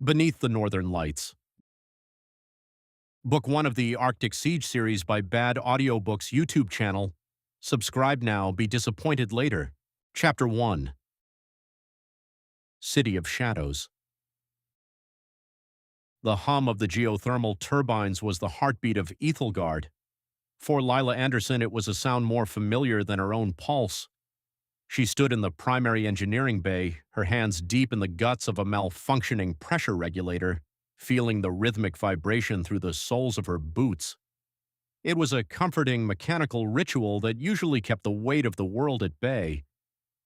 Beneath the Northern Lights. Book 1 of the Arctic Siege series by Bad Audiobook's YouTube channel. Subscribe now, be disappointed later. Chapter 1. City of Shadows. The hum of the geothermal turbines was the heartbeat of Ethelgard. For Lila Andersson, it was a sound more familiar than her own pulse. She stood in the primary engineering bay, her hands deep in the guts of a malfunctioning pressure regulator, feeling the rhythmic vibration through the soles of her boots. It was a comforting mechanical ritual that usually kept the weight of the world at bay,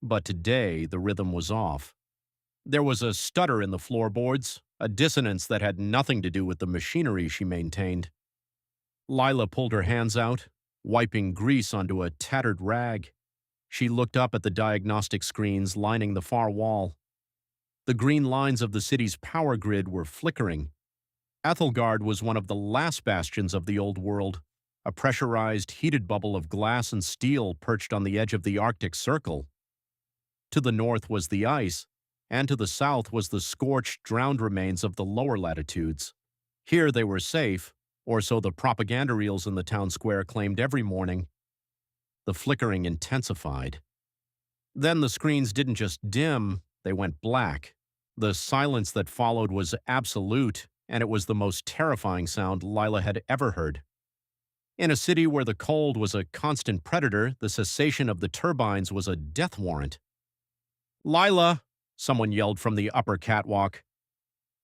but today the rhythm was off. There was a stutter in the floorboards, a dissonance that had nothing to do with the machinery she maintained. Lila pulled her hands out, wiping grease onto a tattered rag. She looked up at the diagnostic screens lining the far wall. The green lines of the city's power grid were flickering. Ethelgard was one of the last bastions of the old world, a pressurized, heated bubble of glass and steel perched on the edge of the Arctic Circle. To the north was the ice, and to the south was the scorched, drowned remains of the lower latitudes. Here they were safe, or so the propaganda reels in the town square claimed every morning. The flickering intensified. Then the screens didn't just dim, they went black. The silence that followed was absolute, and it was the most terrifying sound Lila had ever heard. In a city where the cold was a constant predator, the cessation of the turbines was a death warrant. "Lila!" someone yelled from the upper catwalk.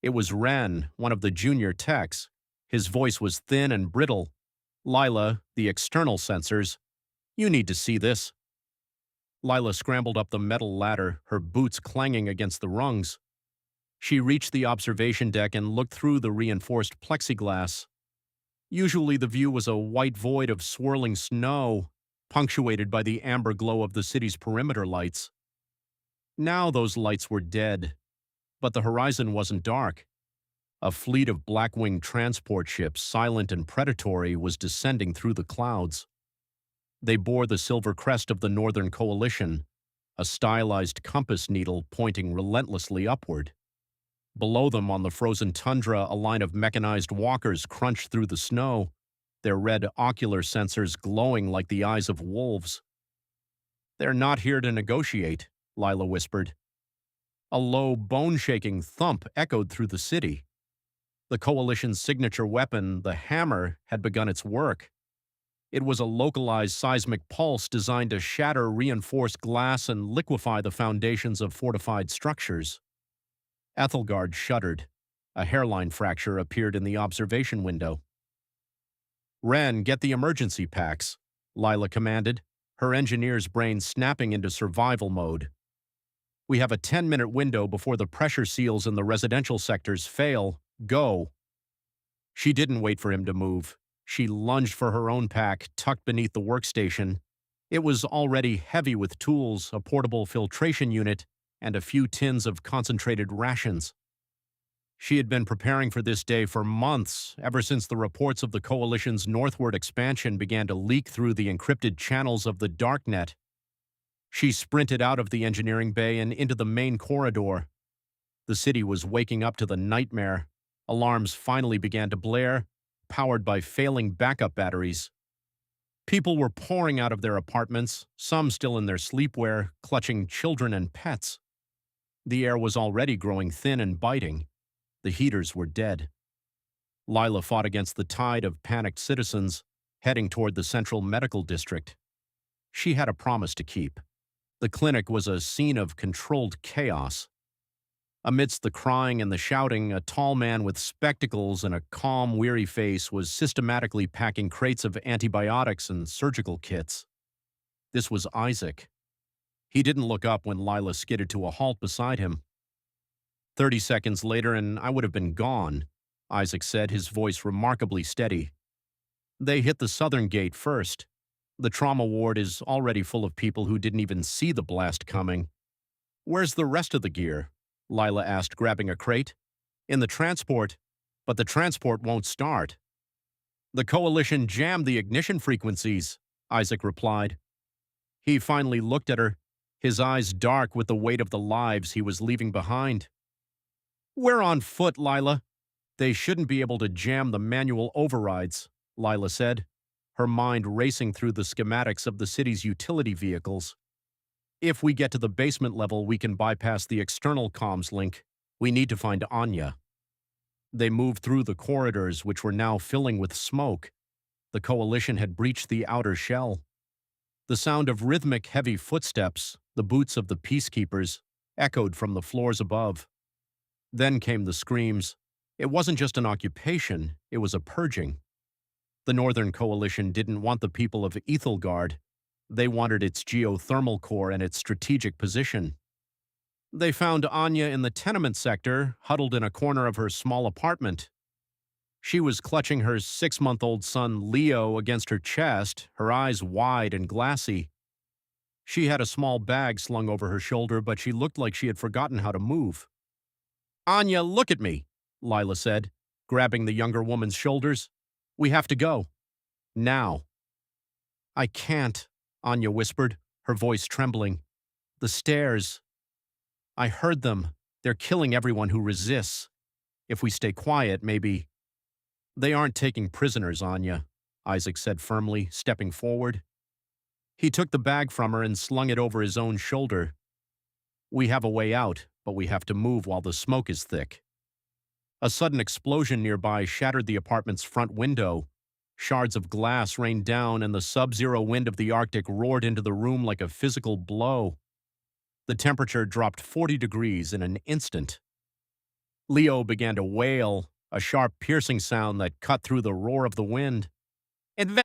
It was Ren, one of the junior techs. His voice was thin and brittle. "Lila, the external sensors. You need to see this." Lila scrambled up the metal ladder, her boots clanging against the rungs. She reached the observation deck and looked through the reinforced plexiglass. Usually the view was a white void of swirling snow, punctuated by the amber glow of the city's perimeter lights. Now those lights were dead, but the horizon wasn't dark. A fleet of black-winged transport ships, silent and predatory, was descending through the clouds. They bore the silver crest of the Northern Coalition, a stylized compass needle pointing relentlessly upward. Below them on the frozen tundra, a line of mechanized walkers crunched through the snow, their red ocular sensors glowing like the eyes of wolves. "They're not here to negotiate," Lila whispered. A low, bone-shaking thump echoed through the city. The Coalition's signature weapon, the hammer, had begun its work. It was a localized seismic pulse designed to shatter reinforced glass and liquefy the foundations of fortified structures. Ethelgard shuddered. A hairline fracture appeared in the observation window. "Ren, get the emergency packs," Lila commanded, her engineer's brain snapping into survival mode. "We have a 10-minute window before the pressure seals in the residential sectors fail. Go." She didn't wait for him to move. She lunged for her own pack, tucked beneath the workstation. It was already heavy with tools, a portable filtration unit, and a few tins of concentrated rations. She had been preparing for this day for months, ever since the reports of the Coalition's northward expansion began to leak through the encrypted channels of the darknet. She sprinted out of the engineering bay and into the main corridor. The city was waking up to the nightmare. Alarms finally began to blare, powered by failing backup batteries. People were pouring out of their apartments, some still in their sleepwear, clutching children and pets. The air was already growing thin and biting. The heaters were dead. Lila fought against the tide of panicked citizens, heading toward the central medical district. She had a promise to keep. The clinic was a scene of controlled chaos. Amidst the crying and the shouting, a tall man with spectacles and a calm, weary face was systematically packing crates of antibiotics and surgical kits. This was Isaac. He didn't look up when Lila skidded to a halt beside him. 30 seconds later, and I would have been gone, Isaac said, his voice remarkably steady. They hit the southern gate first. The trauma ward is already full of people who didn't even see the blast coming. Where's the rest of the gear? Lila asked, grabbing a crate. "In the transport, but the transport won't start." "The Coalition jammed the ignition frequencies," Isaac replied. He finally looked at her, his eyes dark with the weight of the lives he was leaving behind. We're on foot, Lila. They shouldn't be able to jam the manual overrides, Lila said, her mind racing through the schematics of the city's utility vehicles. If we get to the basement level, we can bypass the external comms link. We need to find Anya. They moved through the corridors, which were now filling with smoke. The coalition had breached the outer shell. The sound of rhythmic, heavy footsteps, the boots of the peacekeepers, echoed from the floors above. Then came the screams. It wasn't just an occupation, it was a purging. The Northern Coalition didn't want the people of Ethelgard. They wanted its geothermal core and its strategic position. They found Anya in the tenement sector, huddled in a corner of her small apartment. She was clutching her 6-month-old son Leo against her chest, her eyes wide and glassy. She had a small bag slung over her shoulder, but she looked like she had forgotten how to move. "Anya, look at me," Lila said, grabbing the younger woman's shoulders. "We have to go. Now." "I can't," Anya whispered, her voice trembling. "The stairs. I heard them. They're killing everyone who resists. If we stay quiet, maybe—" "They aren't taking prisoners, Anya," Isaac said firmly, stepping forward. He took the bag from her and slung it over his own shoulder. "We have a way out, but we have to move while the smoke is thick." A sudden explosion nearby shattered the apartment's front window. Shards of glass rained down, and the sub-zero wind of the Arctic roared into the room like a physical blow. The temperature dropped 40 degrees in an instant. Leo began to wail, a sharp, piercing sound that cut through the roar of the wind.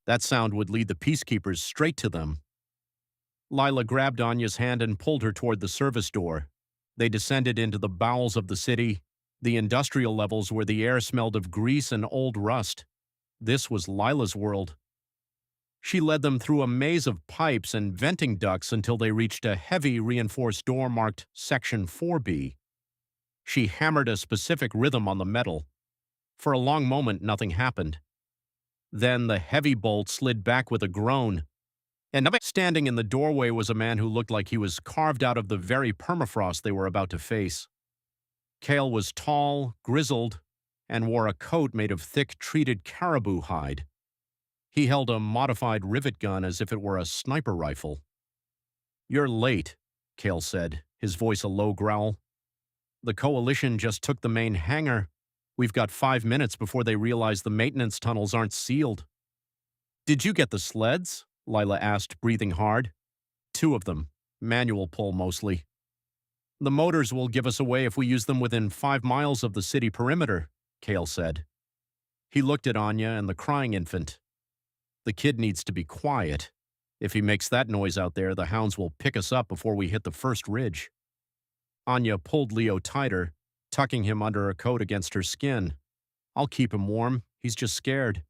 That sound would lead the peacekeepers straight to them. Lila grabbed Anya's hand and pulled her toward the service door. They descended into the bowels of the city, the industrial levels where the air smelled of grease and old rust. This was Lila's world. She led them through a maze of pipes and venting ducts until they reached a heavy reinforced door marked Section 4B. She hammered a specific rhythm on the metal. For a long moment, nothing happened. Then the heavy bolt slid back with a groan, and standing in the doorway was a man who looked like he was carved out of the very permafrost they were about to face. Cale was tall, grizzled, and wore a coat made of thick, treated caribou hide. He held a modified rivet gun as if it were a sniper rifle. "You're late," Cale said, his voice a low growl. "The Coalition just took the main hangar. We've got 5 minutes before they realize the maintenance tunnels aren't sealed." "Did you get the sleds?" Lila asked, breathing hard. "2 of them. Manual pull mostly. The motors will give us away if we use them within 5 miles of the city perimeter," Cale said. He looked at Anya and the crying infant. "The kid needs to be quiet. If he makes that noise out there, the hounds will pick us up before we hit the first ridge." Anya pulled Leo tighter, tucking him under her coat against her skin. "I'll keep him warm. He's just scared."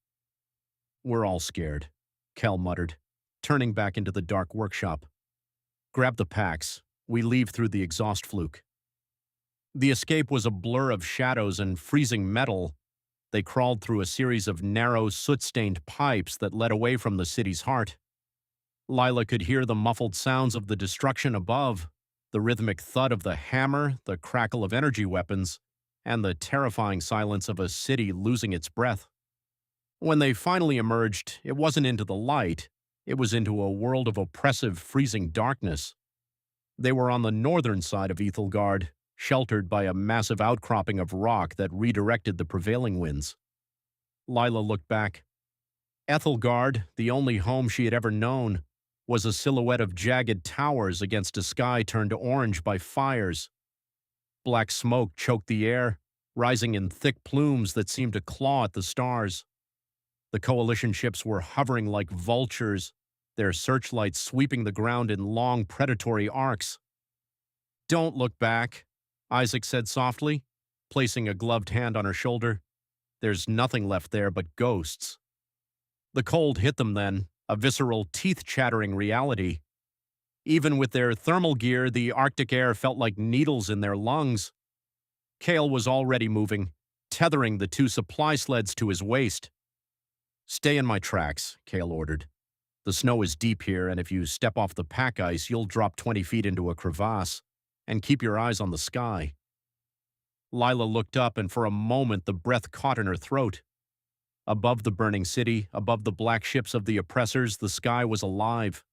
"We're all scared," Kel muttered, turning back into the dark workshop. "Grab the packs. We leave through the exhaust fluke." The escape was a blur of shadows and freezing metal. They crawled through a series of narrow, soot-stained pipes that led away from the city's heart. Lila could hear the muffled sounds of the destruction above, the rhythmic thud of the hammer, the crackle of energy weapons, and the terrifying silence of a city losing its breath. When they finally emerged, it wasn't into the light. It was into a world of oppressive, freezing darkness. They were on the northern side of Ethelgard, sheltered by a massive outcropping of rock that redirected the prevailing winds. Lila looked back. Ethelgard, the only home she had ever known, was a silhouette of jagged towers against a sky turned orange by fires. Black smoke choked the air, rising in thick plumes that seemed to claw at the stars. The Coalition ships were hovering like vultures, their searchlights sweeping the ground in long predatory arcs. "Don't look back," Isaac said softly, placing a gloved hand on her shoulder. "There's nothing left there but ghosts." The cold hit them then, a visceral, teeth-chattering reality. Even with their thermal gear, the Arctic air felt like needles in their lungs. Cale was already moving, tethering the 2 supply sleds to his waist. "Stay in my tracks," Cale ordered. "The snow is deep here, and if you step off the pack ice, you'll drop 20 feet into a crevasse. And keep your eyes on the sky." Lila looked up, and for a moment the breath caught in her throat. Above the burning city, above the black ships of the oppressors, the sky was alive.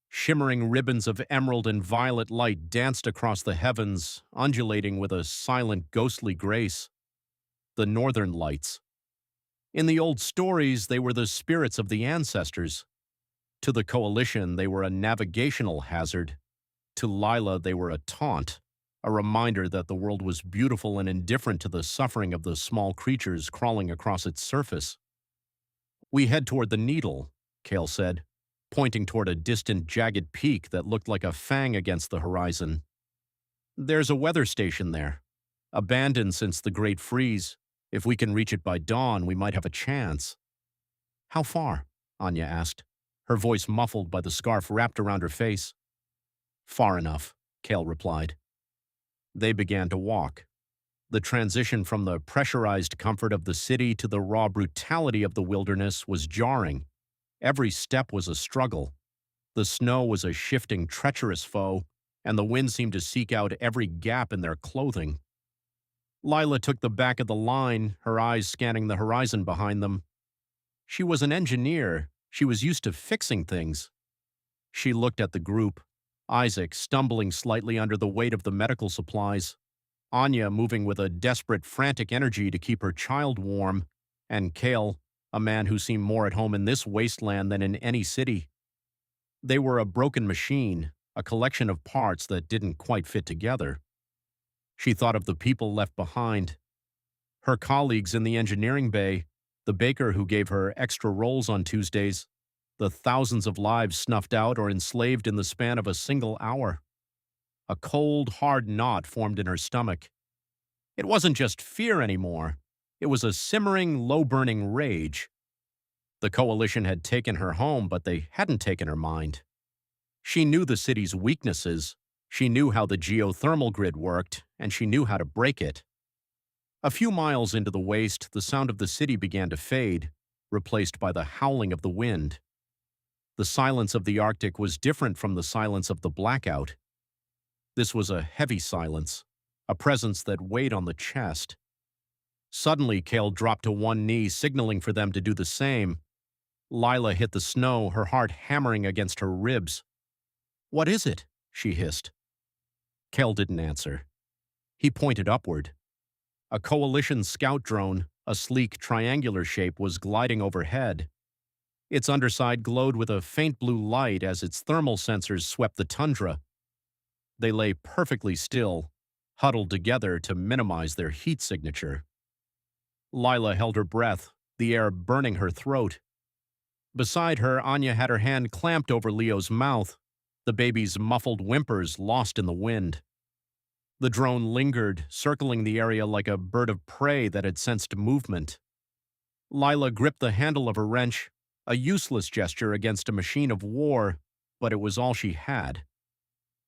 Shimmering ribbons of emerald and violet light danced across the heavens, undulating with a silent, ghostly grace. The Northern Lights. In the old stories, they were the spirits of the ancestors. To the Coalition, they were a navigational hazard. To Lila, they were a taunt, a reminder that the world was beautiful and indifferent to the suffering of the small creatures crawling across its surface. "We head toward the Needle," Cale said, pointing toward a distant, jagged peak that looked like a fang against the horizon. "There's a weather station there, abandoned since the Great Freeze. If we can reach it by dawn, we might have a chance." "How far?" Anya asked, her voice muffled by the scarf wrapped around her face. "Far enough," Cale replied. They began to walk. The transition from the pressurized comfort of the city to the raw brutality of the wilderness was jarring. Every step was a struggle. The snow was a shifting, treacherous foe, and the wind seemed to seek out every gap in their clothing. Lila took the back of the line, her eyes scanning the horizon behind them. She was an engineer. She was used to fixing things. She looked at the group, Isaac stumbling slightly under the weight of the medical supplies, Anya moving with a desperate, frantic energy to keep her child warm, and Cale, a man who seemed more at home in this wasteland than in any city. They were a broken machine, a collection of parts that didn't quite fit together. She thought of the people left behind. Her colleagues in the engineering bay, the baker who gave her extra rolls on Tuesdays, the thousands of lives snuffed out or enslaved in the span of a single hour. A cold, hard knot formed in her stomach. It wasn't just fear anymore. It was a simmering, low-burning rage. The Coalition had taken her home, but they hadn't taken her mind. She knew the city's weaknesses. She knew how the geothermal grid worked, and she knew how to break it. A few miles into the waste, the sound of the city began to fade, replaced by the howling of the wind. The silence of the Arctic was different from the silence of the blackout. This was a heavy silence, a presence that weighed on the chest. Suddenly, Cale dropped to one knee, signaling for them to do the same. Lila hit the snow, her heart hammering against her ribs. "What is it?" she hissed. Cale didn't answer. He pointed upward. A Coalition scout drone, a sleek, triangular shape, was gliding overhead. Its underside glowed with a faint blue light as its thermal sensors swept the tundra. They lay perfectly still, huddled together to minimize their heat signature. Lila held her breath, the air burning her throat. Beside her, Anya had her hand clamped over Leo's mouth, the baby's muffled whimpers lost in the wind. The drone lingered, circling the area like a bird of prey that had sensed movement. Lila gripped the handle of her wrench, a useless gesture against a machine of war, but it was all she had.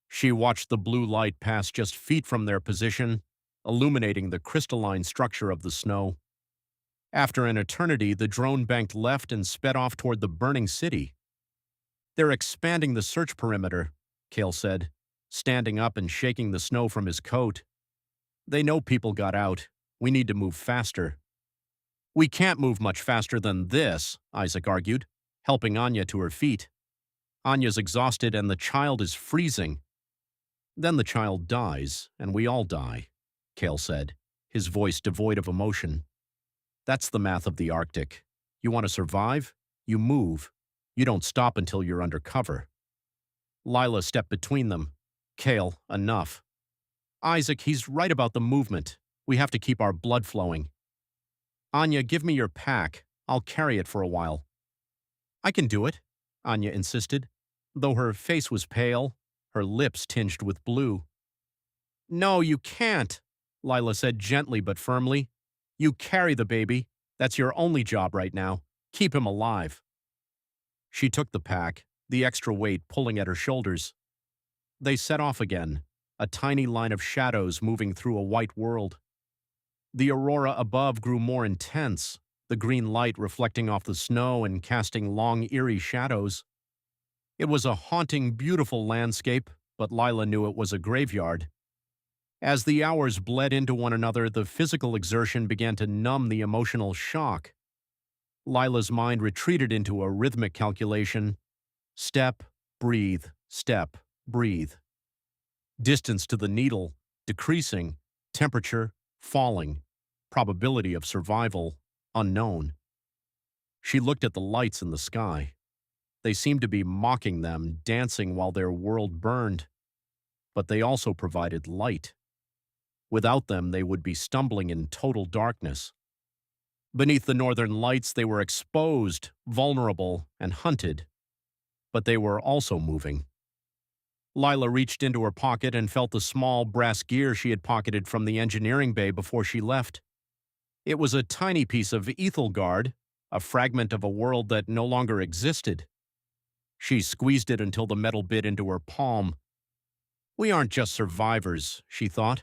She watched the blue light pass just feet from their position, illuminating the crystalline structure of the snow. After an eternity, the drone banked left and sped off toward the burning city. "They're expanding the search perimeter," Cale said, standing up and shaking the snow from his coat. "They know people got out. We need to move faster." "We can't move much faster than this," Isaac argued, helping Anya to her feet. "Anya's exhausted and the child is freezing." "Then the child dies, and we all die," Cale said, his voice devoid of emotion. "That's the math of the Arctic. You want to survive? You move. You don't stop until you're under cover." Lila stepped between them. "Cale, enough." "Isaac, he's right about the movement. We have to keep our blood flowing." "Anya, give me your pack. I'll carry it for a while." "I can do it," Anya insisted, though her face was pale, her lips tinged with blue. "No, you can't," Lila said gently but firmly. "You carry the baby. That's your only job right now. Keep him alive." She took the pack, the extra weight pulling at her shoulders. They set off again, a tiny line of shadows moving through a white world. The aurora above grew more intense, the green light reflecting off the snow and casting long, eerie shadows. It was a haunting, beautiful landscape, but Lila knew it was a graveyard. As the hours bled into one another, the physical exertion began to numb the emotional shock. Lila's mind retreated into a rhythmic calculation. Step, breathe, step, breathe. Distance to the needle, decreasing. Temperature, falling. Probability of survival, unknown. She looked at the lights in the sky. They seemed to be mocking them, dancing while their world burned. But they also provided light. Without them, they would be stumbling in total darkness. Beneath the northern lights, they were exposed, vulnerable, and hunted. But they were also moving. Lila reached into her pocket and felt the small brass gear she had pocketed from the engineering bay before she left. It was a tiny piece of Ethelgard, a fragment of a world that no longer existed. She squeezed it until the metal bit into her palm. We aren't just survivors, she thought,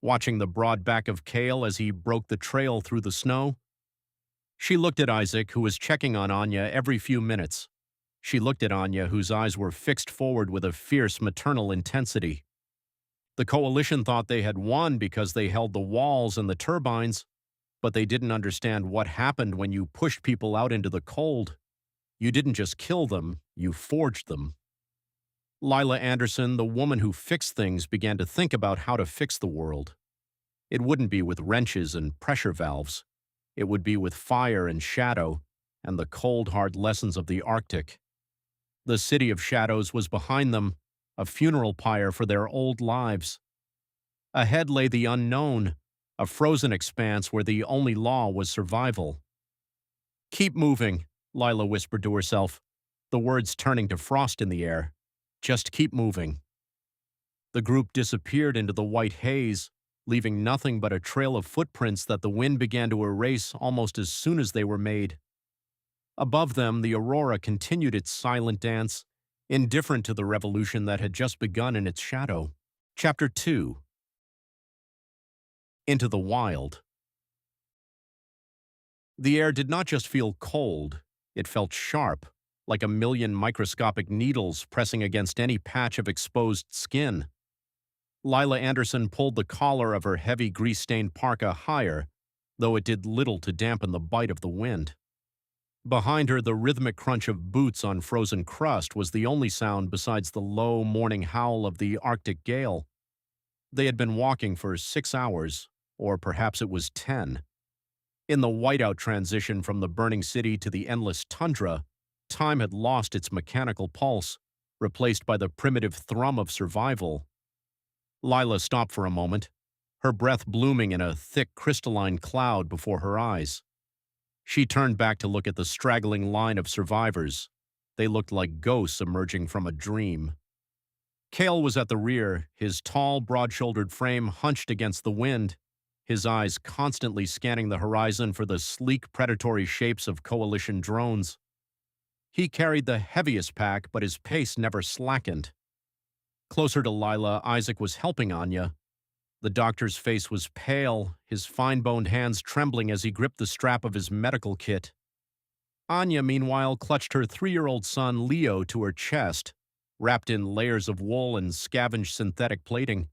watching the broad back of Cale as he broke the trail through the snow. She looked at Isaac, who was checking on Anya every few minutes. She looked at Anya, whose eyes were fixed forward with a fierce maternal intensity. The coalition thought they had won because they held the walls and the turbines, but they didn't understand what happened when you pushed people out into the cold. You didn't just kill them, you forged them. Lila Andersson, the woman who fixed things, began to think about how to fix the world. It wouldn't be with wrenches and pressure valves. It would be with fire and shadow and the cold, hard lessons of the Arctic. The city of shadows was behind them, a funeral pyre for their old lives. Ahead lay the unknown, a frozen expanse where the only law was survival. Keep moving, Lila whispered to herself, the words turning to frost in the air. Just keep moving. The group disappeared into the white haze, leaving nothing but a trail of footprints that the wind began to erase almost as soon as they were made. Above them, the aurora continued its silent dance, indifferent to the revolution that had just begun in its shadow. Chapter 2. Into the Wild. The air did not just feel cold, it felt sharp, like a million microscopic needles pressing against any patch of exposed skin. Lila Andersson pulled the collar of her heavy grease-stained parka higher, though it did little to dampen the bite of the wind. Behind her, the rhythmic crunch of boots on frozen crust was the only sound besides the low morning howl of the Arctic gale. They had been walking for 6 hours, or perhaps it was 10. In the whiteout transition from the burning city to the endless tundra, time had lost its mechanical pulse, replaced by the primitive thrum of survival. Lila stopped for a moment, her breath blooming in a thick crystalline cloud before her eyes. She turned back to look at the straggling line of survivors. They looked like ghosts emerging from a dream. Cale was at the rear, his tall, broad-shouldered frame hunched against the wind, his eyes constantly scanning the horizon for the sleek, predatory shapes of coalition drones. He carried the heaviest pack, but his pace never slackened. Closer to Lila, Isaac was helping Anya. The doctor's face was pale, his fine-boned hands trembling as he gripped the strap of his medical kit. Anya, meanwhile, clutched her 3-year-old son Leo to her chest, wrapped in layers of wool and scavenged synthetic plating.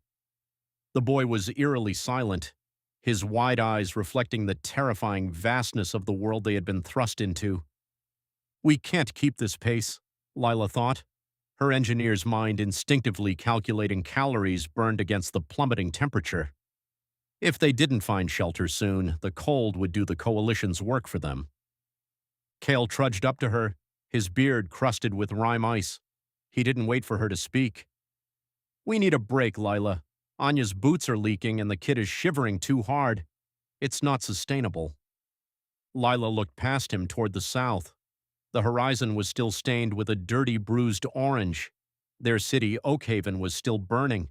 The boy was eerily silent, his wide eyes reflecting the terrifying vastness of the world they had been thrust into. We can't keep this pace, Lila thought, her engineer's mind instinctively calculating calories burned against the plummeting temperature. If they didn't find shelter soon, the cold would do the coalition's work for them. Cale trudged up to her, his beard crusted with rime ice. He didn't wait for her to speak. We need a break, Lila. Anya's boots are leaking and the kid is shivering too hard. It's not sustainable. Lila looked past him toward the south. The horizon was still stained with a dirty, bruised orange. Their city, Oakhaven, was still burning.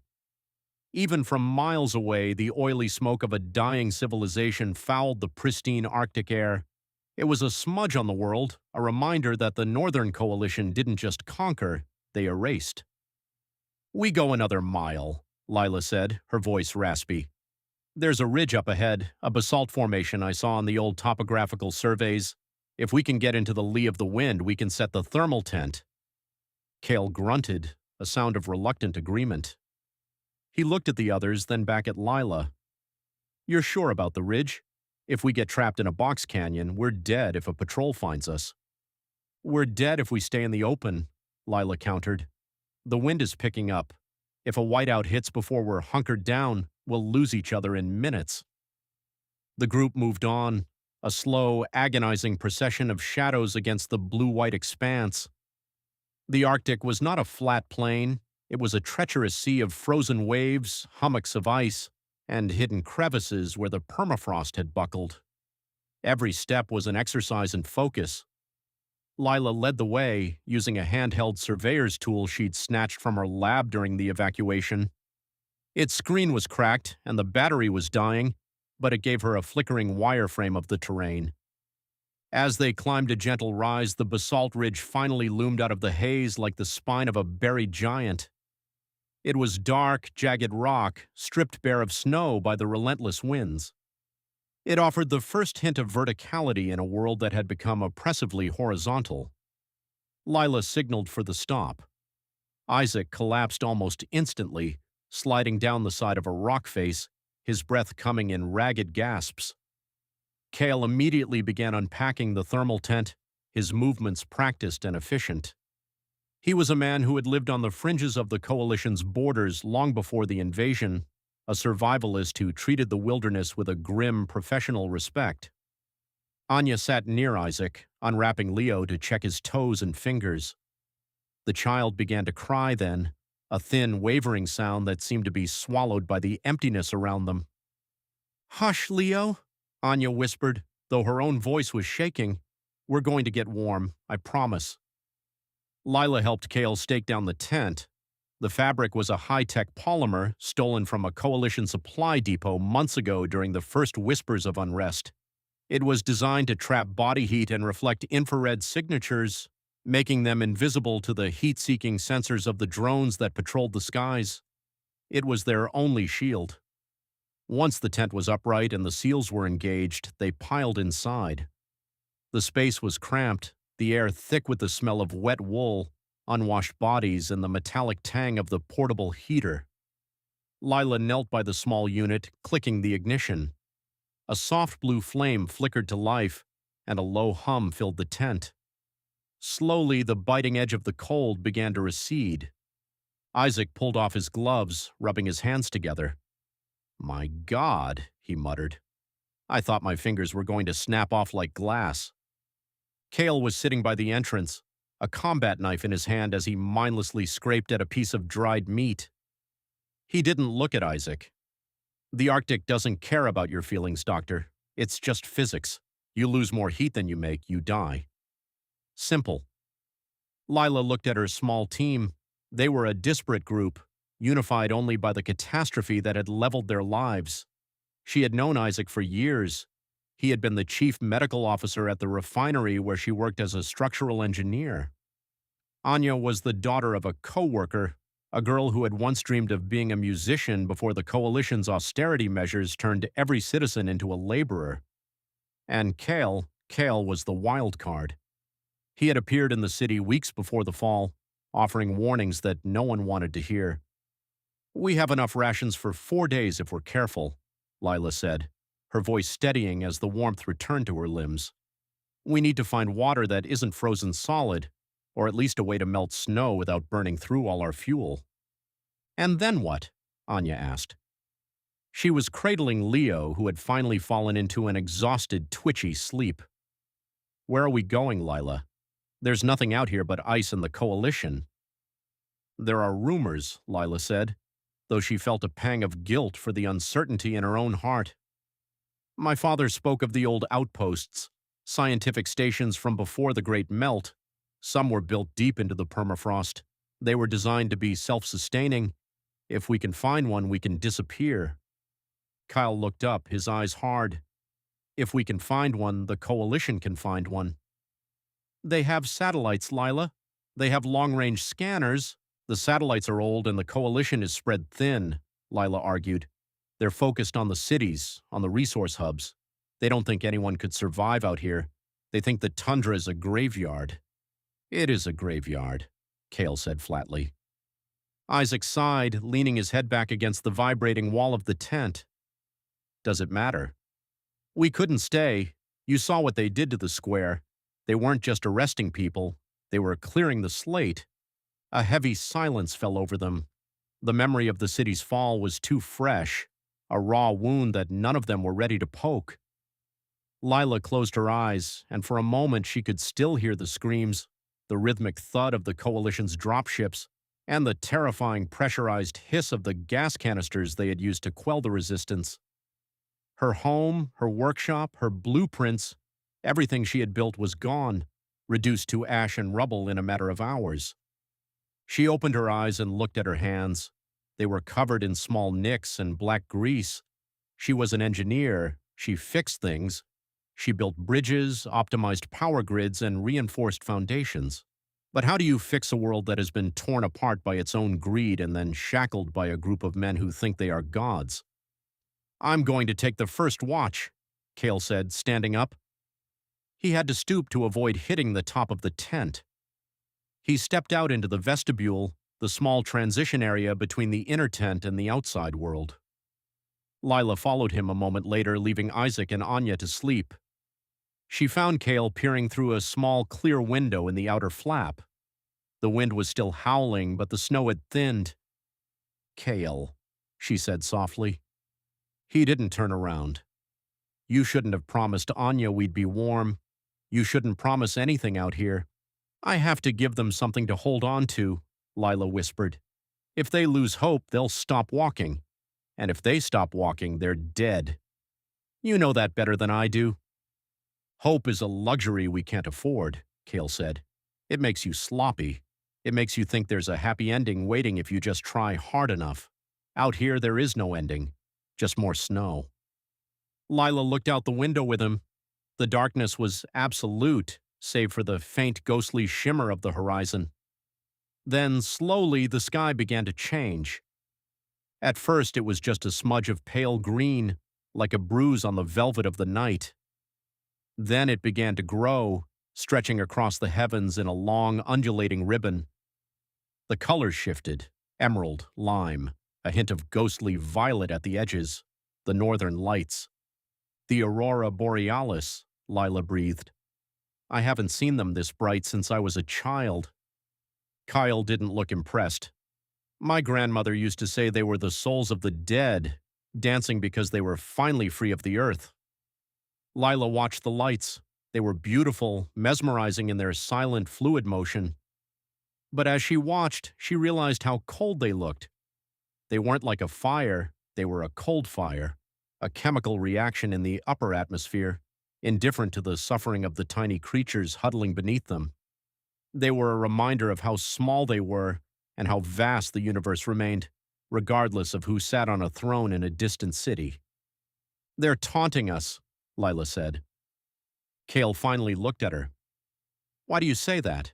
Even from miles away, the oily smoke of a dying civilization fouled the pristine Arctic air. It was a smudge on the world, a reminder that the Northern Coalition didn't just conquer, they erased. We go another mile, Lila said, her voice raspy. There's a ridge up ahead, a basalt formation I saw on the old topographical surveys. If we can get into the lee of the wind, we can set the thermal tent. Cale grunted, a sound of reluctant agreement. He looked at the others, then back at Lila. "You're sure about the ridge? If we get trapped in a box canyon, we're dead if a patrol finds us." "We're dead if we stay in the open," Lila countered. "The wind is picking up. If a whiteout hits before we're hunkered down, we'll lose each other in minutes." The group moved on, a slow, agonizing procession of shadows against the blue-white expanse. The Arctic was not a flat plain. It was a treacherous sea of frozen waves, hummocks of ice, and hidden crevices where the permafrost had buckled. Every step was an exercise in focus. Lila led the way, using a handheld surveyor's tool she'd snatched from her lab during the evacuation. Its screen was cracked, and the battery was dying, but it gave her a flickering wireframe of the terrain. As they climbed a gentle rise, the basalt ridge finally loomed out of the haze like the spine of a buried giant. It was dark, jagged rock, stripped bare of snow by the relentless winds. It offered the first hint of verticality in a world that had become oppressively horizontal. Lila signaled for the stop. Isaac collapsed almost instantly, sliding down the side of a rock face, his breath coming in ragged gasps. Cale immediately began unpacking the thermal tent, his movements practiced and efficient. He was a man who had lived on the fringes of the Coalition's borders long before the invasion, a survivalist who treated the wilderness with a grim, professional respect. Anya sat near Isaac, unwrapping Leo to check his toes and fingers. The child began to cry then, a thin, wavering sound that seemed to be swallowed by the emptiness around them. "Hush, Leo," Anya whispered, though her own voice was shaking. "We're going to get warm, I promise." Lila helped Cale stake down the tent. The fabric was a high-tech polymer stolen from a Coalition supply depot months ago during the first whispers of unrest. It was designed to trap body heat and reflect infrared signatures, making them invisible to the heat-seeking sensors of the drones that patrolled the skies. It was their only shield. Once the tent was upright and the seals were engaged, they piled inside. The space was cramped, the air thick with the smell of wet wool, unwashed bodies, and the metallic tang of the portable heater. Lila knelt by the small unit, clicking the ignition. A soft blue flame flickered to life, and a low hum filled the tent. Slowly, the biting edge of the cold began to recede. Isaac pulled off his gloves, rubbing his hands together. "My God," he muttered. "I thought my fingers were going to snap off like glass." Cale was sitting by the entrance, a combat knife in his hand as he mindlessly scraped at a piece of dried meat. He didn't look at Isaac. "The Arctic doesn't care about your feelings, Doctor. It's just physics. You lose more heat than you make, you die. Simple." Lila looked at her small team. They were a disparate group, unified only by the catastrophe that had leveled their lives. She had known Isaac for years. He had been the chief medical officer at the refinery where she worked as a structural engineer. Anya was the daughter of a co-worker, a girl who had once dreamed of being a musician before the Coalition's austerity measures turned every citizen into a laborer. And Cale was the wild card. He had appeared in the city weeks before the fall, offering warnings that no one wanted to hear. "We have enough rations for 4 days if we're careful," Lila said, her voice steadying as the warmth returned to her limbs. "We need to find water that isn't frozen solid, or at least a way to melt snow without burning through all our fuel." "And then what?" Anya asked. She was cradling Leo, who had finally fallen into an exhausted, twitchy sleep. "Where are we going, Lila? There's nothing out here but ice and the Coalition." "There are rumors," Lila said, though she felt a pang of guilt for the uncertainty in her own heart. "My father spoke of the old outposts, scientific stations from before the Great Melt. Some were built deep into the permafrost. They were designed to be self-sustaining. If we can find one, we can disappear." Kyle looked up, his eyes hard. "If we can find one, the Coalition can find one." "They have satellites, Lila. They have long-range scanners. The satellites are old and the Coalition is spread thin," Lila argued. "They're focused on the cities, on the resource hubs. They don't think anyone could survive out here. They think the tundra is a graveyard." "It is a graveyard," Cale said flatly. Isaac sighed, leaning his head back against the vibrating wall of the tent. Does it matter? We couldn't stay. You saw what they did to the square. They weren't just arresting people. They were clearing the slate. A heavy silence fell over them. The memory of the city's fall was too fresh, a raw wound that none of them were ready to poke. Lila closed her eyes, and for a moment she could still hear the screams, the rhythmic thud of the coalition's dropships, and the terrifying pressurized hiss of the gas canisters they had used to quell the resistance. Her home, her workshop, her blueprints, everything she had built was gone, reduced to ash and rubble in a matter of hours. She opened her eyes and looked at her hands. They were covered in small nicks and black grease. She was an engineer. She fixed things. She built bridges, optimized power grids, and reinforced foundations. But how do you fix a world that has been torn apart by its own greed and then shackled by a group of men who think they are gods? I'm going to take the first watch, Cale said, standing up. He had to stoop to avoid hitting the top of the tent. He stepped out into the vestibule, the small transition area between the inner tent and the outside world. Lila followed him a moment later, leaving Isaac and Anya to sleep. She found Cale peering through a small, clear window in the outer flap. The wind was still howling, but the snow had thinned. Cale, she said softly. He didn't turn around. You shouldn't have promised Anya we'd be warm. You shouldn't promise anything out here. I have to give them something to hold on to, Lila whispered. If they lose hope, they'll stop walking. And if they stop walking, they're dead. You know that better than I do. Hope is a luxury we can't afford, Cale said. It makes you sloppy. It makes you think there's a happy ending waiting if you just try hard enough. Out here, there is no ending, just more snow. Lila looked out the window with him. The darkness was absolute, save for the faint ghostly shimmer of the horizon. Then, slowly, the sky began to change. At first, it was just a smudge of pale green, like a bruise on the velvet of the night. Then it began to grow, stretching across the heavens in a long, undulating ribbon. The colors shifted: emerald, lime, a hint of ghostly violet at the edges, the northern lights. The aurora borealis, Lila breathed. I haven't seen them this bright since I was a child. Kyle didn't look impressed. My grandmother used to say they were the souls of the dead, dancing because they were finally free of the earth. Lila watched the lights. They were beautiful, mesmerizing in their silent fluid motion. But as she watched, she realized how cold they looked. They weren't like a fire, they were a cold fire, a chemical reaction in the upper atmosphere, indifferent to the suffering of the tiny creatures huddling beneath them. They were a reminder of how small they were and how vast the universe remained, regardless of who sat on a throne in a distant city. They're taunting us, Lila said. Cale finally looked at her. Why do you say that?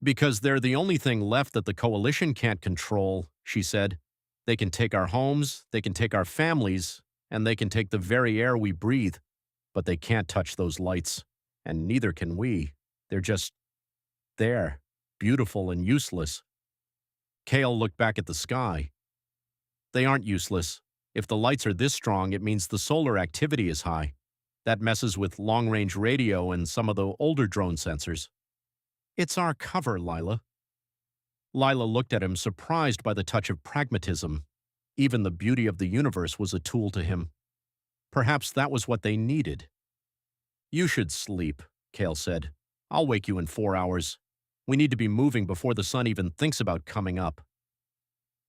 Because they're the only thing left that the coalition can't control, she said. They can take our homes, they can take our families, and they can take the very air we breathe. But they can't touch those lights, and neither can we. They're just there, beautiful and useless. Cale looked back at the sky. They aren't useless. If the lights are this strong, it means the solar activity is high. That messes with long-range radio and some of the older drone sensors. It's our cover, Lila. Lila looked at him, surprised by the touch of pragmatism. Even the beauty of the universe was a tool to him. Perhaps that was what they needed. You should sleep, Cale said. I'll wake you in 4 hours. We need to be moving before the sun even thinks about coming up.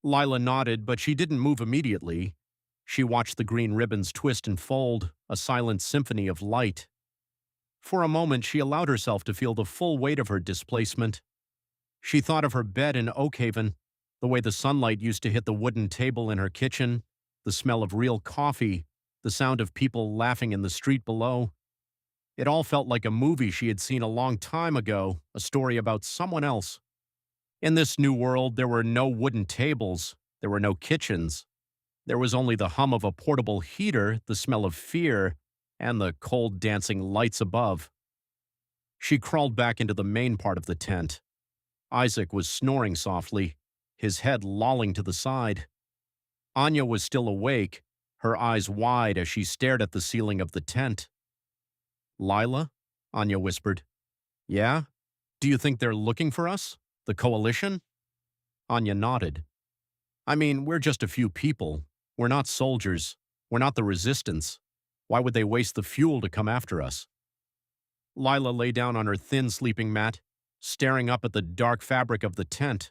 Lila nodded, but she didn't move immediately. She watched the green ribbons twist and fold, a silent symphony of light. For a moment, she allowed herself to feel the full weight of her displacement. She thought of her bed in Oakhaven, the way the sunlight used to hit the wooden table in her kitchen, the smell of real coffee, the sound of people laughing in the street below. It all felt like a movie she had seen a long time ago, a story about someone else. In this new world, there were no wooden tables, there were no kitchens. There was only the hum of a portable heater, the smell of fear, and the cold dancing lights above. She crawled back into the main part of the tent. Isaac was snoring softly. his head lolling to the side. Anya was still awake, her eyes wide as she stared at the ceiling of the tent. "Lila?" Anya whispered. "Yeah? Do you think they're looking for us? The coalition?" Anya nodded. "I mean, we're just a few people. We're not soldiers. We're not the resistance. Why would they waste the fuel to come after us?" Lila lay down on her thin sleeping mat, staring up at the dark fabric of the tent.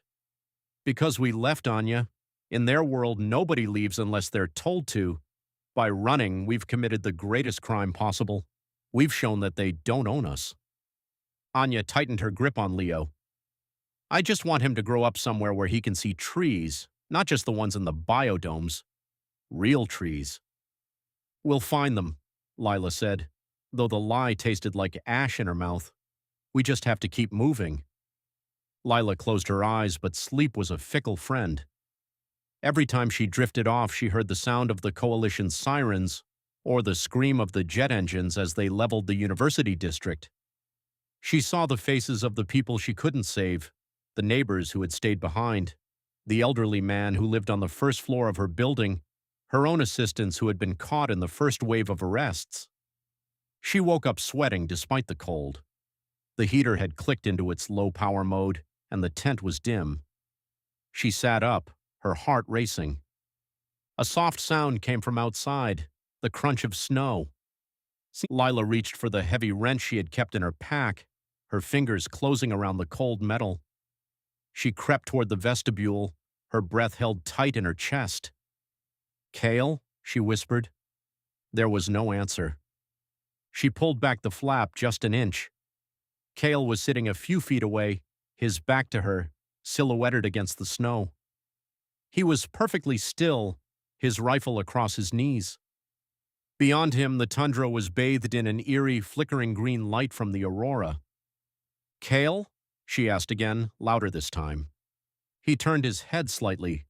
"Because we left, Anya. In their world, nobody leaves unless they're told to. By running, we've committed the greatest crime possible. We've shown that they don't own us." Anya tightened her grip on Leo. "I just want him to grow up somewhere where he can see trees, not just the ones in the biodomes. Real trees." "We'll find them," Lila said, though the lie tasted like ash in her mouth. "We just have to keep moving." Lila closed her eyes, but sleep was a fickle friend. Every time she drifted off, she heard the sound of the coalition's sirens or the scream of the jet engines as they leveled the university district. She saw the faces of the people she couldn't save, the neighbors who had stayed behind, the elderly man who lived on the first floor of her building, her own assistants who had been caught in the first wave of arrests. She woke up sweating despite the cold. The heater had clicked into its low-power mode, and the tent was dim. She sat up, her heart racing. A soft sound came from outside, the crunch of snow. Lila reached for the heavy wrench she had kept in her pack, her fingers closing around the cold metal. She crept toward the vestibule, her breath held tight in her chest. "Cale?" she whispered. There was no answer. She pulled back the flap just an inch. Cale was sitting a few feet away, his back to her, silhouetted against the snow. He was perfectly still, his rifle across his knees. Beyond him, the tundra was bathed in an eerie, flickering green light from the aurora. "Cale?" she asked again, louder this time. He turned his head slightly.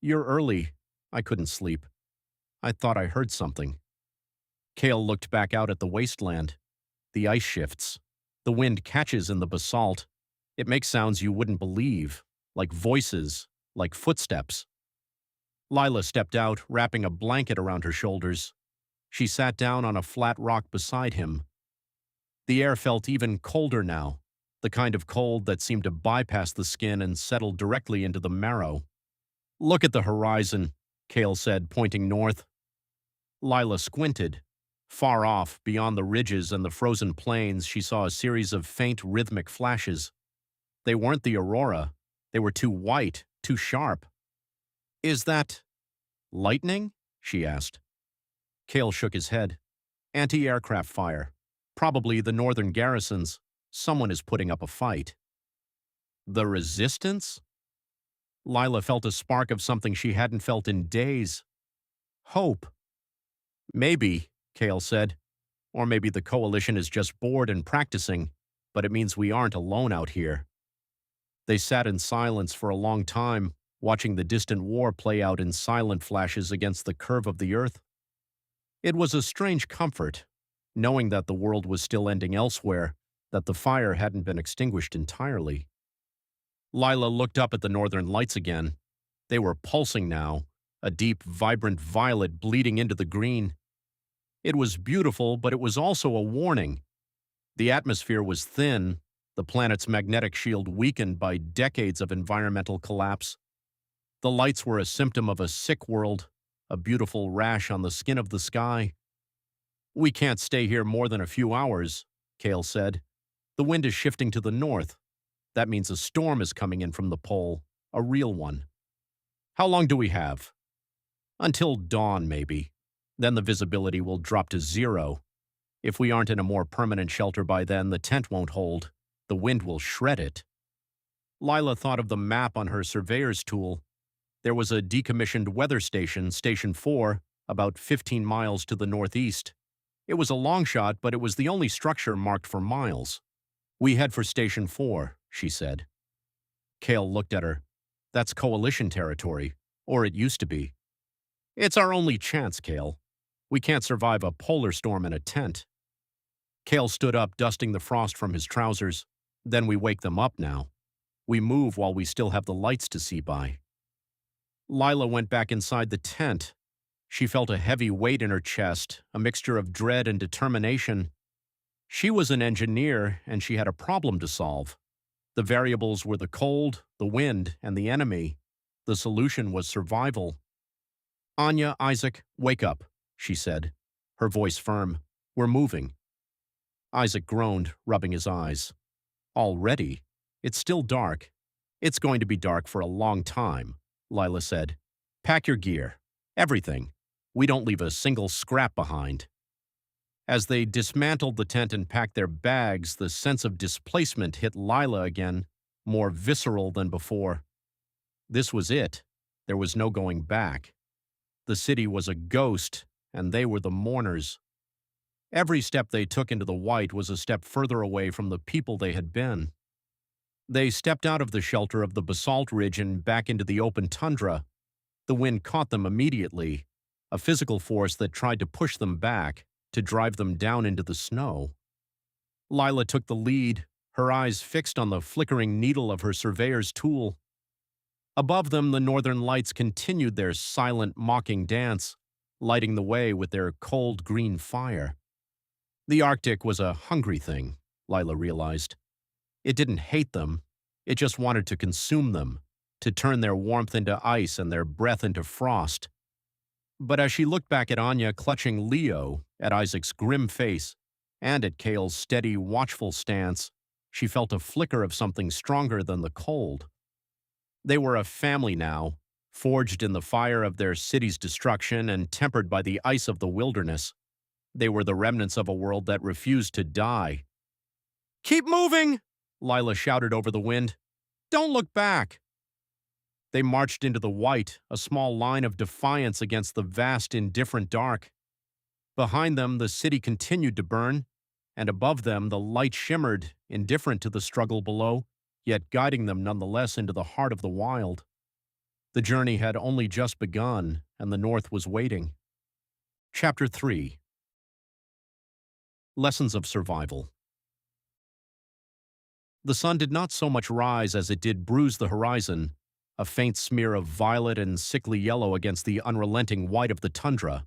"You're early. I couldn't sleep. I thought I heard something." Cale looked back out at the wasteland. The ice shifts. The wind catches in the basalt. It makes sounds you wouldn't believe, like voices, like footsteps. Lila stepped out, wrapping a blanket around her shoulders. She sat down on a flat rock beside him. The air felt even colder now, the kind of cold that seemed to bypass the skin and settle directly into the marrow. "Look at the horizon," Cale said, pointing north. Lila squinted. Far off, beyond the ridges and the frozen plains, she saw a series of faint, rhythmic flashes. They weren't the aurora. They were too white, too sharp. "Is that lightning?" she asked. Cale shook his head. "Anti-aircraft fire. Probably the northern garrisons. Someone is putting up a fight." "The resistance?" Lila felt a spark of something she hadn't felt in days. Hope. "Maybe," Cale said. "Or maybe the coalition is just bored and practicing, but it means we aren't alone out here." They sat in silence for a long time, watching the distant war play out in silent flashes against the curve of the earth. It was a strange comfort, knowing that the world was still ending elsewhere, that the fire hadn't been extinguished entirely. Lila looked up at the northern lights again. They were pulsing now, a deep, vibrant violet bleeding into the green. It was beautiful, but it was also a warning. The atmosphere was thin, the planet's magnetic shield weakened by decades of environmental collapse. The lights were a symptom of a sick world, a beautiful rash on the skin of the sky. "We can't stay here more than a few hours," Cale said. "The wind is shifting to the north. That means a storm is coming in from the pole, a real one." "How long do we have?" "Until dawn, maybe. Then the visibility will drop to 0. If we aren't in a more permanent shelter by then, the tent won't hold. The wind will shred it." Lila thought of the map on her surveyor's tool. There was a decommissioned weather station, Station 4, about 15 miles to the northeast. It was a long shot, but it was the only structure marked for miles. "We head for Station 4, she said. Cale looked at her. "That's coalition territory, or it used to be." "It's our only chance, Cale. We can't survive a polar storm in a tent." Cale stood up, dusting the frost from his trousers. "Then we wake them up now." We move while we still have the lights to see by. Lila went back inside the tent. She felt a heavy weight in her chest, a mixture of dread and determination. She was an engineer, and she had a problem to solve. The variables were the cold, the wind, and the enemy. The solution was survival. "Anya, Isaac, wake up," she said, her voice firm. "We're moving." Isaac groaned, rubbing his eyes. "Already? It's still dark." "It's going to be dark for a long time," Lila said. "Pack your gear. Everything. We don't leave a single scrap behind." As they dismantled the tent and packed their bags, the sense of displacement hit Lila again, more visceral than before. This was it. There was no going back. The city was a ghost, and they were the mourners. Every step they took into the white was a step further away from the people they had been. They stepped out of the shelter of the basalt ridge and back into the open tundra. The wind caught them immediately, a physical force that tried to push them back, to drive them down into the snow. Lila took the lead, her eyes fixed on the flickering needle of her surveyor's tool. Above them, the northern lights continued their silent, mocking dance, lighting the way with their cold green fire. The Arctic was a hungry thing, Lila realized. It didn't hate them. It just wanted to consume them, to turn their warmth into ice and their breath into frost. But as she looked back at Anya clutching Leo, at Isaac's grim face, and at Cale's steady, watchful stance, she felt a flicker of something stronger than the cold. They were a family now, forged in the fire of their city's destruction and tempered by the ice of the wilderness. They were the remnants of a world that refused to die. "Keep moving!" Lila shouted over the wind. "Don't look back!" They marched into the white, a small line of defiance against the vast, indifferent dark. Behind them, the city continued to burn, and above them, the light shimmered, indifferent to the struggle below, yet guiding them nonetheless into the heart of the wild. The journey had only just begun, and the North was waiting. Chapter 3. Lessons of Survival. The sun did not so much rise as it did bruise the horizon, a faint smear of violet and sickly yellow against the unrelenting white of the tundra.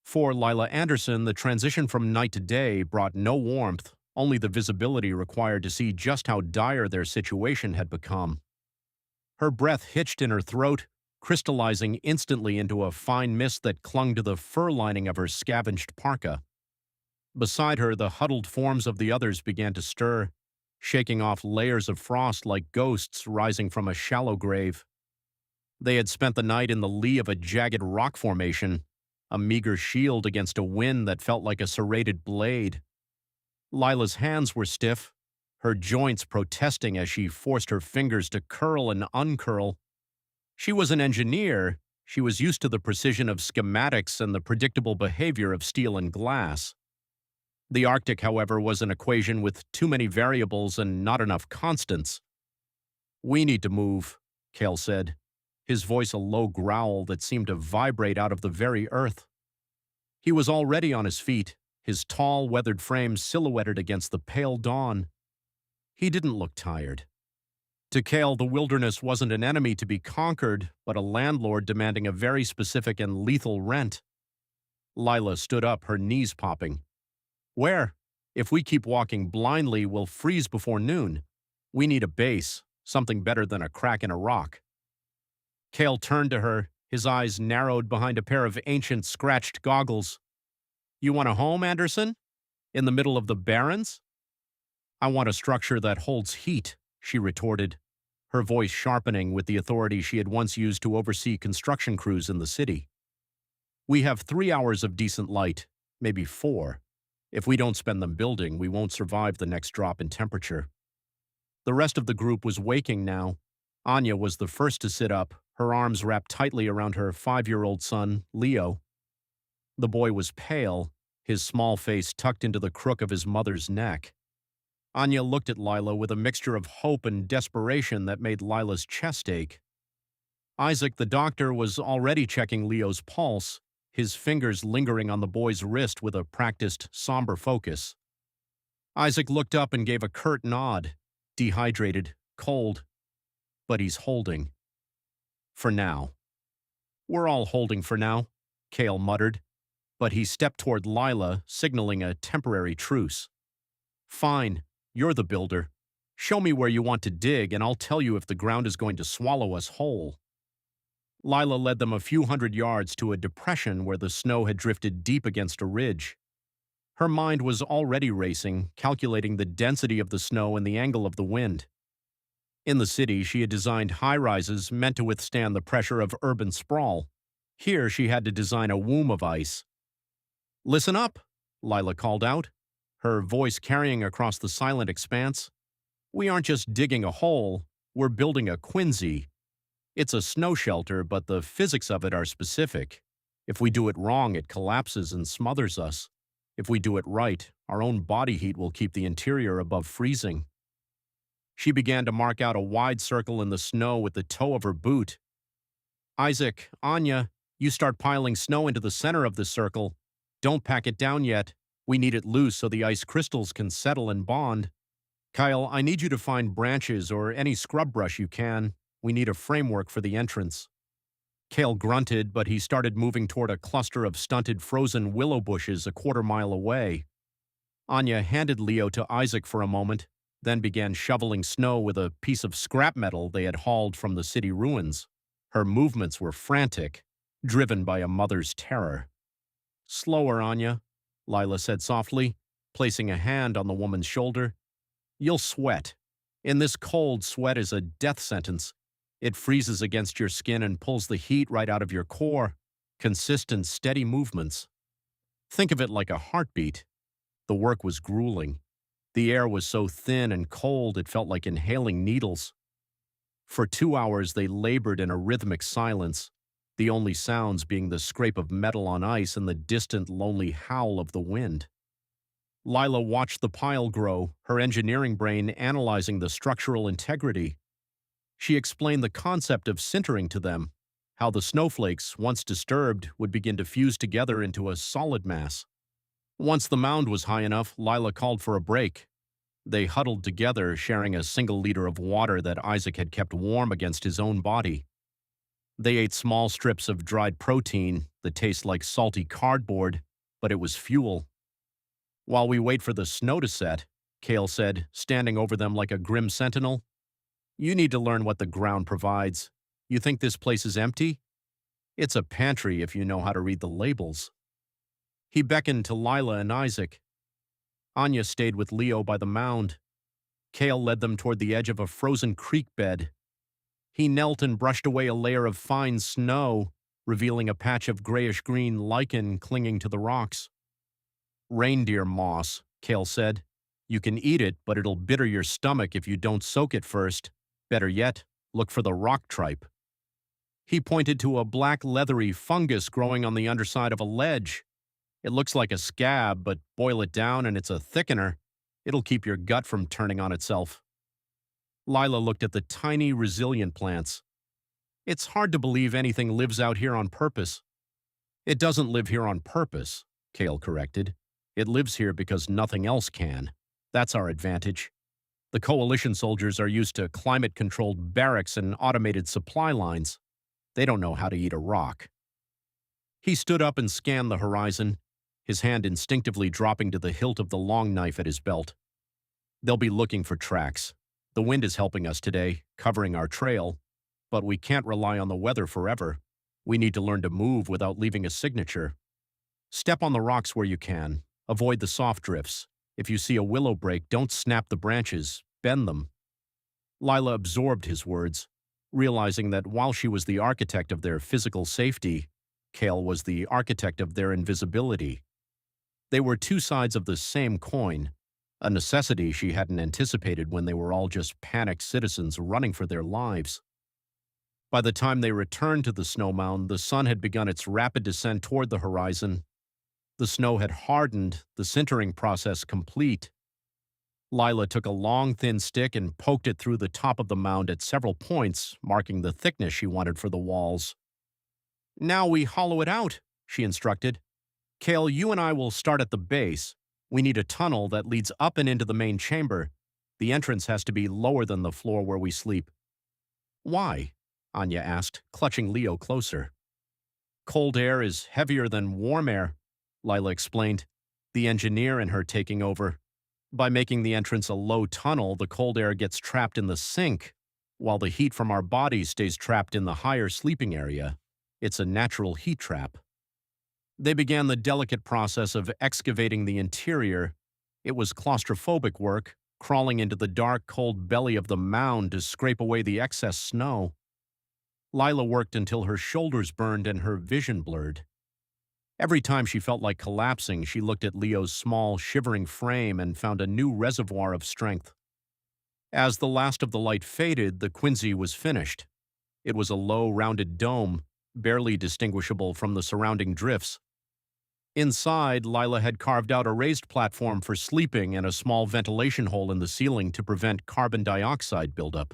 For Lila Andersson, the transition from night to day brought no warmth, only the visibility required to see just how dire their situation had become. Her breath hitched in her throat, crystallizing instantly into a fine mist that clung to the fur lining of her scavenged parka. Beside her, the huddled forms of the others began to stir, shaking off layers of frost like ghosts rising from a shallow grave. They had spent the night in the lee of a jagged rock formation, a meager shield against a wind that felt like a serrated blade. Lila's hands were stiff, her joints protesting as she forced her fingers to curl and uncurl. She was an engineer. She was used to the precision of schematics and the predictable behavior of steel and glass. The Arctic, however, was an equation with too many variables and not enough constants. "We need to move," Cale said, his voice a low growl that seemed to vibrate out of the very earth. He was already on his feet, his tall, weathered frame silhouetted against the pale dawn. He didn't look tired. To Cale, the wilderness wasn't an enemy to be conquered, but a landlord demanding a very specific and lethal rent. Lila stood up, her knees popping. "Where? If we keep walking blindly, we'll freeze before noon. We need a base, something better than a crack in a rock." Cale turned to her, his eyes narrowed behind a pair of ancient scratched goggles. "You want a home, Anderson? In the middle of the barrens?" "I want a structure that holds heat," she retorted, her voice sharpening with the authority she had once used to oversee construction crews in the city. "We have 3 hours of decent light, maybe 4. If we don't spend them building, we won't survive the next drop in temperature." The rest of the group was waking now. Anya was the first to sit up, her arms wrapped tightly around her 5-year-old son, Leo. The boy was pale, his small face tucked into the crook of his mother's neck. Anya looked at Lila with a mixture of hope and desperation that made Lila's chest ache. Isaac, the doctor, was already checking Leo's pulse, his fingers lingering on the boy's wrist with a practiced, somber focus. Isaac looked up and gave a curt nod, dehydrated, cold, but he's holding. For now. We're all holding for now, Cale muttered, but he stepped toward Lila, signaling a temporary truce. Fine, you're the builder. Show me where you want to dig, and I'll tell you if the ground is going to swallow us whole. Lila led them a few hundred yards to a depression where the snow had drifted deep against a ridge. Her mind was already racing, calculating the density of the snow and the angle of the wind. In the city, she had designed high-rises meant to withstand the pressure of urban sprawl. Here, she had to design a womb of ice. "Listen up," Lila called out, her voice carrying across the silent expanse. "We aren't just digging a hole, we're building a quinsy. It's a snow shelter, but the physics of it are specific. If we do it wrong, it collapses and smothers us. If we do it right, our own body heat will keep the interior above freezing." She began to mark out a wide circle in the snow with the toe of her boot. "Isaac, Anya, you start piling snow into the center of the circle. Don't pack it down yet. We need it loose so the ice crystals can settle and bond. Kyle, I need you to find branches or any scrub brush you can. We need a framework for the entrance." Cale grunted, but he started moving toward a cluster of stunted frozen willow bushes a quarter-mile away. Anya handed Leo to Isaac for a moment, then began shoveling snow with a piece of scrap metal they had hauled from the city ruins. Her movements were frantic, driven by a mother's terror. "Slower, Anya," Lila said softly, placing a hand on the woman's shoulder. "You'll sweat. In this cold, sweat is a death sentence. It freezes against your skin and pulls the heat right out of your core. Consistent, steady movements. Think of it like a heartbeat." The work was grueling. The air was so thin and cold it felt like inhaling needles. For 2 hours they labored in a rhythmic silence, the only sounds being the scrape of metal on ice and the distant, lonely howl of the wind. Lila watched the pile grow, her engineering brain analyzing the structural integrity. She explained the concept of sintering to them, how the snowflakes, once disturbed, would begin to fuse together into a solid mass. Once the mound was high enough, Lila called for a break. They huddled together, sharing a single liter of water that Isaac had kept warm against his own body. They ate small strips of dried protein that taste like salty cardboard, but it was fuel. "While we wait for the snow to set," Cale said, standing over them like a grim sentinel, "you need to learn what the ground provides. You think this place is empty? It's a pantry if you know how to read the labels." He beckoned to Lila and Isaac. Anya stayed with Leo by the mound. Cale led them toward the edge of a frozen creek bed. He knelt and brushed away a layer of fine snow, revealing a patch of grayish-green lichen clinging to the rocks. "Reindeer moss," Cale said. "You can eat it, but it'll bitter your stomach if you don't soak it first. Better yet, look for the rock tripe." He pointed to a black leathery fungus growing on the underside of a ledge. "It looks like a scab, but boil it down and it's a thickener. It'll keep your gut from turning on itself." Lila looked at the tiny, resilient plants. "It's hard to believe anything lives out here on purpose." "It doesn't live here on purpose," Cale corrected. "It lives here because nothing else can. That's our advantage. The coalition soldiers are used to climate-controlled barracks and automated supply lines. They don't know how to eat a rock." He stood up and scanned the horizon, his hand instinctively dropping to the hilt of the long knife at his belt. "They'll be looking for tracks. The wind is helping us today, covering our trail, but we can't rely on the weather forever. We need to learn to move without leaving a signature. Step on the rocks where you can. Avoid the soft drifts. If you see a willow break, don't snap the branches, bend them." Lila absorbed his words, realizing that while she was the architect of their physical safety, Cale was the architect of their invisibility. They were two sides of the same coin, a necessity she hadn't anticipated when they were all just panicked citizens running for their lives. By the time they returned to the snow mound, the sun had begun its rapid descent toward the horizon. The snow had hardened, the sintering process complete. Lila took a long, thin stick and poked it through the top of the mound at several points, marking the thickness she wanted for the walls. "Now we hollow it out," she instructed. "Cale, you and I will start at the base. We need a tunnel that leads up and into the main chamber. The entrance has to be lower than the floor where we sleep." Why? Anya asked, clutching Leo closer. Cold air is heavier than warm air, Lila explained, the engineer and her taking over. By making the entrance a low tunnel, the cold air gets trapped in the sink, while the heat from our bodies stays trapped in the higher sleeping area. It's a natural heat trap. They began the delicate process of excavating the interior. It was claustrophobic work, crawling into the dark, cold belly of the mound to scrape away the excess snow. Lila worked until her shoulders burned and her vision blurred. Every time she felt like collapsing, she looked at Leo's small, shivering frame and found a new reservoir of strength. As the last of the light faded, the Quincy was finished. It was a low, rounded dome, barely distinguishable from the surrounding drifts. Inside, Lila had carved out a raised platform for sleeping and a small ventilation hole in the ceiling to prevent carbon dioxide buildup.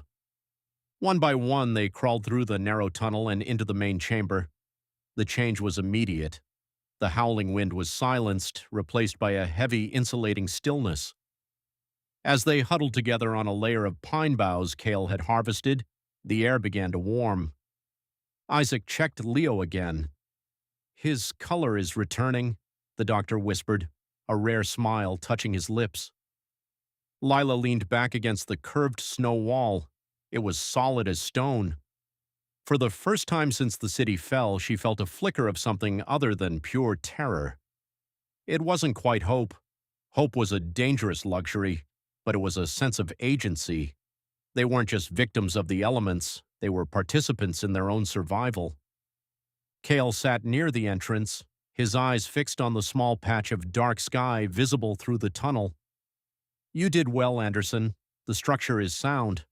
One by one, they crawled through the narrow tunnel and into the main chamber. The change was immediate. The howling wind was silenced, replaced by a heavy, insulating stillness. As they huddled together on a layer of pine boughs Cale had harvested, the air began to warm. Isaac checked Leo again. His color is returning, the doctor whispered, a rare smile touching his lips. Lila leaned back against the curved snow wall. It was solid as stone. For the first time since the city fell, she felt a flicker of something other than pure terror. It wasn't quite hope. Hope was a dangerous luxury, but it was a sense of agency. They weren't just victims of the elements, they were participants in their own survival. Cale sat near the entrance, his eyes fixed on the small patch of dark sky visible through the tunnel. You did well, Anderson. The structure is sound.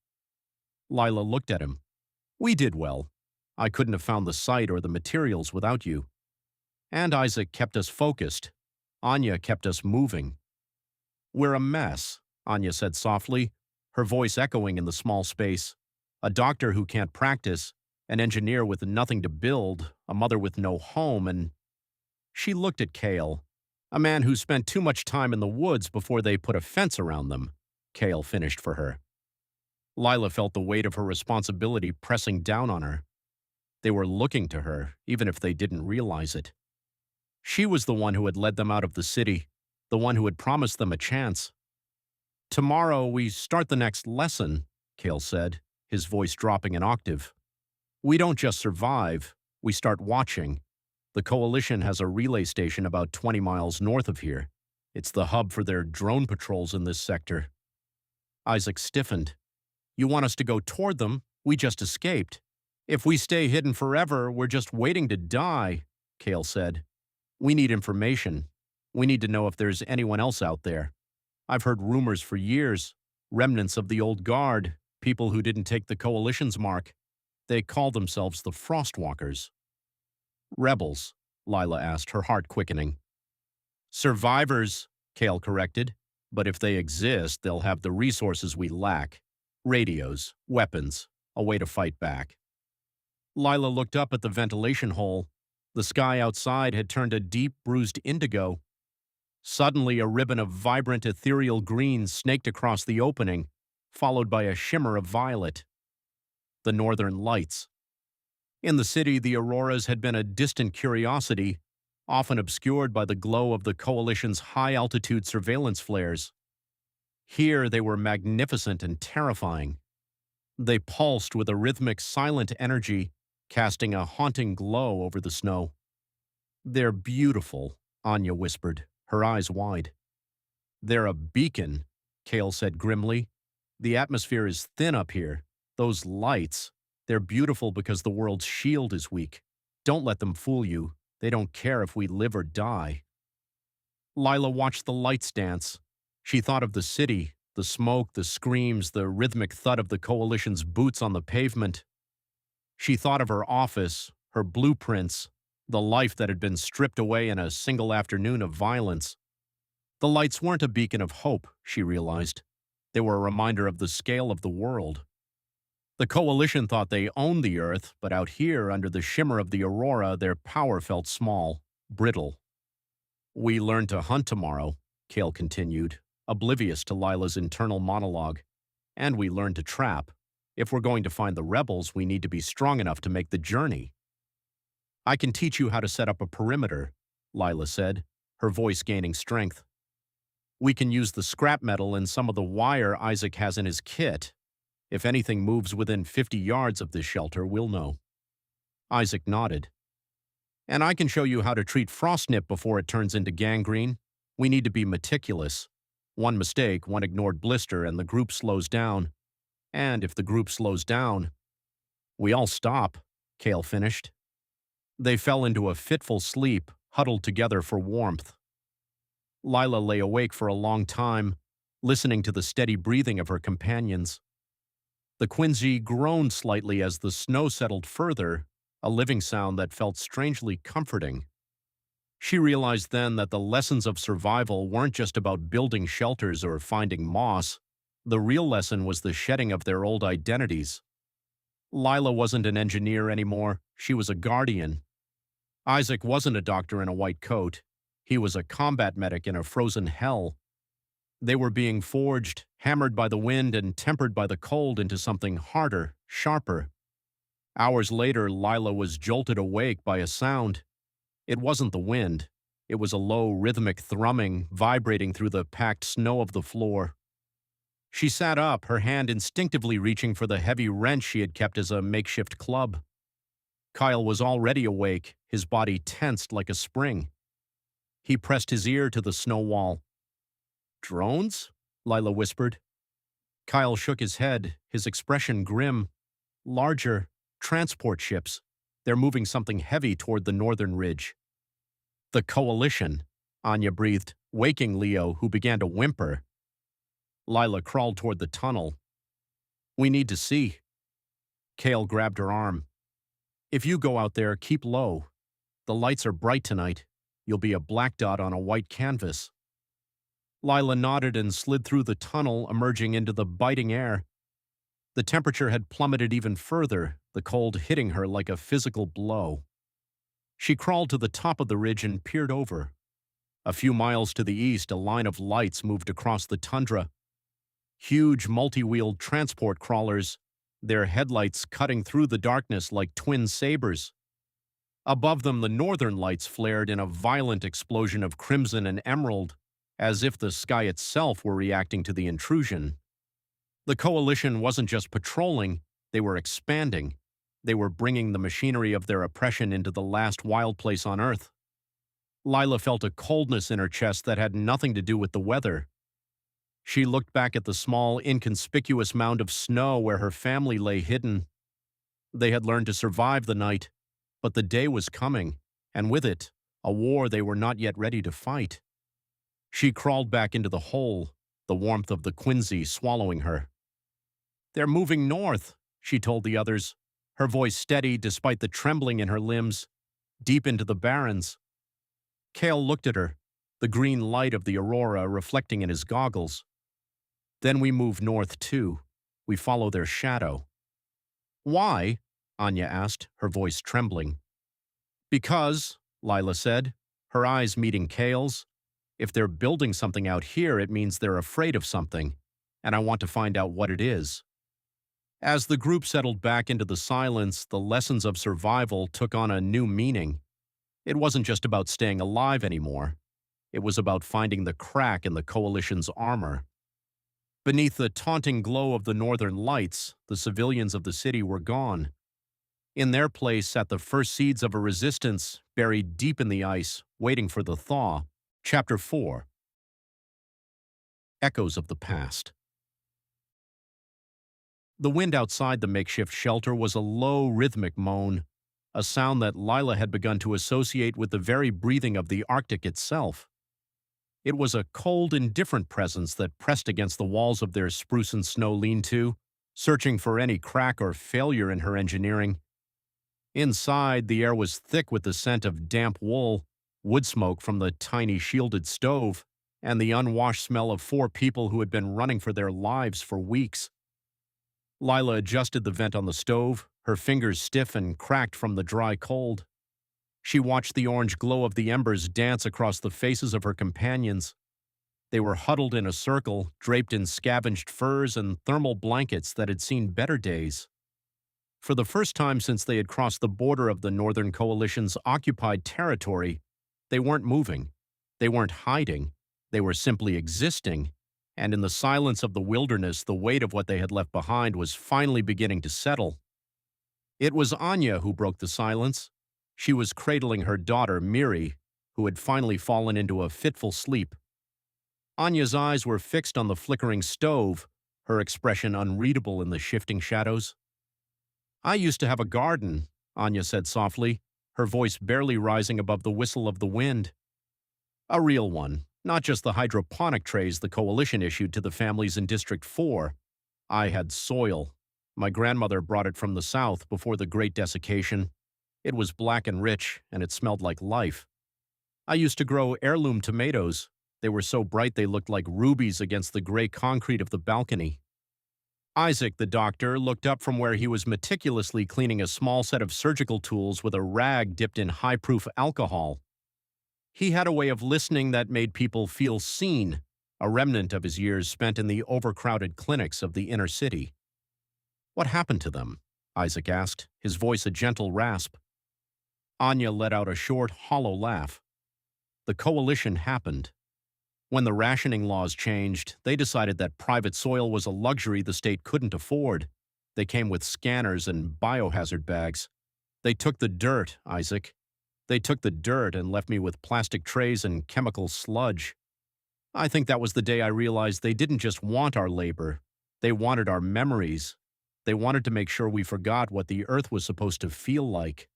Lila looked at him. We did well. I couldn't have found the site or the materials without you. And Isaac kept us focused. Anya kept us moving. We're a mess, Anya said softly, her voice echoing in the small space. A doctor who can't practice, an engineer with nothing to build, a mother with no home, and... She looked at Cale, a man who spent too much time in the woods before they put a fence around them, Cale finished for her. Lila felt the weight of her responsibility pressing down on her. They were looking to her, even if they didn't realize it. She was the one who had led them out of the city, the one who had promised them a chance. Tomorrow we start the next lesson, Cale said, his voice dropping an octave. We don't just survive, we start watching. The Coalition has a relay station about 20 miles north of here. It's the hub for their drone patrols in this sector. Isaac stiffened. You want us to go toward them? We just escaped. If we stay hidden forever, we're just waiting to die, Cale said. We need information. We need to know if there's anyone else out there. I've heard rumors for years, remnants of the old guard, people who didn't take the Coalition's mark. They call themselves the Frostwalkers. Rebels, Lila asked, her heart quickening. Survivors, Cale corrected. But if they exist, they'll have the resources we lack. Radios, weapons, a way to fight back. Lila looked up at the ventilation hole. The sky outside had turned a deep, bruised indigo. Suddenly, a ribbon of vibrant, ethereal green snaked across the opening, followed by a shimmer of violet. The Northern Lights. In the city, the auroras had been a distant curiosity, often obscured by the glow of the Coalition's high-altitude surveillance flares. Here, they were magnificent and terrifying. They pulsed with a rhythmic, silent energy, casting a haunting glow over the snow. They're beautiful, Anya whispered, her eyes wide. They're a beacon, Cale said grimly. The atmosphere is thin up here. Those lights, they're beautiful because the world's shield is weak. Don't let them fool you. They don't care if we live or die. Lila watched the lights dance. She thought of the city, the smoke, the screams, the rhythmic thud of the Coalition's boots on the pavement. She thought of her office, her blueprints, the life that had been stripped away in a single afternoon of violence. The lights weren't a beacon of hope, she realized. They were a reminder of the scale of the world. The Coalition thought they owned the Earth, but out here, under the shimmer of the aurora, their power felt small, brittle. We learn to hunt tomorrow, Cale continued, oblivious to Lila's internal monologue. And we learn to trap. If we're going to find the rebels, we need to be strong enough to make the journey. I can teach you how to set up a perimeter, Lila said, her voice gaining strength. We can use the scrap metal and some of the wire Isaac has in his kit. If anything moves within 50 yards of this shelter, we'll know. Isaac nodded. And I can show you how to treat frostnip before it turns into gangrene. We need to be meticulous. One mistake, one ignored blister, and the group slows down. And if the group slows down, we all stop, Cale finished. They fell into a fitful sleep, huddled together for warmth. Lila lay awake for a long time, listening to the steady breathing of her companions. The Quincy groaned slightly as the snow settled further, a living sound that felt strangely comforting. She realized then that the lessons of survival weren't just about building shelters or finding moss. The real lesson was the shedding of their old identities. Lila wasn't an engineer anymore, she was a guardian. Isaac wasn't a doctor in a white coat. He was a combat medic in a frozen hell. They were being forged, hammered by the wind and tempered by the cold into something harder, sharper. Hours later, Lila was jolted awake by a sound. It wasn't the wind. It was a low, rhythmic thrumming vibrating through the packed snow of the floor. She sat up, her hand instinctively reaching for the heavy wrench she had kept as a makeshift club. Kyle was already awake, his body tensed like a spring. He pressed his ear to the snow wall. "Drones?" Lila whispered. Kyle shook his head, his expression grim. "Larger, transport ships. They're moving something heavy toward the northern ridge." "The coalition," Anya breathed, waking Leo, who began to whimper. Lila crawled toward the tunnel. "We need to see." Cale grabbed her arm. "If you go out there, keep low. The lights are bright tonight. You'll be a black dot on a white canvas." Lila nodded and slid through the tunnel, emerging into the biting air. The temperature had plummeted even further, the cold hitting her like a physical blow. She crawled to the top of the ridge and peered over. A few miles to the east, a line of lights moved across the tundra. Huge multi-wheeled transport crawlers, their headlights cutting through the darkness like twin sabers. Above them, the northern lights flared in a violent explosion of crimson and emerald, as if the sky itself were reacting to the intrusion. The coalition wasn't just patrolling, they were expanding. They were bringing the machinery of their oppression into the last wild place on Earth. Lila felt a coldness in her chest that had nothing to do with the weather. She looked back at the small, inconspicuous mound of snow where her family lay hidden. They had learned to survive the night, but the day was coming, and with it, a war they were not yet ready to fight. She crawled back into the hole, the warmth of the Quincy swallowing her. "They're moving north," she told the others, her voice steady despite the trembling in her limbs, deep into the barrens. Cale looked at her, the green light of the aurora reflecting in his goggles. "Then we move north too. We follow their shadow." "Why?" Anya asked, her voice trembling. "Because," Lila said, her eyes meeting Cale's, "if they're building something out here, it means they're afraid of something, and I want to find out what it is." As the group settled back into the silence, the lessons of survival took on a new meaning. It wasn't just about staying alive anymore. It was about finding the crack in the coalition's armor. Beneath the taunting glow of the northern lights, the civilians of the city were gone. In their place sat the first seeds of a resistance buried deep in the ice, waiting for the thaw. Chapter 4. Echoes of the Past. The wind outside the makeshift shelter was a low, rhythmic moan, a sound that Lila had begun to associate with the very breathing of the Arctic itself. It was a cold, indifferent presence that pressed against the walls of their spruce and snow lean-to, searching for any crack or failure in her engineering. Inside, the air was thick with the scent of damp wool, wood smoke from the tiny shielded stove, and the unwashed smell of 4 people who had been running for their lives for weeks. Lila adjusted the vent on the stove, her fingers stiff and cracked from the dry cold. She watched the orange glow of the embers dance across the faces of her companions. They were huddled in a circle, draped in scavenged furs and thermal blankets that had seen better days. For the first time since they had crossed the border of the Northern Coalition's occupied territory, they weren't moving. They weren't hiding. They were simply existing, and in the silence of the wilderness, the weight of what they had left behind was finally beginning to settle. It was Anya who broke the silence. She was cradling her daughter, Miri, who had finally fallen into a fitful sleep. Anya's eyes were fixed on the flickering stove, her expression unreadable in the shifting shadows. "I used to have a garden," Anya said softly, her voice barely rising above the whistle of the wind. "A real one, not just the hydroponic trays the Coalition issued to the families in District 4. I had soil. My grandmother brought it from the south before the Great Desiccation. It was black and rich, and it smelled like life. I used to grow heirloom tomatoes. They were so bright they looked like rubies against the gray concrete of the balcony." Isaac, the doctor, looked up from where he was meticulously cleaning a small set of surgical tools with a rag dipped in high-proof alcohol. He had a way of listening that made people feel seen, a remnant of his years spent in the overcrowded clinics of the inner city. "What happened to them?" Isaac asked, his voice a gentle rasp. Anya let out a short, hollow laugh. "The Coalition happened. When the rationing laws changed, they decided that private soil was a luxury the state couldn't afford. They came with scanners and biohazard bags. They took the dirt, Isaac. They took the dirt and left me with plastic trays and chemical sludge. I think that was the day I realized they didn't just want our labor. They wanted our memories. They wanted to make sure we forgot what the earth was supposed to feel like."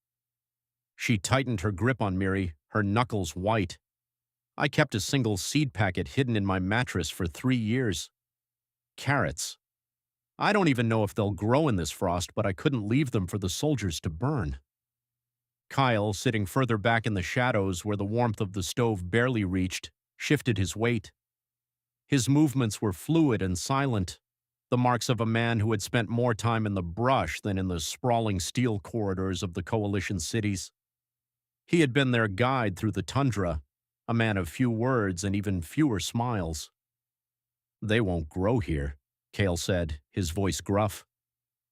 She tightened her grip on Miri, her knuckles white. "I kept a single seed packet hidden in my mattress for 3 years. Carrots. I don't even know if they'll grow in this frost, but I couldn't leave them for the soldiers to burn." Kyle, sitting further back in the shadows where the warmth of the stove barely reached, shifted his weight. His movements were fluid and silent, the marks of a man who had spent more time in the brush than in the sprawling steel corridors of the Coalition cities. He had been their guide through the tundra, a man of few words and even fewer smiles. "They won't grow here," Cale said, his voice gruff.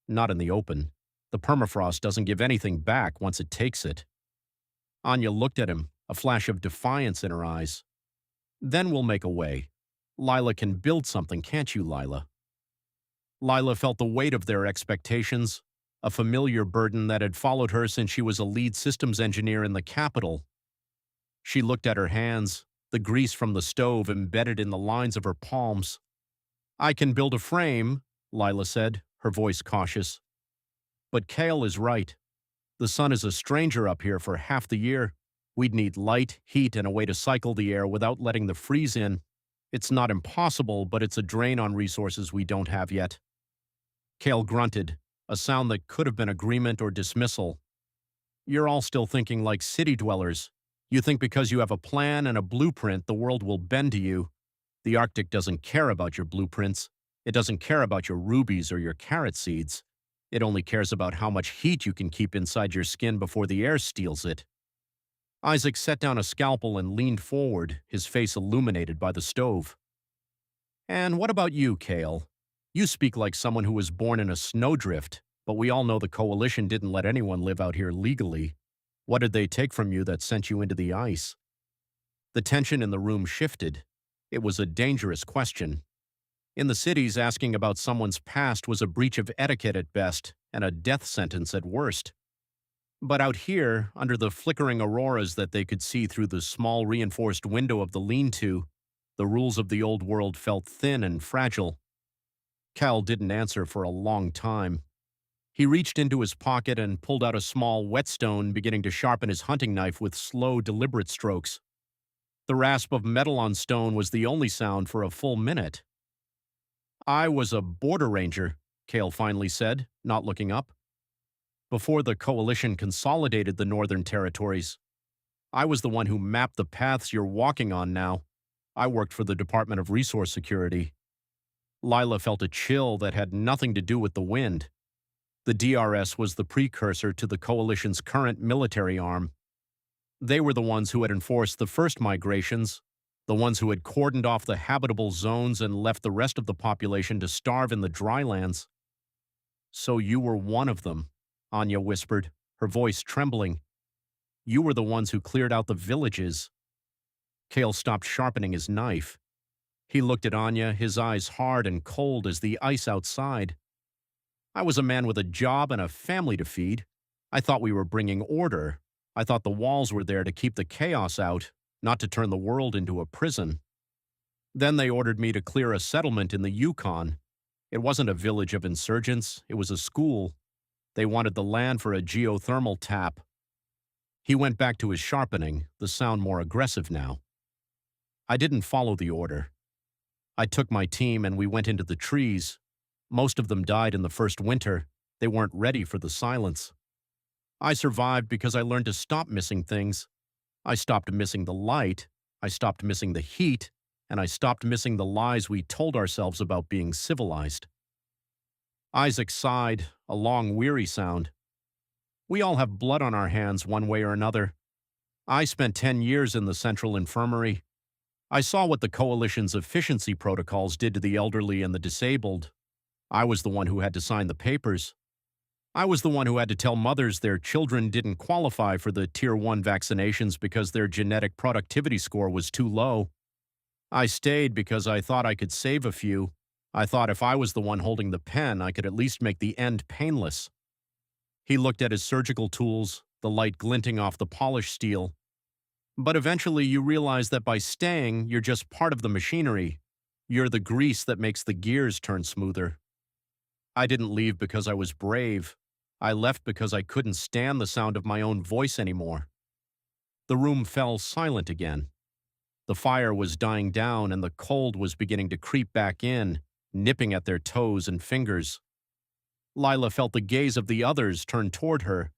"Not in the open. The permafrost doesn't give anything back once it takes it." Anya looked at him, a flash of defiance in her eyes. "Then we'll make a way. Lila can build something, can't you, Lila?" Lila felt the weight of their expectations, a familiar burden that had followed her since she was a lead systems engineer in the capital. She looked at her hands, the grease from the stove embedded in the lines of her palms. "I can build a frame," Lila said, her voice cautious. "But Cale is right. The sun is a stranger up here for half the year. We'd need light, heat, and a way to cycle the air without letting the freeze in. It's not impossible, but it's a drain on resources we don't have yet." Cale grunted, a sound that could have been agreement or dismissal. "You're all still thinking like city dwellers. You think because you have a plan and a blueprint, the world will bend to you. The Arctic doesn't care about your blueprints. It doesn't care about your rubies or your carrot seeds. It only cares about how much heat you can keep inside your skin before the air steals it." Isaac set down a scalpel and leaned forward, his face illuminated by the stove. "And what about you, Cale? You speak like someone who was born in a snowdrift, but we all know the Coalition didn't let anyone live out here legally. What did they take from you that sent you into the ice?" The tension in the room shifted. It was a dangerous question. In the cities, asking about someone's past was a breach of etiquette at best and a death sentence at worst. But out here, under the flickering auroras that they could see through the small reinforced window of the lean-to, the rules of the old world felt thin and fragile. Cal didn't answer for a long time. He reached into his pocket and pulled out a small whetstone, beginning to sharpen his hunting knife with slow, deliberate strokes. The rasp of metal on stone was the only sound for a full minute. "I was a border ranger," Cale finally said, not looking up. "Before the Coalition consolidated the northern territories. I was the one who mapped the paths you're walking on now. I worked for the Department of Resource Security." Lila felt a chill that had nothing to do with the wind. The DRS was the precursor to the Coalition's current military arm. They were the ones who had enforced the first migrations, The ones who had cordoned off the habitable zones and left the rest of the population to starve in the drylands. So you were one of them, Anya whispered, her voice trembling. You were the ones who cleared out the villages. Cale stopped sharpening his knife. He looked at Anya, his eyes hard and cold as the ice outside. I was a man with a job and a family to feed. I thought we were bringing order. I thought the walls were there to keep the chaos out, not to turn the world into a prison. Then they ordered me to clear a settlement in the Yukon. It wasn't a village of insurgents, it was a school. They wanted the land for a geothermal tap. He went back to his sharpening, the sound more aggressive now. I didn't follow the order. I took my team and we went into the trees. Most of them died in the first winter. They weren't ready for the silence. I survived because I learned to stop missing things. I stopped missing the light, I stopped missing the heat, and I stopped missing the lies we told ourselves about being civilized. Isaac sighed, a long, weary sound. We all have blood on our hands one way or another. I spent 10 years in the Central Infirmary. I saw what the Coalition's efficiency protocols did to the elderly and the disabled. I was the one who had to sign the papers. I was the one who had to tell mothers their children didn't qualify for the Tier 1 vaccinations because their genetic productivity score was too low. I stayed because I thought I could save a few. I thought if I was the one holding the pen, I could at least make the end painless. He looked at his surgical tools, the light glinting off the polished steel. But eventually you realize that by staying, you're just part of the machinery. You're the grease that makes the gears turn smoother. I didn't leave because I was brave. I left because I couldn't stand the sound of my own voice anymore. The room fell silent again. The fire was dying down and the cold was beginning to creep back in, nipping at their toes and fingers. Lila felt the gaze of the others turn toward her.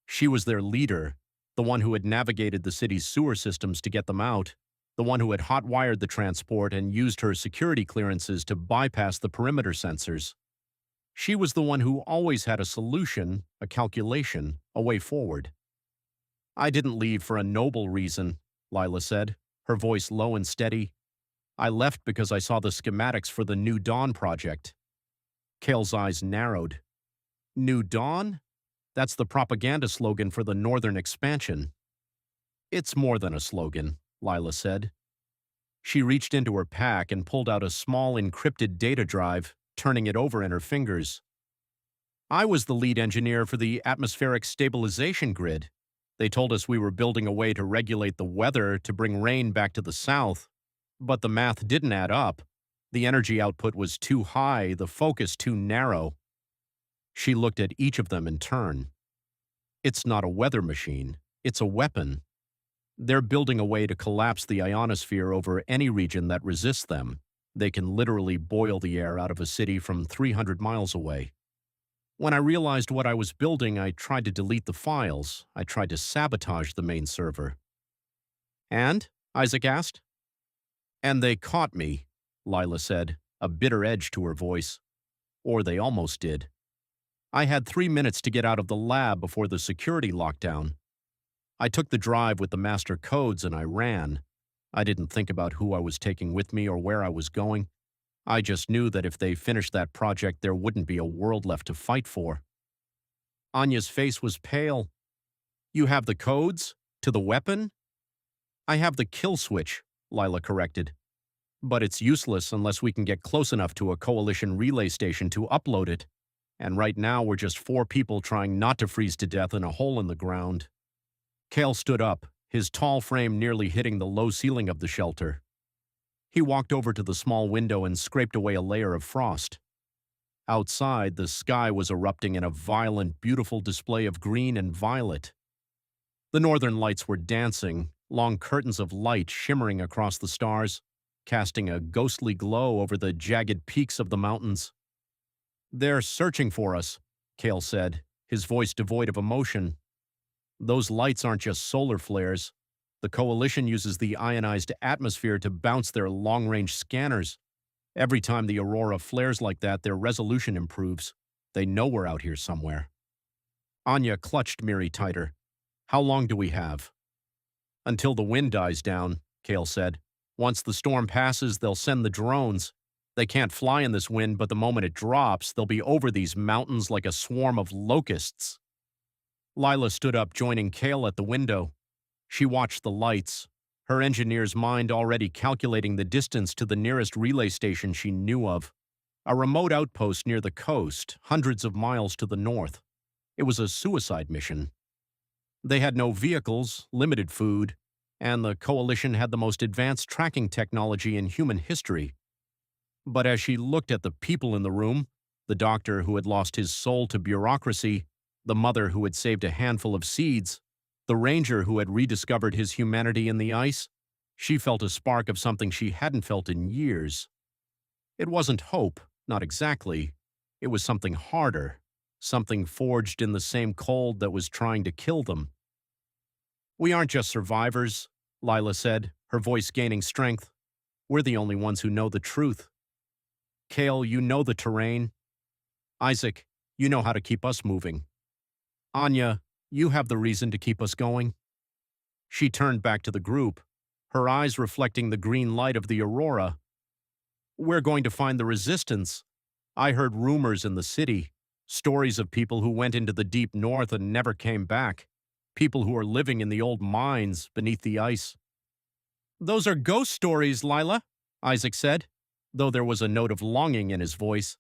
She was their leader, the one who had navigated the city's sewer systems to get them out, the one who had hot-wired the transport and used her security clearances to bypass the perimeter sensors. She was the one who always had a solution, a calculation, a way forward. I didn't leave for a noble reason, Lila said, her voice low and steady. I left because I saw the schematics for the New Dawn project. Cale's eyes narrowed. New Dawn? That's the propaganda slogan for the Northern expansion. It's more than a slogan, Lila said. She reached into her pack and pulled out a small encrypted data drive, turning it over in her fingers. I was the lead engineer for the atmospheric stabilization grid. They told us we were building a way to regulate the weather to bring rain back to the south. But the math didn't add up. The energy output was too high, the focus too narrow. She looked at each of them in turn. It's not a weather machine. It's a weapon. They're building a way to collapse the ionosphere over any region that resists them. They can literally boil the air out of a city from 300 miles away. When I realized what I was building, I tried to delete the files. I tried to sabotage the main server. And? Isaac asked. And they caught me, Lila said, a bitter edge to her voice. Or they almost did. I had 3 minutes to get out of the lab before the security lockdown. I took the drive with the master codes and I ran. I didn't think about who I was taking with me or where I was going. I just knew that if they finished that project, there wouldn't be a world left to fight for. Anya's face was pale. You have the codes? To the weapon? I have the kill switch, Lila corrected. But it's useless unless we can get close enough to a coalition relay station to upload it. And right now we're just 4 people trying not to freeze to death in a hole in the ground. Cale stood up, his tall frame nearly hitting the low ceiling of the shelter. He walked over to the small window and scraped away a layer of frost. Outside, the sky was erupting in a violent, beautiful display of green and violet. The northern lights were dancing, long curtains of light shimmering across the stars, casting a ghostly glow over the jagged peaks of the mountains. They're searching for us, Cale said, his voice devoid of emotion. Those lights aren't just solar flares. The Coalition uses the ionized atmosphere to bounce their long-range scanners. Every time the aurora flares like that, their resolution improves. They know we're out here somewhere. Anya clutched Miri tighter. How long do we have? Until the wind dies down, Cale said. Once the storm passes, they'll send the drones. They can't fly in this wind, but the moment it drops, they'll be over these mountains like a swarm of locusts. Lila stood up, joining Cale at the window. She watched the lights, her engineer's mind already calculating the distance to the nearest relay station she knew of. A remote outpost near the coast, hundreds of miles to the north. It was a suicide mission. They had no vehicles, limited food, and the coalition had the most advanced tracking technology in human history. But as she looked at the people in the room, the doctor who had lost his soul to bureaucracy, the mother who had saved a handful of seeds, the ranger who had rediscovered his humanity in the ice, she felt a spark of something she hadn't felt in years. It wasn't hope, not exactly. It was something harder, something forged in the same cold that was trying to kill them. "We aren't just survivors," Lila said, her voice gaining strength. "We're the only ones who know the truth. Cale, you know the terrain. Isaac, you know how to keep us moving. Anya, you have the reason to keep us going." She turned back to the group, her eyes reflecting the green light of the aurora. "We're going to find the resistance. I heard rumors in the city, stories of people who went into the deep north and never came back, people who are living in the old mines beneath the ice." "Those are ghost stories, Lila," Isaac said, though there was a note of longing in his voice.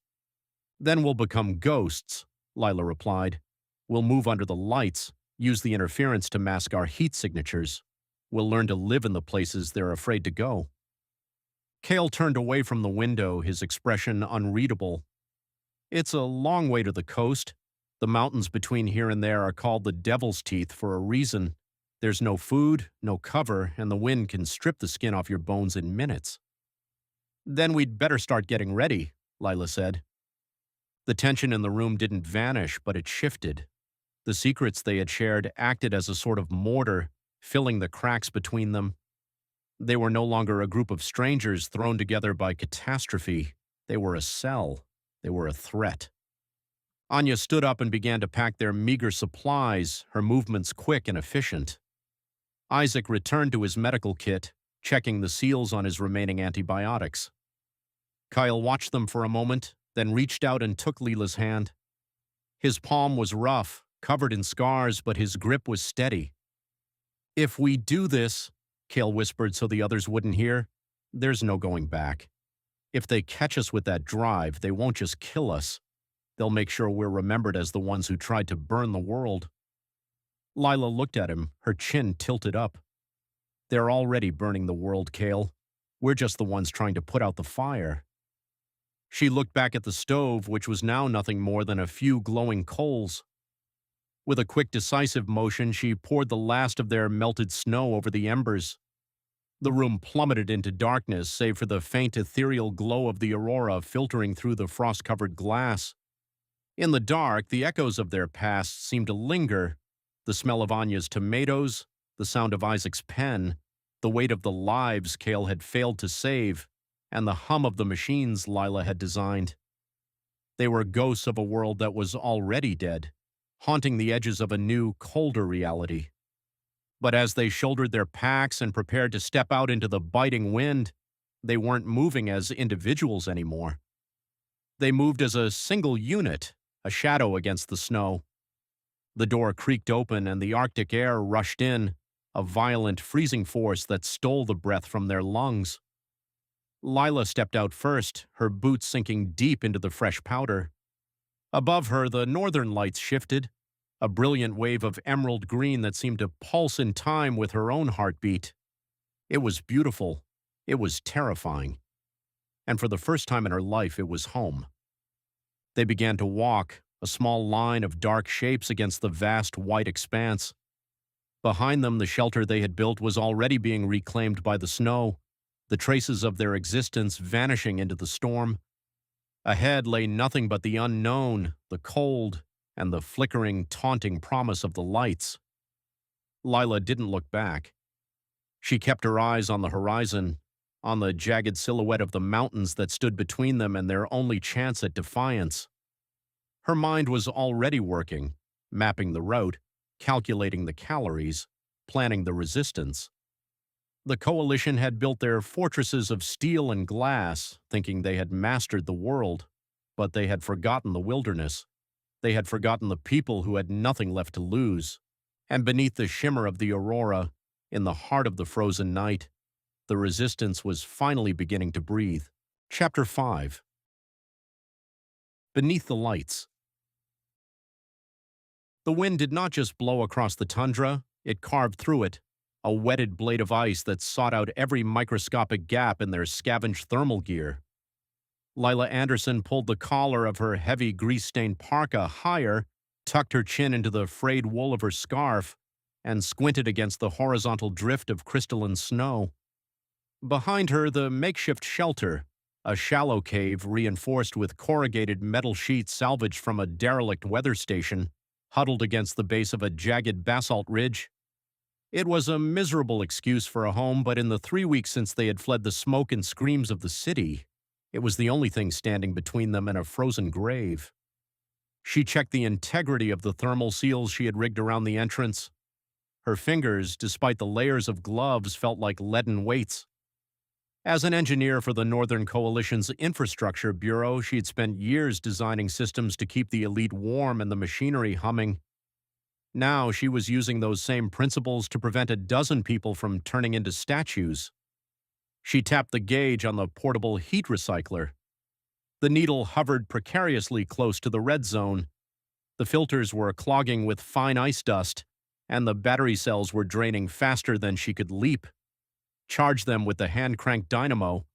"Then we'll become ghosts," Lila replied. "We'll move under the lights, use the interference to mask our heat signatures. We'll learn to live in the places they're afraid to go." Cale turned away from the window, his expression unreadable. "It's a long way to the coast. The mountains between here and there are called the Devil's Teeth for a reason. There's no food, no cover, and the wind can strip the skin off your bones in minutes." "Then we'd better start getting ready," Lila said. The tension in the room didn't vanish, but it shifted. The secrets they had shared acted as a sort of mortar, filling the cracks between them. They were no longer a group of strangers thrown together by catastrophe. They were a cell. They were a threat. Anya stood up and began to pack their meager supplies, her movements quick and efficient. Isaac returned to his medical kit, checking the seals on his remaining antibiotics. Kyle watched them for a moment, then reached out and took Lila's hand. His palm was rough, covered in scars, but his grip was steady. "If we do this," Cale whispered so the others wouldn't hear, "there's no going back. If they catch us with that drive, they won't just kill us. They'll make sure we're remembered as the ones who tried to burn the world." Lila looked at him, her chin tilted up. "They're already burning the world, Cale. We're just the ones trying to put out the fire." She looked back at the stove, which was now nothing more than a few glowing coals. With a quick, decisive motion, she poured the last of their melted snow over the embers. The room plummeted into darkness, save for the faint, ethereal glow of the aurora filtering through the frost-covered glass. In the dark, the echoes of their past seemed to linger. The smell of Anya's tomatoes, the sound of Isaac's pen, the weight of the lives Cale had failed to save, and the hum of the machines Lila had designed. They were ghosts of a world that was already dead, haunting the edges of a new, colder reality. But as they shouldered their packs and prepared to step out into the biting wind, they weren't moving as individuals anymore. They moved as a single unit, a shadow against the snow. The door creaked open and the Arctic air rushed in, a violent, freezing force that stole the breath from their lungs. Lila stepped out first, her boots sinking deep into the fresh powder. Above her, the northern lights shifted, a brilliant wave of emerald green that seemed to pulse in time with her own heartbeat. It was beautiful. It was terrifying. And for the first time in her life, it was home. They began to walk, a small line of dark shapes against the vast white expanse. Behind them, the shelter they had built was already being reclaimed by the snow, the traces of their existence vanishing into the storm. Ahead lay nothing but the unknown, the cold, and the flickering, taunting promise of the lights. Lila didn't look back. She kept her eyes on the horizon, on the jagged silhouette of the mountains that stood between them and their only chance at defiance. Her mind was already working, mapping the route, calculating the calories, planning the resistance. The coalition had built their fortresses of steel and glass, thinking they had mastered the world, but they had forgotten the wilderness. They had forgotten the people who had nothing left to lose. And beneath the shimmer of the aurora, in the heart of the frozen night, the resistance was finally beginning to breathe. Chapter 5. Beneath the lights. The wind did not just blow across the tundra, it carved through it, a wetted blade of ice that sought out every microscopic gap in their scavenged thermal gear. Lila Andersson pulled the collar of her heavy grease-stained parka higher, tucked her chin into the frayed wool of her scarf, and squinted against the horizontal drift of crystalline snow. Behind her, the makeshift shelter, a shallow cave reinforced with corrugated metal sheets salvaged from a derelict weather station, huddled against the base of a jagged basalt ridge. It was a miserable excuse for a home, but in the 3 weeks since they had fled the smoke and screams of the city, it was the only thing standing between them and a frozen grave. She checked the integrity of the thermal seals she had rigged around the entrance. Her fingers, despite the layers of gloves, felt like leaden weights. As an engineer for the Northern Coalition's Infrastructure Bureau, she had spent years designing systems to keep the elite warm and the machinery humming. Now she was using those same principles to prevent a dozen people from turning into statues. She tapped the gauge on the portable heat recycler. The needle hovered precariously close to the red zone. The filters were clogging with fine ice dust, and the battery cells were draining faster than she could leap. Charge them with the hand-cranked dynamo.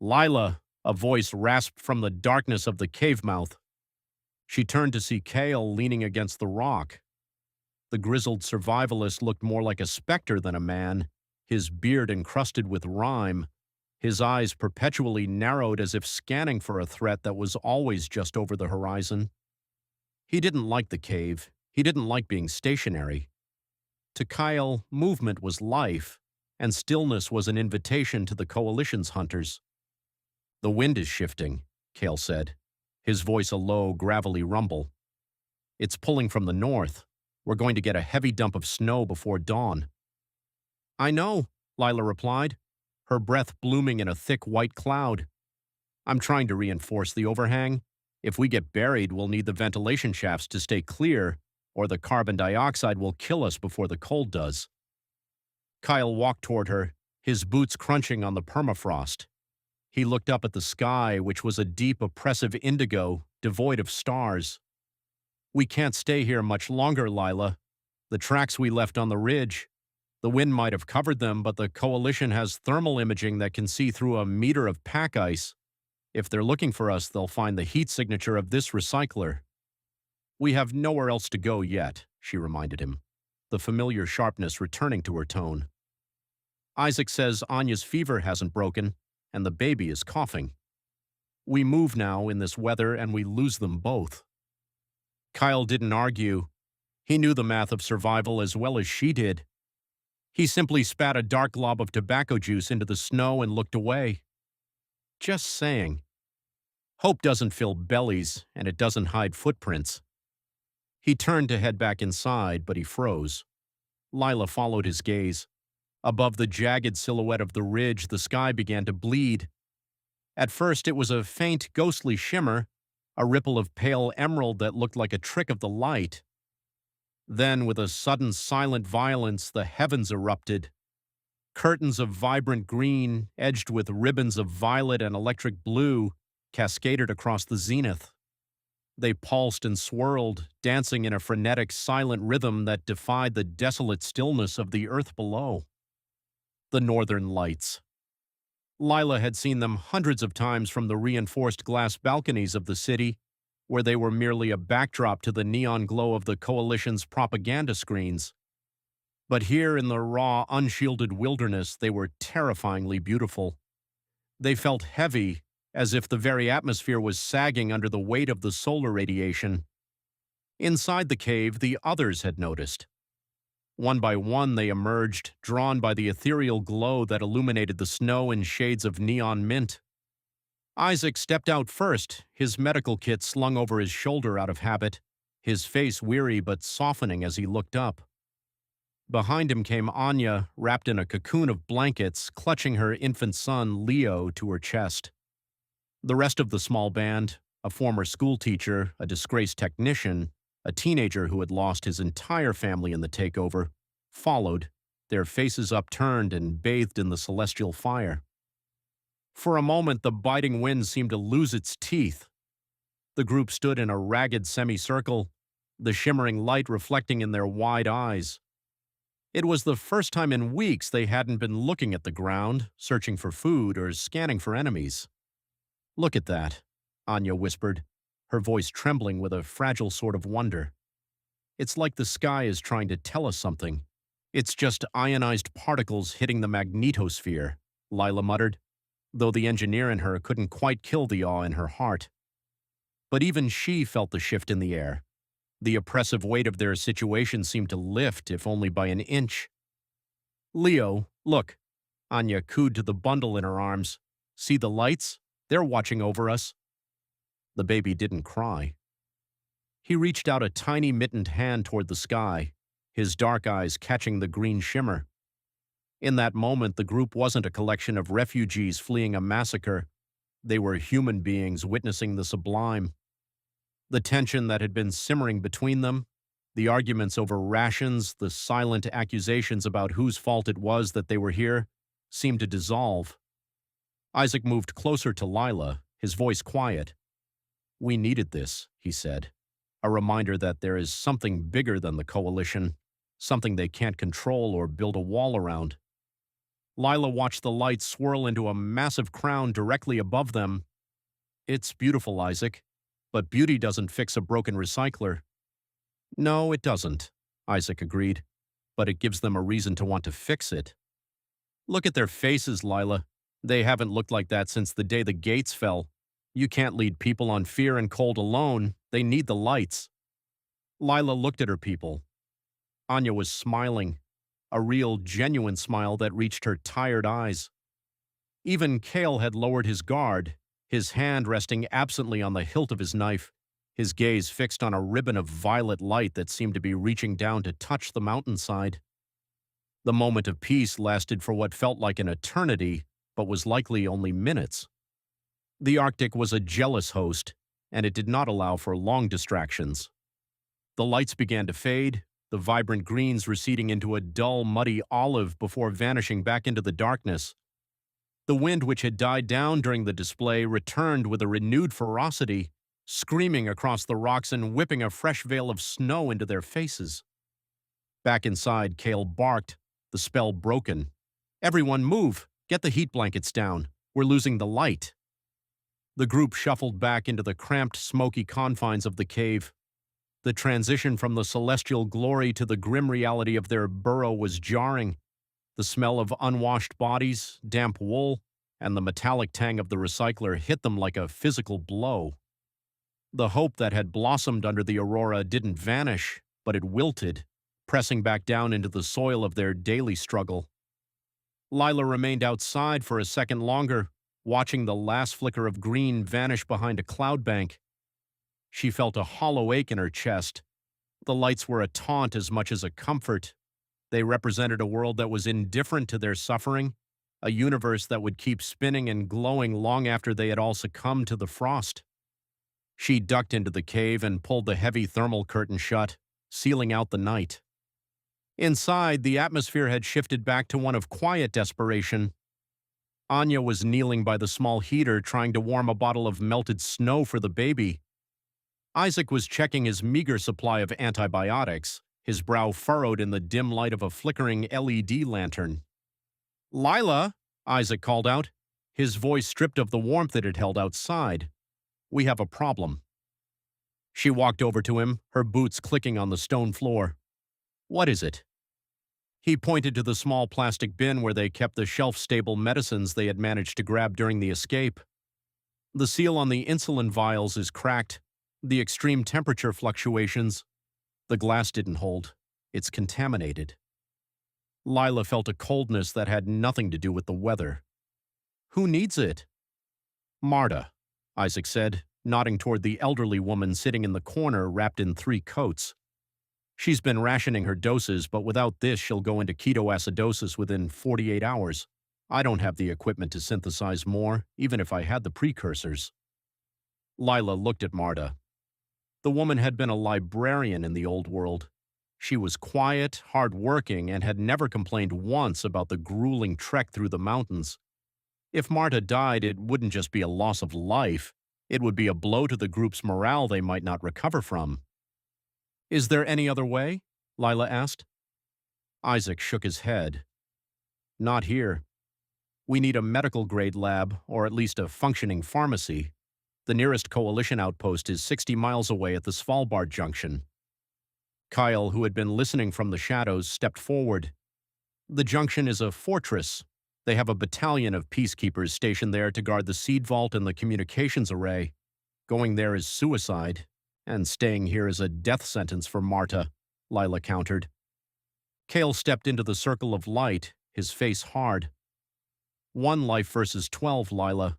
"Lila," a voice rasped from the darkness of the cave mouth. She turned to see Cale leaning against the rock. The grizzled survivalist looked more like a specter than a man, his beard encrusted with rime, his eyes perpetually narrowed as if scanning for a threat that was always just over the horizon. He didn't like the cave. He didn't like being stationary. To Kyle, movement was life, and stillness was an invitation to the Coalition's hunters. "The wind is shifting," Cale said, his voice a low, gravelly rumble. "It's pulling from the north. We're going to get a heavy dump of snow before dawn." "I know," Lila replied, her breath blooming in a thick white cloud. "I'm trying to reinforce the overhang. If we get buried, we'll need the ventilation shafts to stay clear, or the carbon dioxide will kill us before the cold does." Kyle walked toward her, his boots crunching on the permafrost. He looked up at the sky, which was a deep, oppressive indigo, devoid of stars. "We can't stay here much longer, Lila. The tracks we left on the ridge, the wind might have covered them, but the Coalition has thermal imaging that can see through a meter of pack ice. If they're looking for us, they'll find the heat signature of this recycler." "We have nowhere else to go yet," she reminded him, the familiar sharpness returning to her tone. "Isaac says Anya's fever hasn't broken, and the baby is coughing. We move now in this weather, and we lose them both." Kyle didn't argue. He knew the math of survival as well as she did. He simply spat a dark glob of tobacco juice into the snow and looked away. "Just saying. Hope doesn't fill bellies, and it doesn't hide footprints." He turned to head back inside, but he froze. Lila followed his gaze. Above the jagged silhouette of the ridge, the sky began to bleed. At first, it was a faint, ghostly shimmer, a ripple of pale emerald that looked like a trick of the light. Then, with a sudden silent violence, the heavens erupted. Curtains of vibrant green, edged with ribbons of violet and electric blue, cascaded across the zenith. They pulsed and swirled, dancing in a frenetic, silent rhythm that defied the desolate stillness of the earth below. The Northern Lights. Lila had seen them hundreds of times from the reinforced glass balconies of the city, where they were merely a backdrop to the neon glow of the Coalition's propaganda screens. But here in the raw, unshielded wilderness, they were terrifyingly beautiful. They felt heavy, as if the very atmosphere was sagging under the weight of the solar radiation. Inside the cave, the others had noticed. One by one, they emerged, drawn by the ethereal glow that illuminated the snow in shades of neon mint. Isaac stepped out first, his medical kit slung over his shoulder out of habit, his face weary but softening as he looked up. Behind him came Anya, wrapped in a cocoon of blankets, clutching her infant son, Leo, to her chest. The rest of the small band, a former schoolteacher, a disgraced technician, a teenager who had lost his entire family in the takeover, followed, their faces upturned and bathed in the celestial fire. For a moment, the biting wind seemed to lose its teeth. The group stood in a ragged semicircle, the shimmering light reflecting in their wide eyes. It was the first time in weeks they hadn't been looking at the ground, searching for food or scanning for enemies. "Look at that," Anya whispered, her voice trembling with a fragile sort of wonder. "It's like the sky is trying to tell us something. It's just ionized particles hitting the magnetosphere," Lila muttered, though the engineer in her couldn't quite kill the awe in her heart. But even she felt the shift in the air. The oppressive weight of their situation seemed to lift, if only by an inch. "Leo, look," Anya cooed to the bundle in her arms. "See the lights? They're watching over us." The baby didn't cry. He reached out a tiny mittened hand toward the sky, his dark eyes catching the green shimmer. In that moment, the group wasn't a collection of refugees fleeing a massacre. They were human beings witnessing the sublime. The tension that had been simmering between them, the arguments over rations, the silent accusations about whose fault it was that they were here, seemed to dissolve. Isaac moved closer to Lila, his voice quiet. "We needed this," he said, a reminder that there is something bigger than the coalition, something they can't control or build a wall around. Lila watched the lights swirl into a massive crown directly above them. "It's beautiful, Isaac, but beauty doesn't fix a broken recycler." "No, it doesn't," Isaac agreed, "but it gives them a reason to want to fix it." "Look at their faces, Lila. They haven't looked like that since the day the gates fell. You can't lead people on fear and cold alone. They need the lights." Lila looked at her people. Anya was smiling, a real, genuine smile that reached her tired eyes. Even Cale had lowered his guard, his hand resting absently on the hilt of his knife, his gaze fixed on a ribbon of violet light that seemed to be reaching down to touch the mountainside. The moment of peace lasted for what felt like an eternity, but was likely only minutes. The Arctic was a jealous host, and it did not allow for long distractions. The lights began to fade, the vibrant greens receding into a dull, muddy olive before vanishing back into the darkness. The wind, which had died down during the display, returned with a renewed ferocity, screaming across the rocks and whipping a fresh veil of snow into their faces. Back inside, Cale barked, the spell broken. "Everyone move! Get the heat blankets down. We're losing the light." The group shuffled back into the cramped, smoky confines of the cave. The transition from the celestial glory to the grim reality of their burrow was jarring. The smell of unwashed bodies, damp wool, and the metallic tang of the recycler hit them like a physical blow. The hope that had blossomed under the aurora didn't vanish, but it wilted, pressing back down into the soil of their daily struggle. Lila remained outside for a second longer, watching the last flicker of green vanish behind a cloud bank. She felt a hollow ache in her chest. The lights were a taunt as much as a comfort. They represented a world that was indifferent to their suffering, a universe that would keep spinning and glowing long after they had all succumbed to the frost. She ducked into the cave and pulled the heavy thermal curtain shut, sealing out the night. Inside, the atmosphere had shifted back to one of quiet desperation. Anya was kneeling by the small heater trying to warm a bottle of melted snow for the baby. Isaac was checking his meager supply of antibiotics, his brow furrowed in the dim light of a flickering LED lantern. "Lila," Isaac called out, his voice stripped of the warmth it had held outside. "We have a problem." She walked over to him, her boots clicking on the stone floor. "What is it?" He pointed to the small plastic bin where they kept the shelf-stable medicines they had managed to grab during the escape. "The seal on the insulin vials is cracked. The extreme temperature fluctuations. The glass didn't hold. It's contaminated." Lila felt a coldness that had nothing to do with the weather. "Who needs it?" "Marta," Isaac said, nodding toward the elderly woman sitting in the corner wrapped in 3 coats. She's been rationing her doses, but without this, she'll go into ketoacidosis within 48 hours. I don't have the equipment to synthesize more, even if I had the precursors. Lila looked at Marta. The woman had been a librarian in the old world. She was quiet, hard-working, and had never complained once about the grueling trek through the mountains. If Marta died, it wouldn't just be a loss of life. It would be a blow to the group's morale they might not recover from. Is there any other way? Lila asked. Isaac shook his head. Not here. We need a medical-grade lab, or at least a functioning pharmacy. The nearest coalition outpost is 60 miles away at the Svalbard junction. Kyle, who had been listening from the shadows, stepped forward. The junction is a fortress. They have a battalion of peacekeepers stationed there to guard the seed vault and the communications array. Going there is suicide, and staying here is a death sentence for Marta, Lila countered. Kale stepped into the circle of light, his face hard. 1 life versus 12, Lila.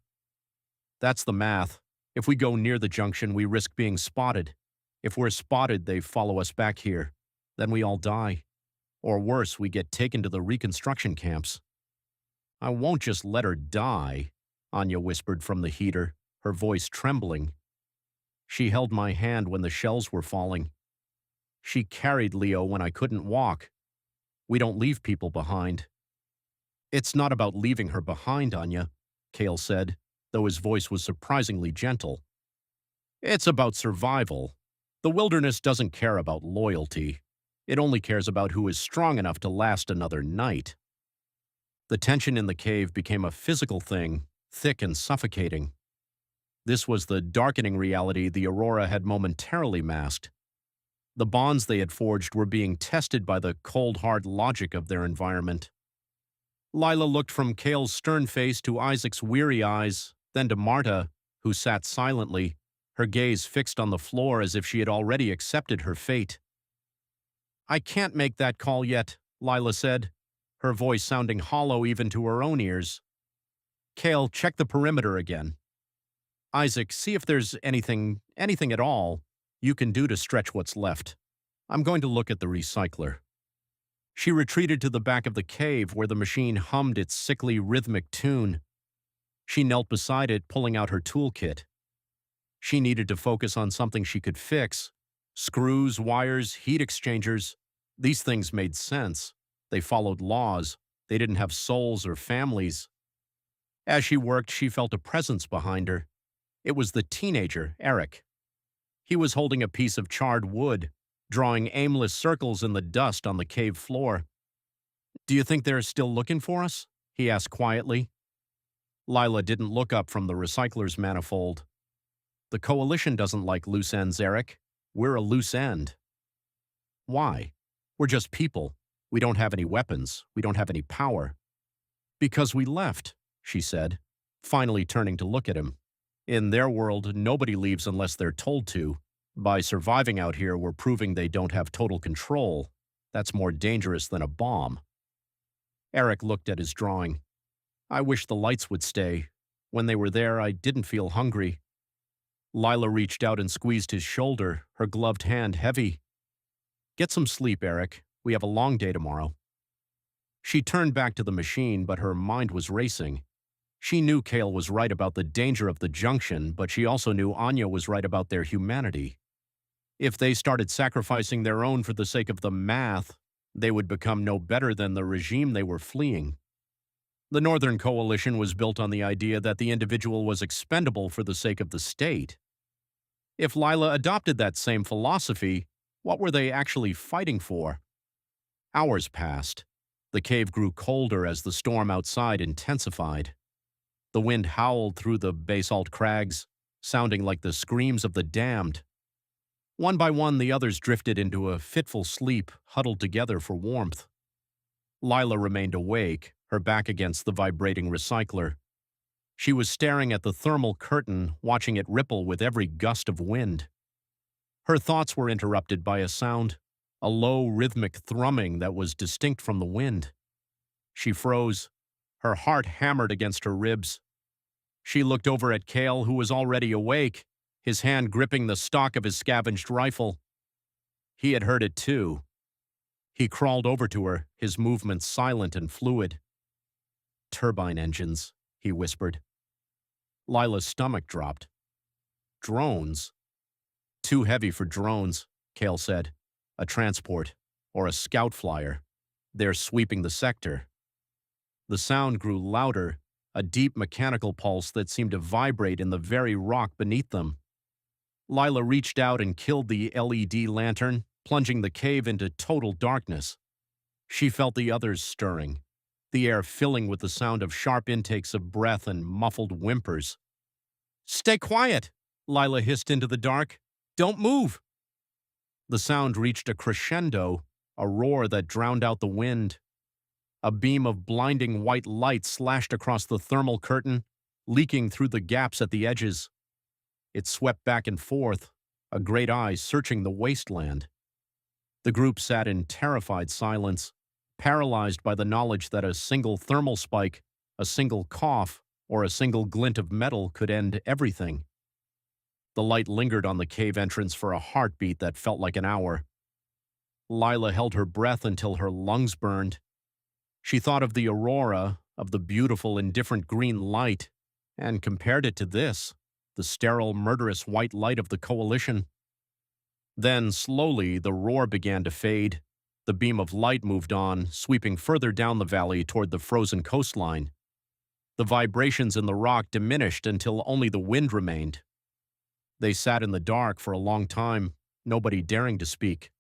That's the math. If we go near the junction, we risk being spotted. If we're spotted, they follow us back here. Then we all die. Or worse, we get taken to the reconstruction camps. I won't just let her die, Anya whispered from the heater, her voice trembling. She held my hand when the shells were falling. She carried Leo when I couldn't walk. We don't leave people behind. It's not about leaving her behind, Anya, Kale said, though his voice was surprisingly gentle. It's about survival. The wilderness doesn't care about loyalty. It only cares about who is strong enough to last another night. The tension in the cave became a physical thing, thick and suffocating. This was the darkening reality the Aurora had momentarily masked. The bonds they had forged were being tested by the cold, hard logic of their environment. Lila looked from Kale's stern face to Isaac's weary eyes, then to Marta, who sat silently, her gaze fixed on the floor as if she had already accepted her fate. I can't make that call yet, Lila said, her voice sounding hollow even to her own ears. Kale, check the perimeter again. Isaac, see if there's anything at all, you can do to stretch what's left. I'm going to look at the recycler. She retreated to the back of the cave where the machine hummed its sickly, rhythmic tune. She knelt beside it, pulling out her toolkit. She needed to focus on something she could fix. Screws, wires, heat exchangers. These things made sense. They followed laws. They didn't have souls or families. As she worked, she felt a presence behind her. It was the teenager, Eric. He was holding a piece of charred wood, drawing aimless circles in the dust on the cave floor. Do you think they're still looking for us? He asked quietly. Lila didn't look up from the recycler's manifold. The coalition doesn't like loose ends, Eric. We're a loose end. Why? We're just people. We don't have any weapons. We don't have any power. Because we left, she said, finally turning to look at him. In their world, nobody leaves unless they're told to. By surviving out here, we're proving they don't have total control. That's more dangerous than a bomb. Eric looked at his drawing. I wish the lights would stay. When they were there, I didn't feel hungry. Lila reached out and squeezed his shoulder, her gloved hand heavy. Get some sleep, Eric. We have a long day tomorrow. She turned back to the machine, but her mind was racing. She knew Kale was right about the danger of the junction, but she also knew Anya was right about their humanity. If they started sacrificing their own for the sake of the math, they would become no better than the regime they were fleeing. The Northern Coalition was built on the idea that the individual was expendable for the sake of the state. If Lila adopted that same philosophy, what were they actually fighting for? Hours passed. The cave grew colder as the storm outside intensified. The wind howled through the basalt crags, sounding like the screams of the damned. One by one, the others drifted into a fitful sleep, huddled together for warmth. Lila remained awake, her back against the vibrating recycler. She was staring at the thermal curtain, watching it ripple with every gust of wind. Her thoughts were interrupted by a sound, a low, rhythmic thrumming that was distinct from the wind. She froze. Her heart hammered against her ribs. She looked over at Kale, who was already awake, his hand gripping the stock of his scavenged rifle. He had heard it too. He crawled over to her, his movements silent and fluid. "Turbine engines," he whispered. Lila's stomach dropped. "Drones?" "Too heavy for drones," Cale said. "A transport, or a scout flyer. They're sweeping the sector." The sound grew louder, a deep mechanical pulse that seemed to vibrate in the very rock beneath them. Lila reached out and killed the LED lantern, plunging the cave into total darkness. She felt the others stirring, the air filling with the sound of sharp intakes of breath and muffled whimpers. "Stay quiet!" Lila hissed into the dark. "Don't move!" The sound reached a crescendo, a roar that drowned out the wind. A beam of blinding white light slashed across the thermal curtain, leaking through the gaps at the edges. It swept back and forth, a great eye searching the wasteland. The group sat in terrified silence, paralyzed by the knowledge that a single thermal spike, a single cough, or a single glint of metal could end everything. The light lingered on the cave entrance for a heartbeat that felt like an hour. Lila held her breath until her lungs burned. She thought of the aurora, of the beautiful, indifferent green light, and compared it to this, the sterile, murderous white light of the coalition. Then, slowly, the roar began to fade. The beam of light moved on, sweeping further down the valley toward the frozen coastline. The vibrations in the rock diminished until only the wind remained. They sat in the dark for a long time, nobody daring to speak.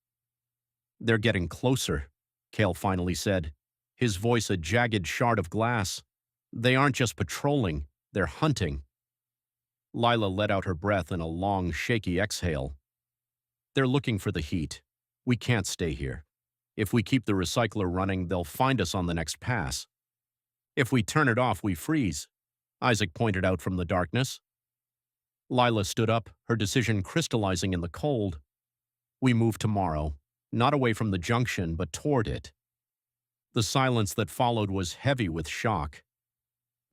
"They're getting closer," Cale finally said, his voice a jagged shard of glass. "They aren't just patrolling, they're hunting." Lila let out her breath in a long, shaky exhale. "They're looking for the heat. We can't stay here. If we keep the recycler running, they'll find us on the next pass. If we turn it off, we freeze," Isaac pointed out from the darkness. Lila stood up, her decision crystallizing in the cold. "We move tomorrow, not away from the junction, but toward it." The silence that followed was heavy with shock.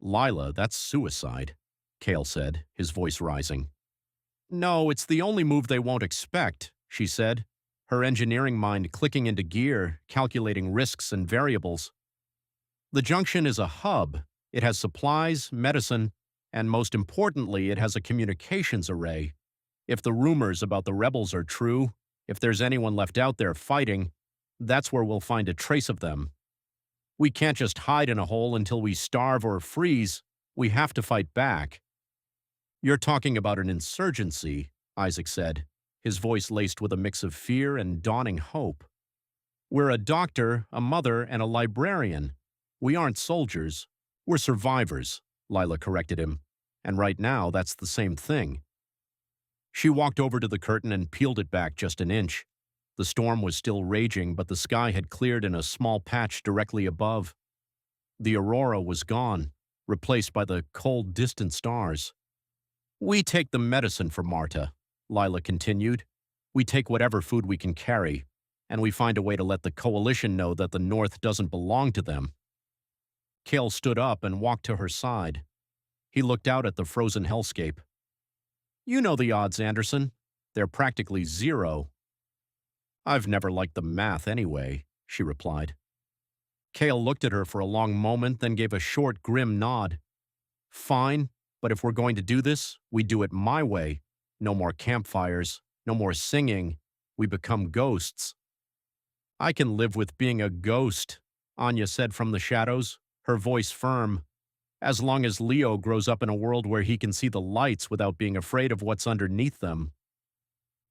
"Lila, that's suicide," Cale said, his voice rising. "No, it's the only move they won't expect," she said, her engineering mind clicking into gear, calculating risks and variables. "The junction is a hub. It has supplies, medicine, and most importantly, it has a communications array. If the rumors about the rebels are true, if there's anyone left out there fighting, that's where we'll find a trace of them. We can't just hide in a hole until we starve or freeze. We have to fight back." "You're talking about an insurgency," Isaac said, his voice laced with a mix of fear and dawning hope. "We're a doctor, a mother, and a librarian. We aren't soldiers. We're survivors," Lila corrected him. "And right now, that's the same thing." She walked over to the curtain and peeled it back just an inch. The storm was still raging, but the sky had cleared in a small patch directly above. The aurora was gone, replaced by the cold, distant stars. "We take the medicine for Marta," Lila continued. "We take whatever food we can carry, and we find a way to let the coalition know that the North doesn't belong to them." Cale stood up and walked to her side. He looked out at the frozen hellscape. "You know the odds, Anderson. They're practically zero." "I've never liked the math anyway," she replied. Cale looked at her for a long moment, then gave a short, grim nod. "Fine, but if we're going to do this, we do it my way. No more campfires, no more singing. We become ghosts." "I can live with being a ghost," Anya said from the shadows, her voice firm, "as long as Leo grows up in a world where he can see the lights without being afraid of what's underneath them."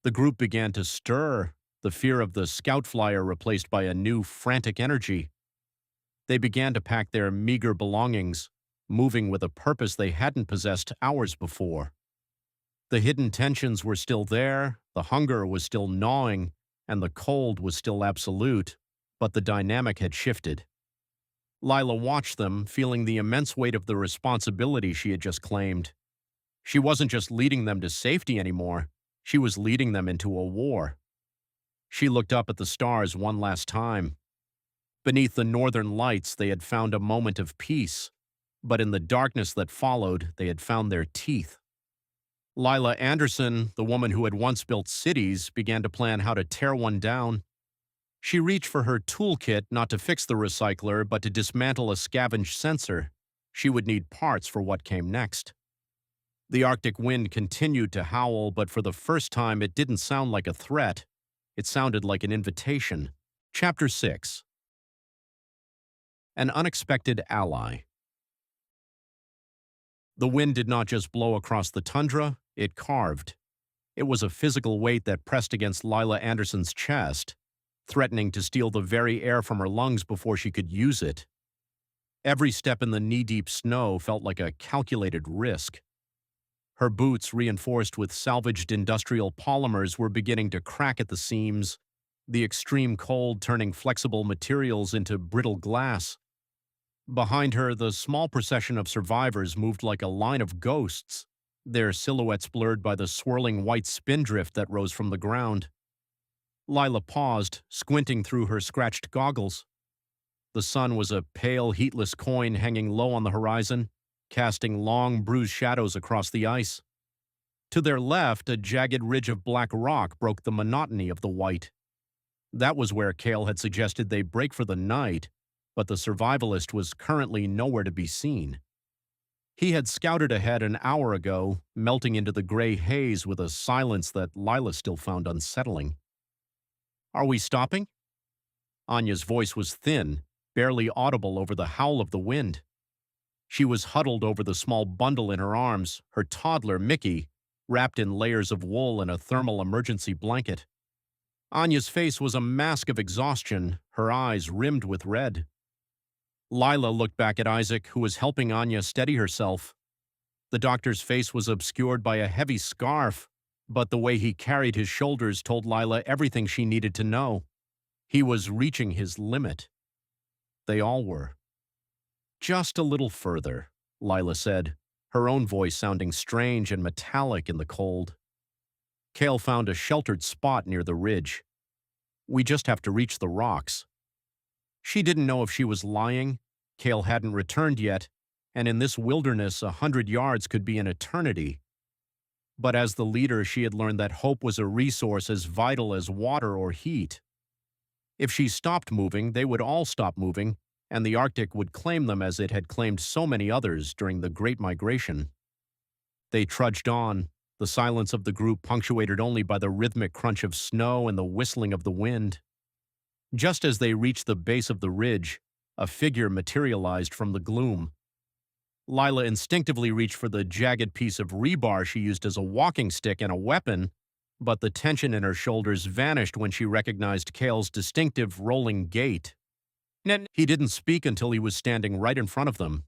The group began to stir, the fear of the scout flyer replaced by a new, frantic energy. They began to pack their meager belongings, moving with a purpose they hadn't possessed hours before. The hidden tensions were still there, the hunger was still gnawing, and the cold was still absolute, but the dynamic had shifted. Lila watched them, feeling the immense weight of the responsibility she had just claimed. She wasn't just leading them to safety anymore, she was leading them into a war. She looked up at the stars one last time. Beneath the northern lights, they had found a moment of peace, but in the darkness that followed, they had found their teeth. Lila Andersson, the woman who had once built cities, began to plan how to tear one down. She reached for her toolkit not to fix the recycler, but to dismantle a scavenged sensor. She would need parts for what came next. The Arctic wind continued to howl, but for the first time it didn't sound like a threat. It sounded like an invitation. Chapter 6. An Unexpected Ally. The wind did not just blow across the tundra, it carved. It was a physical weight that pressed against Lila Andersson's chest, threatening to steal the very air from her lungs before she could use it. Every step in the knee-deep snow felt like a calculated risk. Her boots, reinforced with salvaged industrial polymers, were beginning to crack at the seams, the extreme cold turning flexible materials into brittle glass. Behind her, the small procession of survivors moved like a line of ghosts, their silhouettes blurred by the swirling white spindrift that rose from the ground. Lila paused, squinting through her scratched goggles. The sun was a pale, heatless coin hanging low on the horizon, casting long, bruised shadows across the ice. To their left, a jagged ridge of black rock broke the monotony of the white. That was where Cale had suggested they break for the night, but the survivalist was currently nowhere to be seen. He had scouted ahead an hour ago, melting into the gray haze with a silence that Lila still found unsettling. "Are we stopping?" Anya's voice was thin, barely audible over the howl of the wind. She was huddled over the small bundle in her arms, her toddler, Mickey, wrapped in layers of wool and a thermal emergency blanket. Anya's face was a mask of exhaustion, her eyes rimmed with red. Lila looked back at Isaac, who was helping Anya steady herself. The doctor's face was obscured by a heavy scarf, but the way he carried his shoulders told Lila everything she needed to know. He was reaching his limit. They all were. "Just a little further," Lila said, her own voice sounding strange and metallic in the cold. Cale found a sheltered spot near the ridge. "We just have to reach the rocks." She didn't know if she was lying. Cale hadn't returned yet, and in this wilderness 100 yards could be an eternity. But as the leader, she had learned that hope was a resource as vital as water or heat. If she stopped moving, they would all stop moving, and the Arctic would claim them as it had claimed so many others during the Great Migration. They trudged on, the silence of the group punctuated only by the rhythmic crunch of snow and the whistling of the wind. Just as they reached the base of the ridge, a figure materialized from the gloom. Lila instinctively reached for the jagged piece of rebar she used as a walking stick and a weapon, but the tension in her shoulders vanished when she recognized Cale's distinctive rolling gait. He didn't speak until he was standing right in front of them.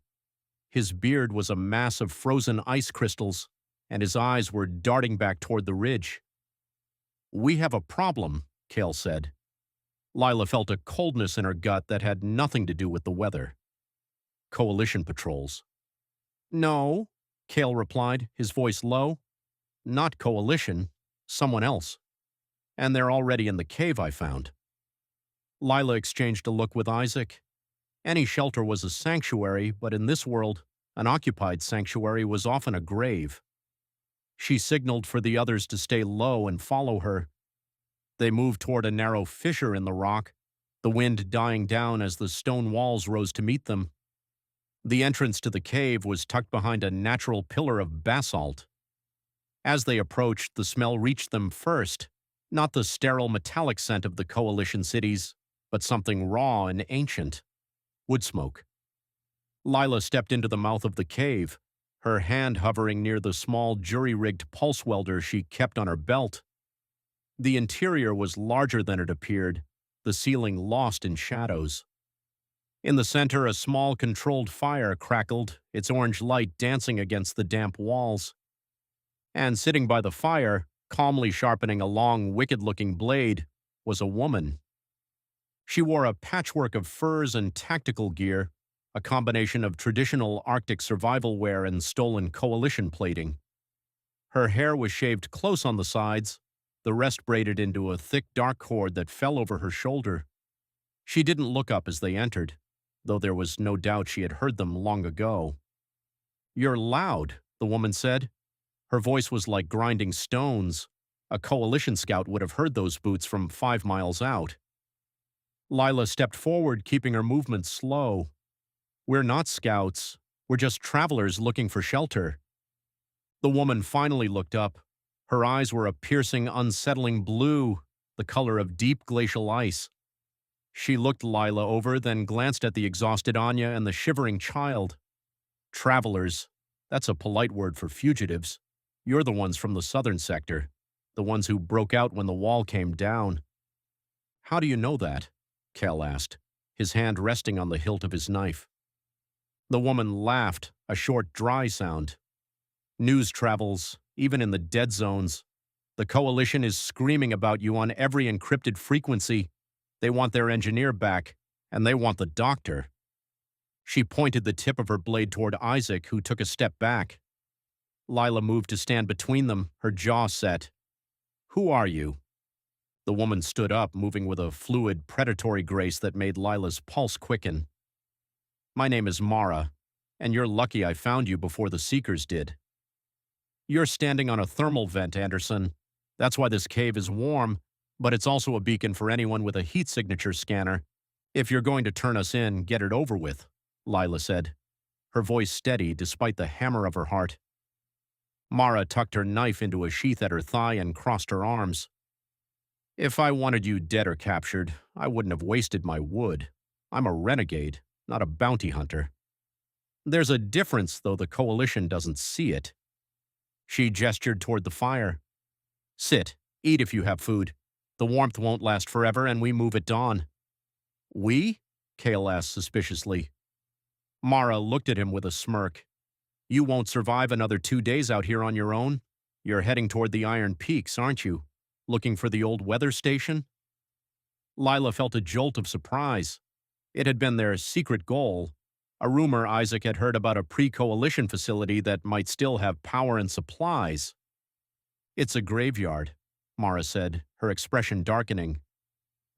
His beard was a mass of frozen ice crystals, and his eyes were darting back toward the ridge. "We have a problem," Cale said. Lila felt a coldness in her gut that had nothing to do with the weather. "Coalition patrols." "No," Cale replied, his voice low. "Not Coalition, someone else. And they're already in the cave I found." Lila exchanged a look with Isaac. Any shelter was a sanctuary, but in this world, an occupied sanctuary was often a grave. She signaled for the others to stay low and follow her. They moved toward a narrow fissure in the rock, the wind dying down as the stone walls rose to meet them. The entrance to the cave was tucked behind a natural pillar of basalt. As they approached, the smell reached them first, not the sterile metallic scent of the Coalition cities, but something raw and ancient. Wood smoke. Lila stepped into the mouth of the cave, her hand hovering near the small jury-rigged pulse welder she kept on her belt. The interior was larger than it appeared, the ceiling lost in shadows. In the center, a small controlled fire crackled, its orange light dancing against the damp walls. And sitting by the fire, calmly sharpening a long, wicked-looking blade, was a woman. She wore a patchwork of furs and tactical gear, a combination of traditional Arctic survival wear and stolen Coalition plating. Her hair was shaved close on the sides, the rest braided into a thick dark cord that fell over her shoulder. She didn't look up as they entered, though there was no doubt she had heard them long ago. "You're loud," the woman said. Her voice was like grinding stones. A coalition scout would have heard those boots from 5 miles out. Lila stepped forward, keeping her movements slow. "We're not scouts. We're just travelers looking for shelter." The woman finally looked up. Her eyes were a piercing, unsettling blue, the color of deep glacial ice. She looked Lila over, then glanced at the exhausted Anya and the shivering child. "Travelers. That's a polite word for fugitives. You're the ones from the southern sector, the ones who broke out when the wall came down." "How do you know that?" Kel asked, his hand resting on the hilt of his knife. The woman laughed, a short, dry sound. "News travels, even in the dead zones. The Coalition is screaming about you on every encrypted frequency. They want their engineer back, and they want the doctor." She pointed the tip of her blade toward Isaac, who took a step back. Lila moved to stand between them, her jaw set. "Who are you?" The woman stood up, moving with a fluid, predatory grace that made Lila's pulse quicken. "My name is Mara, and you're lucky I found you before the Seekers did. You're standing on a thermal vent, Anderson. That's why this cave is warm, but it's also a beacon for anyone with a heat signature scanner. If you're going to turn us in, get it over with," Lila said, her voice steady despite the hammer of her heart. Mara tucked her knife into a sheath at her thigh and crossed her arms. "If I wanted you dead or captured, I wouldn't have wasted my wood. I'm a renegade, not a bounty hunter. There's a difference, though the Coalition doesn't see it." She gestured toward the fire. "Sit, eat if you have food. The warmth won't last forever, and we move at dawn." "We?" Cale asked suspiciously. Mara looked at him with a smirk. "You won't survive another 2 days out here on your own. You're heading toward the Iron Peaks, aren't you? Looking for the old weather station?" Lila felt a jolt of surprise. It had been their secret goal, a rumor Isaac had heard about a pre-coalition facility that might still have power and supplies. "It's a graveyard," Mara said, her expression darkening.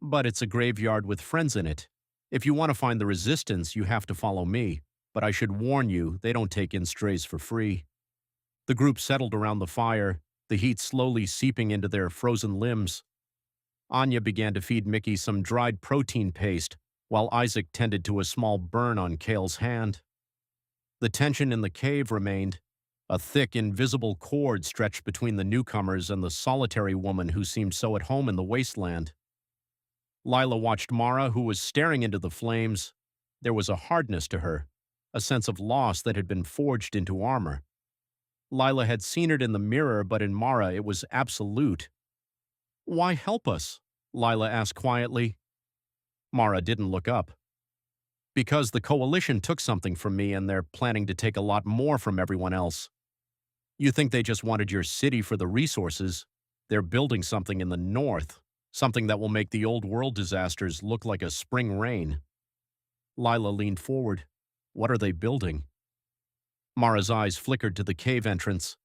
"But it's a graveyard with friends in it. If you want to find the resistance, you have to follow me. But I should warn you, they don't take in strays for free." The group settled around the fire, the heat slowly seeping into their frozen limbs. Anya began to feed Mickey some dried protein paste, while Isaac tended to a small burn on Cale's hand. The tension in the cave remained. A thick, invisible cord stretched between the newcomers and the solitary woman who seemed so at home in the wasteland. Lila watched Mara, who was staring into the flames. There was a hardness to her, a sense of loss that had been forged into armor. Lila had seen it in the mirror, but in Mara it was absolute. "Why help us?" Lila asked quietly. Mara didn't look up. "Because the Coalition took something from me and they're planning to take a lot more from everyone else. You think they just wanted your city for the resources? They're building something in the north, something that will make the old world disasters look like a spring rain." Lila leaned forward. "What are they building?" Mara's eyes flickered to the cave entrance.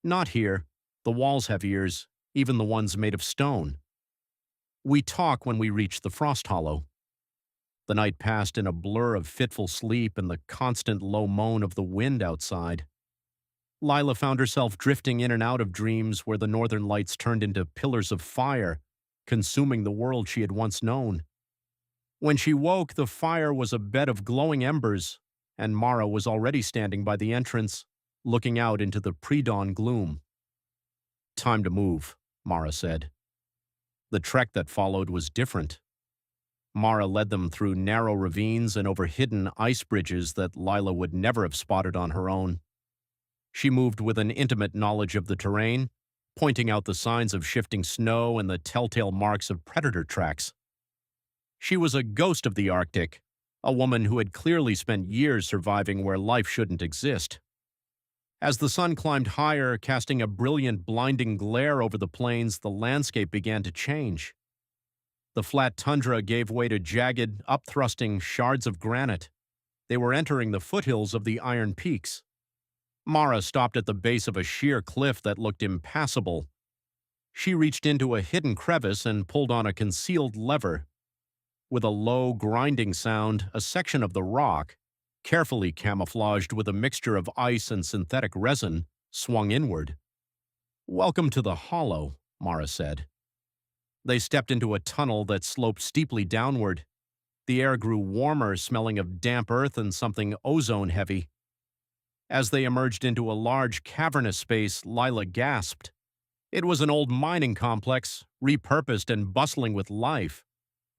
"Not here. The walls have ears, even the ones made of stone. We talk when we reach the frost hollow." The night passed in a blur of fitful sleep and the constant low moan of the wind outside. Lila found herself drifting in and out of dreams where the northern lights turned into pillars of fire, consuming the world she had once known. When she woke, the fire was a bed of glowing embers, and Mara was already standing by the entrance, looking out into the pre-dawn gloom. "Time to move," Mara said. The trek that followed was different. Mara led them through narrow ravines and over hidden ice bridges that Lila would never have spotted on her own. She moved with an intimate knowledge of the terrain, pointing out the signs of shifting snow and the telltale marks of predator tracks. She was a ghost of the Arctic, a woman who had clearly spent years surviving where life shouldn't exist. As the sun climbed higher, casting a brilliant, blinding glare over the plains, the landscape began to change. The flat tundra gave way to jagged, up-thrusting shards of granite. They were entering the foothills of the Iron Peaks. Mara stopped at the base of a sheer cliff that looked impassable. She reached into a hidden crevice and pulled on a concealed lever. With a low, grinding sound, a section of the rock, carefully camouflaged with a mixture of ice and synthetic resin, swung inward. "Welcome to the hollow," Mara said. They stepped into a tunnel that sloped steeply downward. The air grew warmer, smelling of damp earth and something ozone-heavy. As they emerged into a large, cavernous space, Lila gasped. It was an old mining complex, repurposed and bustling with life.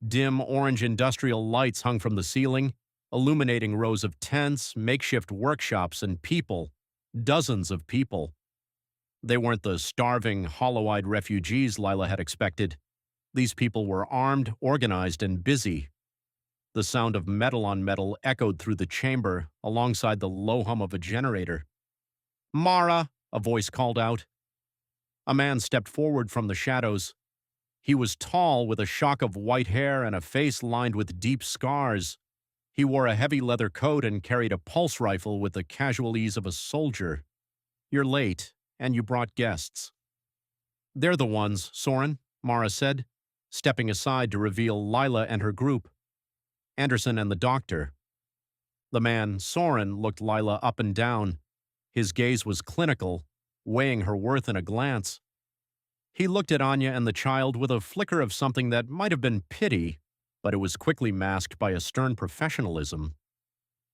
Dim orange industrial lights hung from the ceiling, illuminating rows of tents, makeshift workshops, and people. Dozens of people. They weren't the starving, hollow-eyed refugees Lila had expected. These people were armed, organized, and busy. The sound of metal on metal echoed through the chamber, alongside the low hum of a generator. "Mara!" a voice called out. A man stepped forward from the shadows. He was tall, with a shock of white hair and a face lined with deep scars. He wore a heavy leather coat and carried a pulse rifle with the casual ease of a soldier. "You're late, and you brought guests." "They're the ones, Soren," Mara said, stepping aside to reveal Lila and her group. "Anderson and the doctor." The man, Soren, looked Lila up and down. His gaze was clinical, weighing her worth in a glance. He looked at Anya and the child with a flicker of something that might have been pity, but it was quickly masked by a stern professionalism.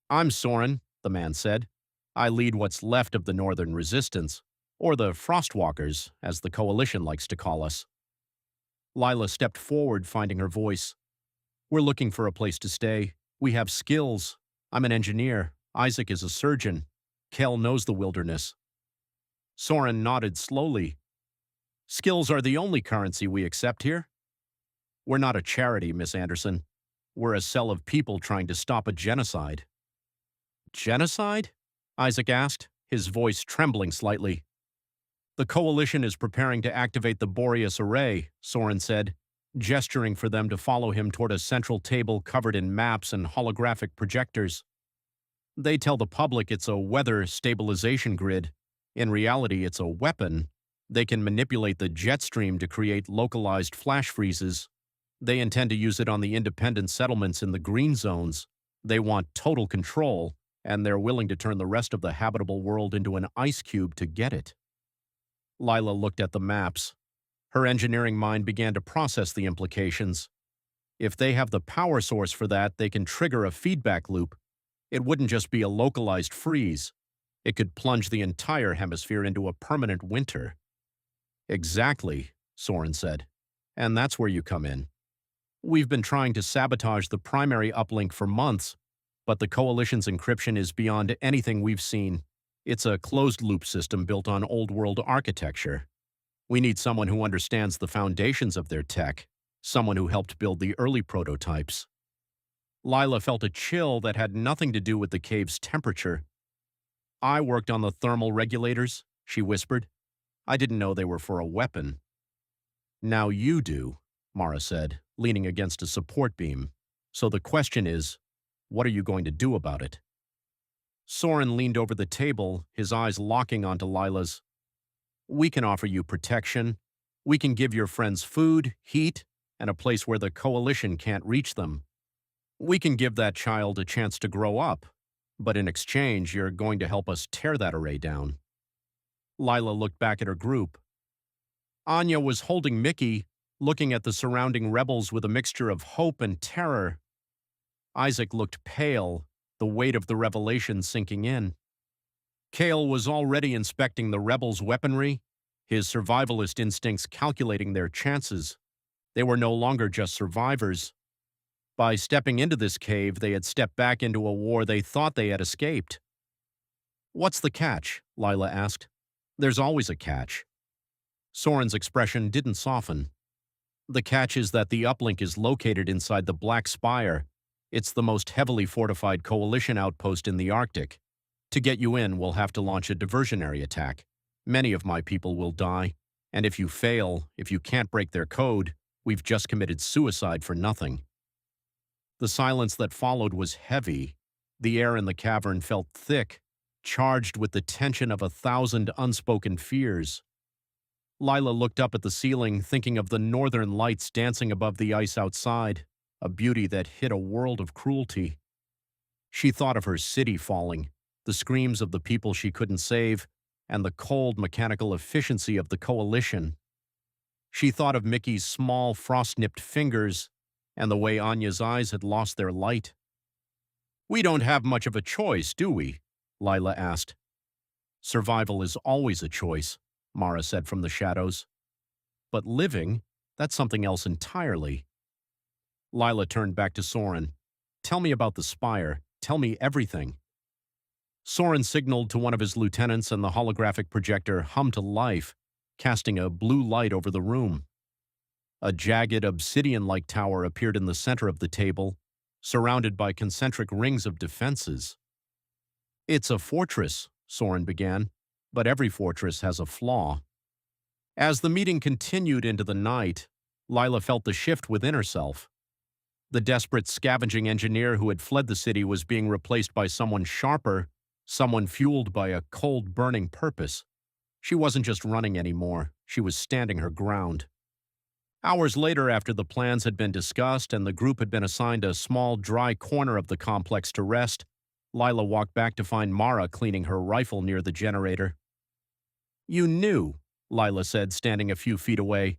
"I'm Soren," the man said. "I lead what's left of the Northern Resistance, or the Frostwalkers, as the Coalition likes to call us." Lila stepped forward, finding her voice. "We're looking for a place to stay. We have skills. I'm an engineer. Isaac is a surgeon. Kel knows the wilderness." Soren nodded slowly. "Skills are the only currency we accept here." "We're not a charity, Miss Anderson. We're a cell of people trying to stop a genocide." "Genocide?" Isaac asked, his voice trembling slightly. "The Coalition is preparing to activate the Boreas Array," Soren said, gesturing for them to follow him toward a central table covered in maps and holographic projectors. "They tell the public it's a weather stabilization grid. In reality, it's a weapon. They can manipulate the jet stream to create localized flash freezes. They intend to use it on the independent settlements in the green zones. They want total control, and they're willing to turn the rest of the habitable world into an ice cube to get it." Lila looked at the maps. Her engineering mind began to process the implications. If they have the power source for that, they can trigger a feedback loop. It wouldn't just be a localized freeze. It could plunge the entire hemisphere into a permanent winter. "Exactly," Soren said. "And that's where you come in. We've been trying to sabotage the primary uplink for months, but the Coalition's encryption is beyond anything we've seen. It's a closed-loop system built on old-world architecture. We need someone who understands the foundations of their tech, someone who helped build the early prototypes." Lila felt a chill that had nothing to do with the cave's temperature. "I worked on the thermal regulators," she whispered. "I didn't know they were for a weapon." "Now you do," Mara said, leaning against a support beam. "So the question is, what are you going to do about it?" Soren leaned over the table, his eyes locking onto Lila's. "We can offer you protection. We can give your friends food, heat, and a place where the Coalition can't reach them. We can give that child a chance to grow up, but in exchange, you're going to help us tear that array down." Lila looked back at her group. Anya was holding Mickey, looking at the surrounding rebels with a mixture of hope and terror. Isaac looked pale, the weight of the revelation sinking in. Kale was already inspecting the rebels' weaponry, his survivalist instincts calculating their chances. They were no longer just survivors. By stepping into this cave, they had stepped back into a war they thought they had escaped. "What's the catch?" Lila asked. "There's always a catch." Soren's expression didn't soften. "The catch is that the uplink is located inside the Black Spire. It's the most heavily fortified Coalition outpost in the Arctic. To get you in, we'll have to launch a diversionary attack. Many of my people will die, and if you fail, if you can't break their code, we've just committed suicide for nothing." The silence that followed was heavy. The air in the cavern felt thick, charged with the tension of 1,000 unspoken fears. Lila looked up at the ceiling, thinking of the northern lights dancing above the ice outside, a beauty that hid a world of cruelty. She thought of her city falling, the screams of the people she couldn't save, and the cold mechanical efficiency of the coalition. She thought of Mickey's small, frost-nipped fingers and the way Anya's eyes had lost their light. "We don't have much of a choice, do we?" Lila asked. "Survival is always a choice," Mara said from the shadows. "But living, that's something else entirely." Lila turned back to Soren. "Tell me about the spire. Tell me everything." Soren signaled to one of his lieutenants, and the holographic projector hummed to life, casting a blue light over the room. A jagged, obsidian-like tower appeared in the center of the table, surrounded by concentric rings of defenses. "It's a fortress," Soren began, "but every fortress has a flaw." As the meeting continued into the night, Lila felt the shift within herself. The desperate scavenging engineer who had fled the city was being replaced by someone sharper, someone fueled by a cold, burning purpose. She wasn't just running anymore, she was standing her ground. Hours later, after the plans had been discussed and the group had been assigned a small, dry corner of the complex to rest, Lila walked back to find Mara cleaning her rifle near the generator. "You knew," Lila said, standing a few feet away.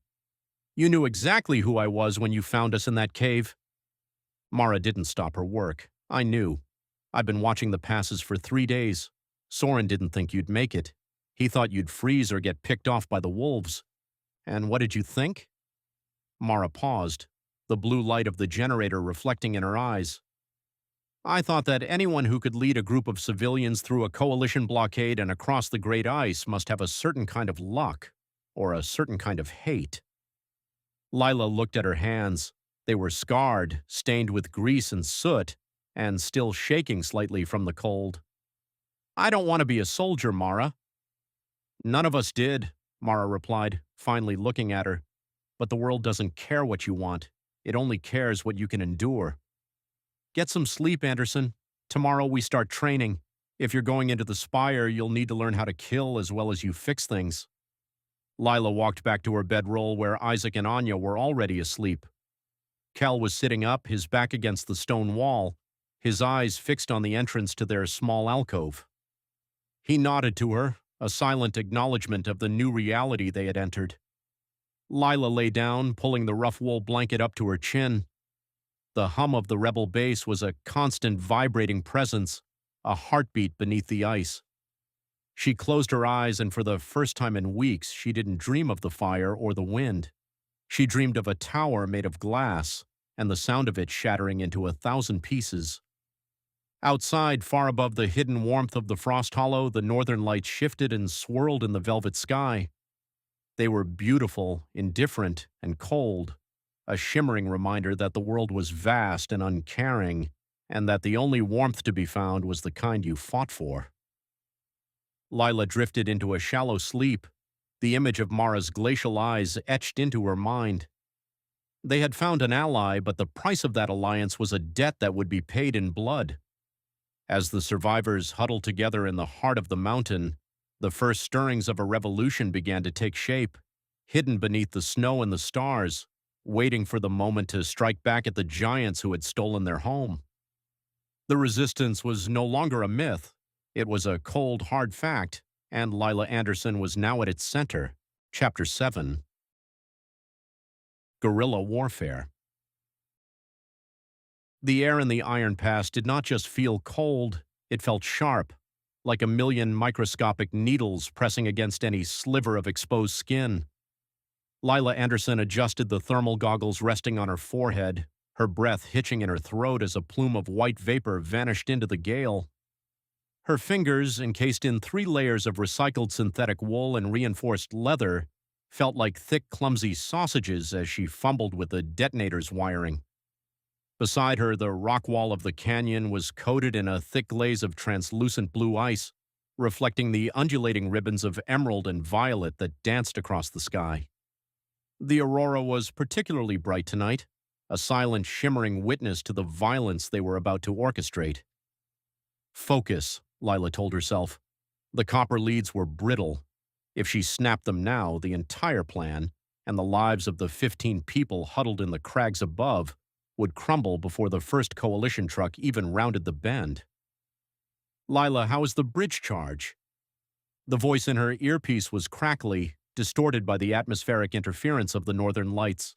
"You knew exactly who I was when you found us in that cave." Mara didn't stop her work. "I knew. I've been watching the passes for 3 days. Soren didn't think you'd make it. He thought you'd freeze or get picked off by the wolves. And what did you think?" Mara paused, the blue light of the generator reflecting in her eyes. "I thought that anyone who could lead a group of civilians through a coalition blockade and across the great ice must have a certain kind of luck, or a certain kind of hate." Lila looked at her hands. They were scarred, stained with grease and soot, and still shaking slightly from the cold. "I don't want to be a soldier, Mara." "None of us did," Mara replied, finally looking at her. "But the world doesn't care what you want. It only cares what you can endure. Get some sleep, Anderson. Tomorrow we start training. If you're going into the spire, you'll need to learn how to kill as well as you fix things." Lila walked back to her bedroll where Isaac and Anya were already asleep. Cal was sitting up, his back against the stone wall, his eyes fixed on the entrance to their small alcove. He nodded to her, a silent acknowledgement of the new reality they had entered. Lila lay down, pulling the rough wool blanket up to her chin. The hum of the rebel base was a constant vibrating presence, a heartbeat beneath the ice. She closed her eyes, and for the first time in weeks, she didn't dream of the fire or the wind. She dreamed of a tower made of glass, and the sound of it shattering into 1,000 pieces. Outside, far above the hidden warmth of the frost hollow, the northern lights shifted and swirled in the velvet sky. They were beautiful, indifferent, and cold, a shimmering reminder that the world was vast and uncaring, and that the only warmth to be found was the kind you fought for. Lila drifted into a shallow sleep, the image of Mara's glacial eyes etched into her mind. They had found an ally, but the price of that alliance was a debt that would be paid in blood. As the survivors huddled together in the heart of the mountain, the first stirrings of a revolution began to take shape, hidden beneath the snow and the stars, waiting for the moment to strike back at the giants who had stolen their home. The resistance was no longer a myth. It was a cold, hard fact, and Lila Andersson was now at its center. Chapter 7. Guerrilla Warfare. The air in the Iron Pass did not just feel cold, it felt sharp, like a million microscopic needles pressing against any sliver of exposed skin. Lila Andersson adjusted the thermal goggles resting on her forehead, her breath hitching in her throat as a plume of white vapor vanished into the gale. Her fingers, encased in 3 layers of recycled synthetic wool and reinforced leather, felt like thick, clumsy sausages as she fumbled with the detonator's wiring. Beside her, the rock wall of the canyon was coated in a thick glaze of translucent blue ice, reflecting the undulating ribbons of emerald and violet that danced across the sky. The aurora was particularly bright tonight, a silent, shimmering witness to the violence they were about to orchestrate. Focus, Lila told herself. The copper leads were brittle. If she snapped them now, the entire plan, and the lives of the 15 people huddled in the crags above, would crumble before the first coalition truck even rounded the bend. "Lila, how is the bridge charge?" The voice in her earpiece was crackly, distorted by the atmospheric interference of the northern lights.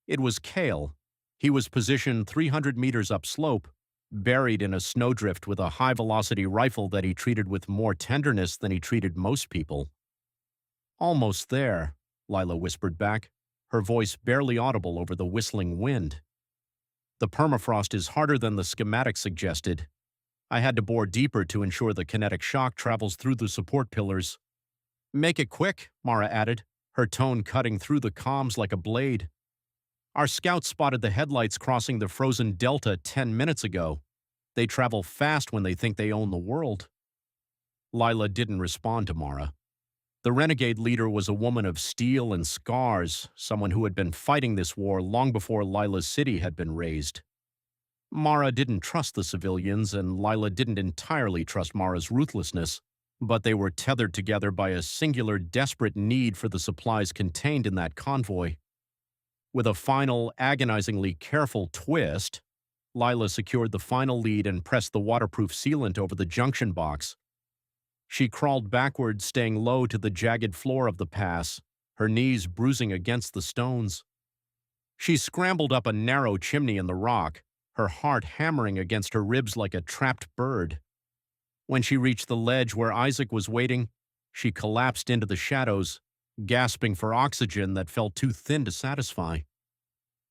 It was Cale. He was positioned 300 meters upslope, buried in a snowdrift with a high-velocity rifle that he treated with more tenderness than he treated most people. "Almost there," Lila whispered back, her voice barely audible over the whistling wind. "The permafrost is harder than the schematic suggested. I had to bore deeper to ensure the kinetic shock travels through the support pillars." "Make it quick," Mara added, her tone cutting through the comms like a blade. "Our scouts spotted the headlights crossing the frozen delta 10 minutes ago. They travel fast when they think they own the world." Lila didn't respond to Mara. The renegade leader was a woman of steel and scars, someone who had been fighting this war long before Lila's city had been razed. Mara didn't trust the civilians, and Lila didn't entirely trust Mara's ruthlessness, but they were tethered together by a singular, desperate need for the supplies contained in that convoy. With a final, agonizingly careful twist, Lila secured the final lead and pressed the waterproof sealant over the junction box. She crawled backward, staying low to the jagged floor of the pass, her knees bruising against the stones. She scrambled up a narrow chimney in the rock, her heart hammering against her ribs like a trapped bird. When she reached the ledge where Isaac was waiting, she collapsed into the shadows, gasping for oxygen that felt too thin to satisfy.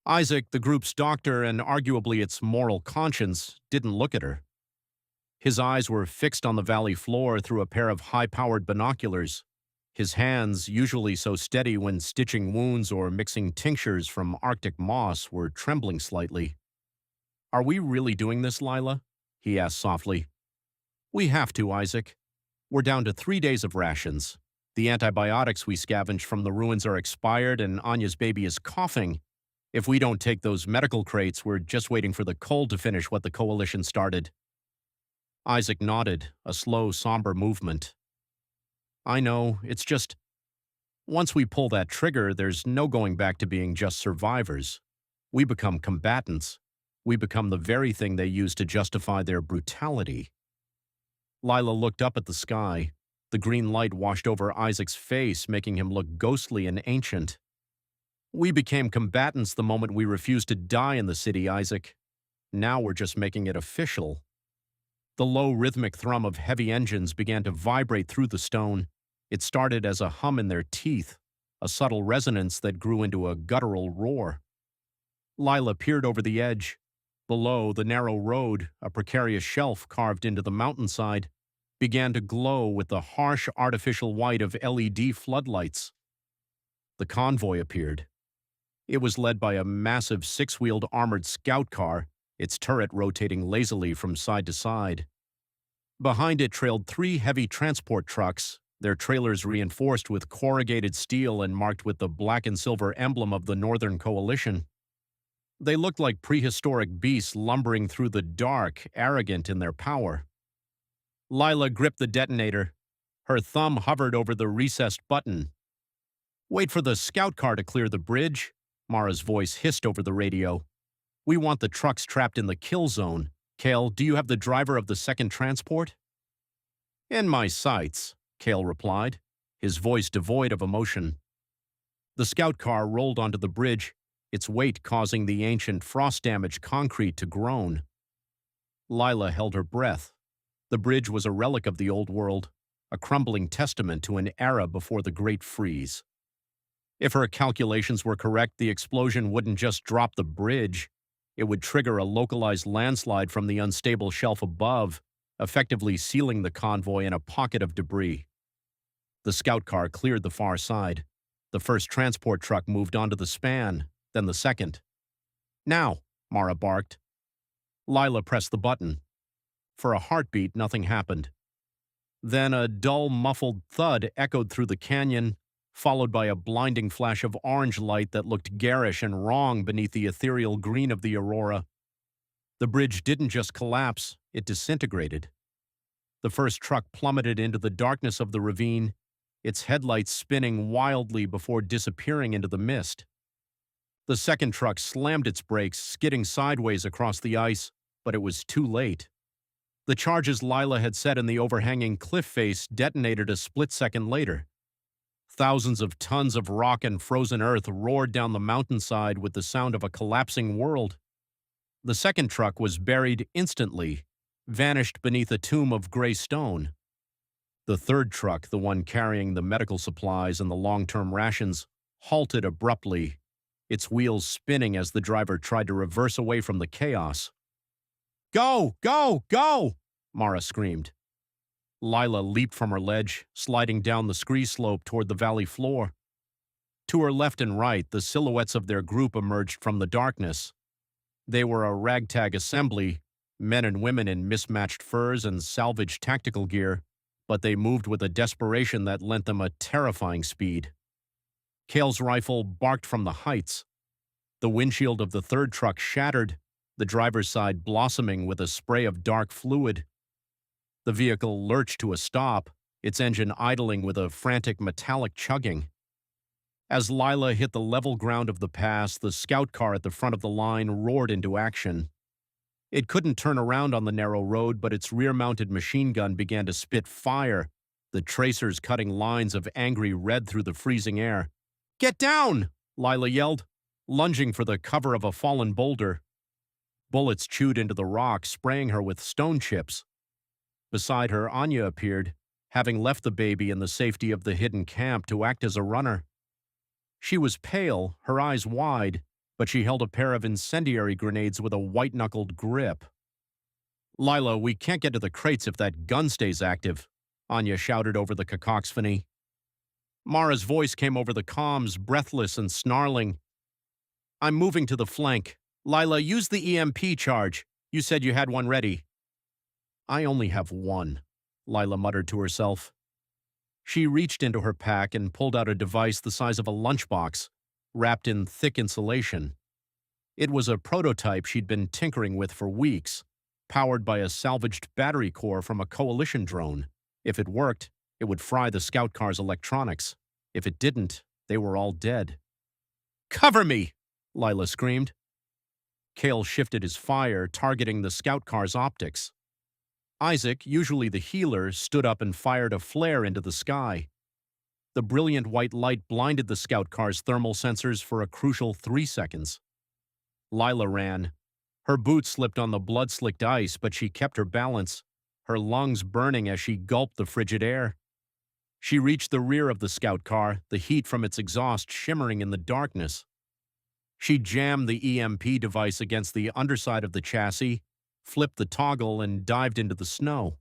Isaac, the group's doctor and arguably its moral conscience, didn't look at her. His eyes were fixed on the valley floor through a pair of high-powered binoculars. His hands, usually so steady when stitching wounds or mixing tinctures from Arctic moss, were trembling slightly. "Are we really doing this, Lila?" he asked softly. "We have to, Isaac. We're down to 3 days of rations. The antibiotics we scavenged from the ruins are expired and Anya's baby is coughing. If we don't take those medical crates, we're just waiting for the cold to finish what the coalition started." Isaac nodded, a slow, somber movement. "I know, it's just, once we pull that trigger, there's no going back to being just survivors. We become combatants. We become the very thing they use to justify their brutality." Lila looked up at the sky. The green light washed over Isaac's face, making him look ghostly and ancient. "We became combatants the moment we refused to die in the city, Isaac. Now we're just making it official." The low rhythmic thrum of heavy engines began to vibrate through the stone. It started as a hum in their teeth, a subtle resonance that grew into a guttural roar. Lila peered over the edge. Below, the narrow road, a precarious shelf carved into the mountainside, began to glow with the harsh artificial white of LED floodlights. The convoy appeared. It was led by a massive six-wheeled armored scout car, its turret rotating lazily from side to side. Behind it trailed 3 heavy transport trucks, their trailers reinforced with corrugated steel and marked with the black and silver emblem of the Northern Coalition. They looked like prehistoric beasts lumbering through the dark, arrogant in their power. Lila gripped the detonator. Her thumb hovered over the recessed button. "Wait for the scout car to clear the bridge," Mara's voice hissed over the radio. "We want the trucks trapped in the kill zone. Cale, do you have the driver of the second transport?" "In my sights," Cale replied, his voice devoid of emotion. The scout car rolled onto the bridge, its weight causing the ancient frost-damaged concrete to groan. Lila held her breath. The bridge was a relic of the old world, a crumbling testament to an era before the Great Freeze. If her calculations were correct, the explosion wouldn't just drop the bridge. It would trigger a localized landslide from the unstable shelf above, effectively sealing the convoy in a pocket of debris. The scout car cleared the far side. The first transport truck moved onto the span, then the second. "Now," Mara barked. Lila pressed the button. For a heartbeat, nothing happened. Then a dull, muffled thud echoed through the canyon, followed by a blinding flash of orange light that looked garish and wrong beneath the ethereal green of the aurora. The bridge didn't just collapse, it disintegrated. The first truck plummeted into the darkness of the ravine, its headlights spinning wildly before disappearing into the mist. The second truck slammed its brakes, skidding sideways across the ice, but it was too late. The charges Lila had set in the overhanging cliff face detonated a split second later. Thousands of tons of rock and frozen earth roared down the mountainside with the sound of a collapsing world. The second truck was buried instantly, vanished beneath a tomb of gray stone. The third truck, the one carrying the medical supplies and the long-term rations, halted abruptly, its wheels spinning as the driver tried to reverse away from the chaos. "Go! Go! Go!" Mara screamed. Lila leaped from her ledge, sliding down the scree slope toward the valley floor. To her left and right, the silhouettes of their group emerged from the darkness. They were a ragtag assembly, men and women in mismatched furs and salvaged tactical gear, but they moved with a desperation that lent them a terrifying speed. Cale's rifle barked from the heights. The windshield of the third truck shattered, the driver's side blossoming with a spray of dark fluid. The vehicle lurched to a stop, its engine idling with a frantic metallic chugging. As Lila hit the level ground of the pass, the scout car at the front of the line roared into action. It couldn't turn around on the narrow road, but its rear-mounted machine gun began to spit fire, the tracers cutting lines of angry red through the freezing air. "Get down!" Lila yelled, lunging for the cover of a fallen boulder. Bullets chewed into the rock, spraying her with stone chips. Beside her, Anya appeared, having left the baby in the safety of the hidden camp to act as a runner. She was pale, her eyes wide, but she held a pair of incendiary grenades with a white-knuckled grip. "Lila, we can't get to the crates if that gun stays active," Anya shouted over the cacophony. Mara's voice came over the comms, breathless and snarling. "I'm moving to the flank. Lila, use the EMP charge. You said you had one ready." "I only have one," Lila muttered to herself. She reached into her pack and pulled out a device the size of a lunchbox, wrapped in thick insulation. It was a prototype she'd been tinkering with for weeks, powered by a salvaged battery core from a coalition drone. If it worked, it would fry the scout car's electronics. If it didn't, they were all dead. "Cover me!" Lila screamed. Cale shifted his fire, targeting the scout car's optics. Isaac, usually the healer, stood up and fired a flare into the sky. The brilliant white light blinded the scout car's thermal sensors for a crucial 3 seconds. Lila ran. Her boots slipped on the blood-slicked ice, but she kept her balance, her lungs burning as she gulped the frigid air. She reached the rear of the scout car, the heat from its exhaust shimmering in the darkness. She jammed the EMP device against the underside of the chassis, flipped the toggle, and dived into the snow.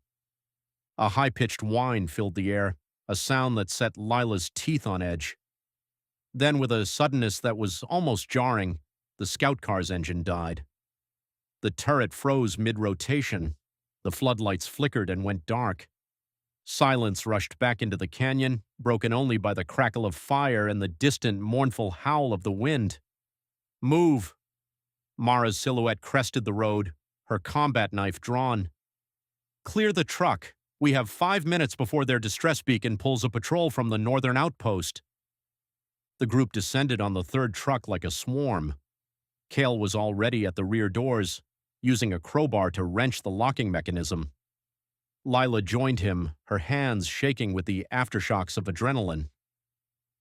A high-pitched whine filled the air, a sound that set Lila's teeth on edge. Then, with a suddenness that was almost jarring, the scout car's engine died. The turret froze mid-rotation. The floodlights flickered and went dark. Silence rushed back into the canyon, broken only by the crackle of fire and the distant, mournful howl of the wind. "Move!" Mara's silhouette crested the road, her combat knife drawn. "Clear the truck. We have 5 minutes before their distress beacon pulls a patrol from the northern outpost." The group descended on the third truck like a swarm. Cale was already at the rear doors, using a crowbar to wrench the locking mechanism. Lila joined him, her hands shaking with the aftershocks of adrenaline.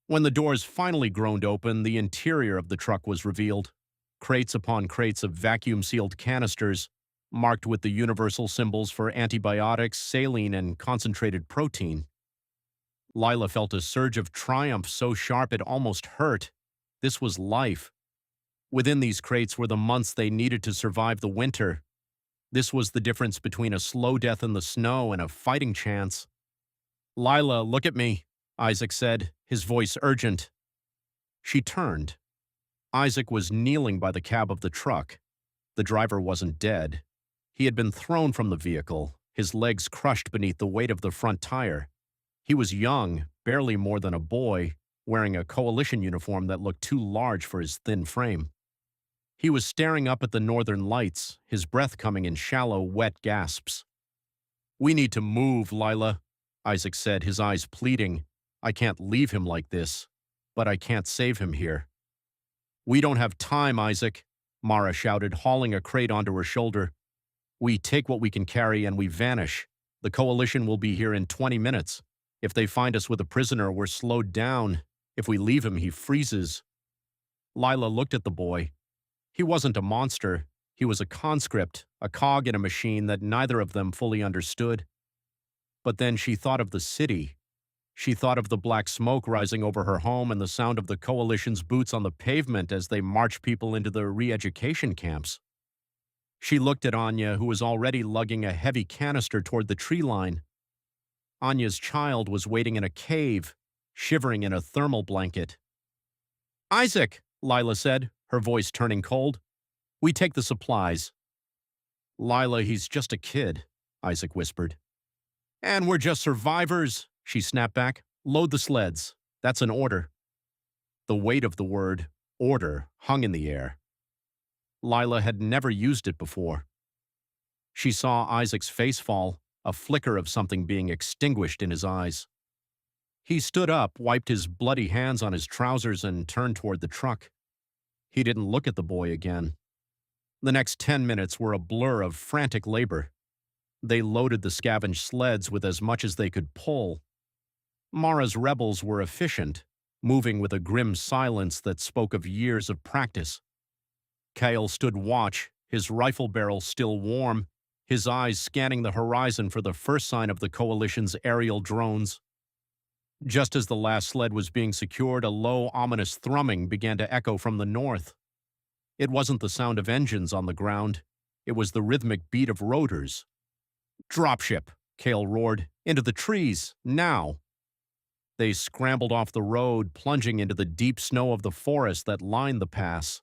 When the doors finally groaned open, the interior of the truck was revealed. Crates upon crates of vacuum-sealed canisters, marked with the universal symbols for antibiotics, saline, and concentrated protein. Lila felt a surge of triumph so sharp it almost hurt. This was life. Within these crates were the months they needed to survive the winter. This was the difference between a slow death in the snow and a fighting chance. "Lila, look at me," Isaac said, his voice urgent. She turned. Isaac was kneeling by the cab of the truck. The driver wasn't dead. He had been thrown from the vehicle, his legs crushed beneath the weight of the front tire. He was young, barely more than a boy, wearing a coalition uniform that looked too large for his thin frame. He was staring up at the northern lights, his breath coming in shallow, wet gasps. "We need to move, Lila," Isaac said, his eyes pleading. "I can't leave him like this, but I can't save him here." "We don't have time, Isaac," Mara shouted, hauling a crate onto her shoulder. We take what we can carry and we vanish. The coalition will be here in 20 minutes. If they find us with a prisoner, we're slowed down. If we leave him, he freezes." Lila looked at the boy. He wasn't a monster. He was a conscript, a cog in a machine that neither of them fully understood. But then she thought of the city. She thought of the black smoke rising over her home and the sound of the coalition's boots on the pavement as they marched people into the re-education camps. She looked at Anya, who was already lugging a heavy canister toward the tree line. Anya's child was waiting in a cave, shivering in a thermal blanket. "Isaac," Lila said, her voice turning cold. "We take the supplies." "Lila, he's just a kid," Isaac whispered. "And we're just survivors," she snapped back. "Load the sleds. That's an order." The weight of the word order hung in the air. Lila had never used it before. She saw Isaac's face fall, a flicker of something being extinguished in his eyes. He stood up, wiped his bloody hands on his trousers, and turned toward the truck. He didn't look at the boy again. The next 10 minutes were a blur of frantic labor. They loaded the scavenged sleds with as much as they could pull. Mara's rebels were efficient, moving with a grim silence that spoke of years of practice. Kale stood watch, his rifle barrel still warm, his eyes scanning the horizon for the first sign of the coalition's aerial drones. Just as the last sled was being secured, a low, ominous thrumming began to echo from the north. It wasn't the sound of engines on the ground. It was the rhythmic beat of rotors. "Dropship!" Kale roared. "Into the trees! Now!" They scrambled off the road, plunging into the deep snow of the forest that lined the pass.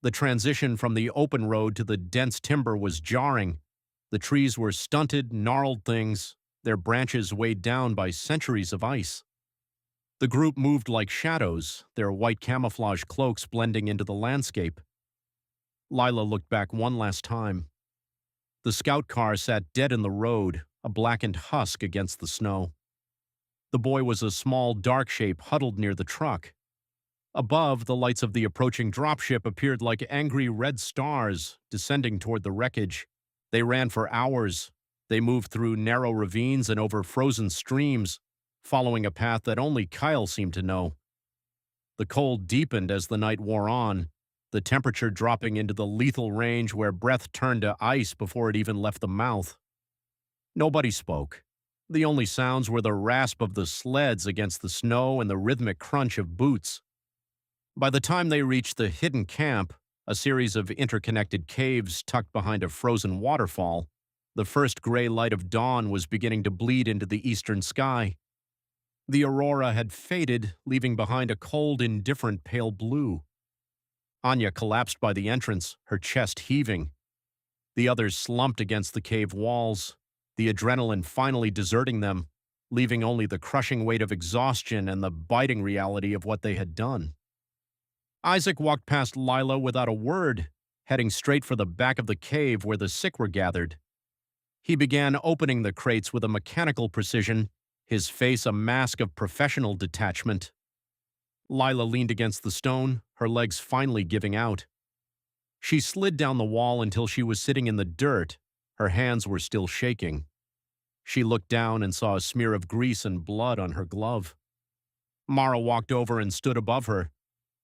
The transition from the open road to the dense timber was jarring. The trees were stunted, gnarled things, their branches weighed down by centuries of ice. The group moved like shadows, their white camouflage cloaks blending into the landscape. Lila looked back one last time. The scout car sat dead in the road, a blackened husk against the snow. The boy was a small, dark shape huddled near the truck. Above, the lights of the approaching dropship appeared like angry red stars descending toward the wreckage. They ran for hours. They moved through narrow ravines and over frozen streams, following a path that only Kyle seemed to know. The cold deepened as the night wore on, the temperature dropping into the lethal range where breath turned to ice before it even left the mouth. Nobody spoke. The only sounds were the rasp of the sleds against the snow and the rhythmic crunch of boots. By the time they reached the hidden camp, a series of interconnected caves tucked behind a frozen waterfall, the first gray light of dawn was beginning to bleed into the eastern sky. The aurora had faded, leaving behind a cold, indifferent pale blue. Anya collapsed by the entrance, her chest heaving. The others slumped against the cave walls, the adrenaline finally deserting them, leaving only the crushing weight of exhaustion and the biting reality of what they had done. Isaac walked past Lila without a word, heading straight for the back of the cave where the sick were gathered. He began opening the crates with a mechanical precision, his face a mask of professional detachment. Lila leaned against the stone, her legs finally giving out. She slid down the wall until she was sitting in the dirt. Her hands were still shaking. She looked down and saw a smear of grease and blood on her glove. Mara walked over and stood above her.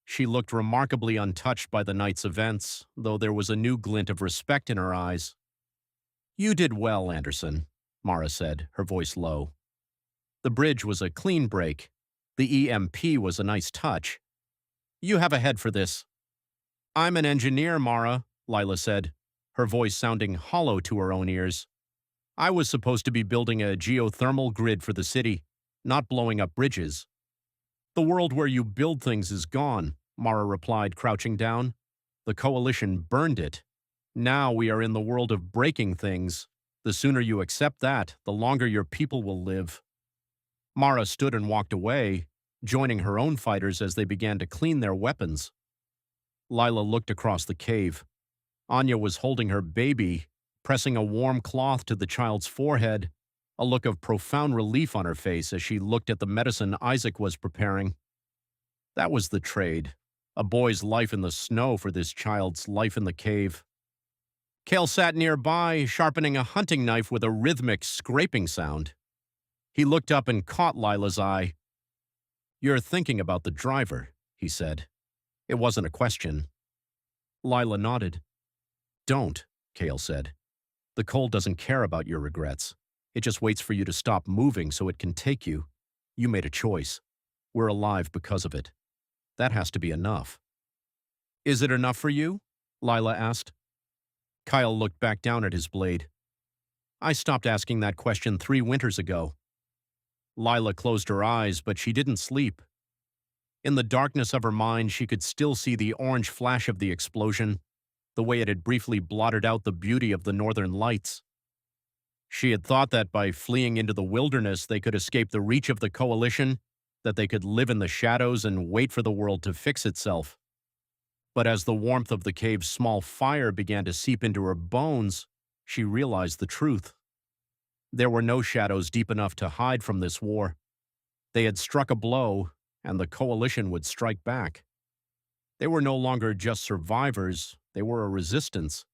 She looked remarkably untouched by the night's events, though there was a new glint of respect in her eyes. "You did well, Anderson," Mara said, her voice low. "The bridge was a clean break. The EMP was a nice touch. You have a head for this." "I'm an engineer, Mara," Lila said, her voice sounding hollow to her own ears. "I was supposed to be building a geothermal grid for the city, not blowing up bridges." "The world where you build things is gone," Mara replied, crouching down. "The coalition burned it. Now we are in the world of breaking things. The sooner you accept that, the longer your people will live." Mara stood and walked away, joining her own fighters as they began to clean their weapons. Lila looked across the cave. Anya was holding her baby, pressing a warm cloth to the child's forehead, a look of profound relief on her face as she looked at the medicine Isaac was preparing. That was the trade, a boy's life in the snow for this child's life in the cave. Kale sat nearby, sharpening a hunting knife with a rhythmic scraping sound. He looked up and caught Lila's eye. "You're thinking about the driver," he said. It wasn't a question. Lila nodded. "Don't," Kale said. "The cold doesn't care about your regrets. It just waits for you to stop moving so it can take you. You made a choice. We're alive because of it. That has to be enough." "Is it enough for you?" Lila asked. Kyle looked back down at his blade. "I stopped asking that question 3 winters ago." Lila closed her eyes, but she didn't sleep. In the darkness of her mind, she could still see the orange flash of the explosion, the way it had briefly blotted out the beauty of the northern lights. She had thought that by fleeing into the wilderness they could escape the reach of the coalition, that they could live in the shadows and wait for the world to fix itself. But as the warmth of the cave's small fire began to seep into her bones, she realized the truth. There were no shadows deep enough to hide from this war. They had struck a blow, and the coalition would strike back. They were no longer just survivors, they were a resistance.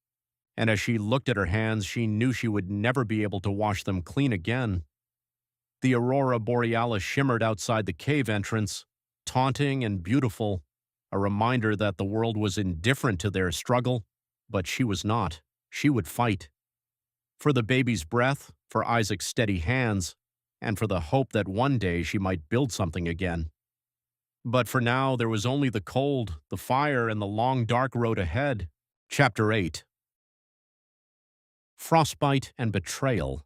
And as she looked at her hands, she knew she would never be able to wash them clean again. The aurora borealis shimmered outside the cave entrance, taunting and beautiful, a reminder that the world was indifferent to their struggle, but she was not. She would fight. For the baby's breath, for Isaac's steady hands, and for the hope that one day she might build something again. But for now, there was only the cold, the fire, and the long dark road ahead. Chapter 8. Frostbite and Betrayal.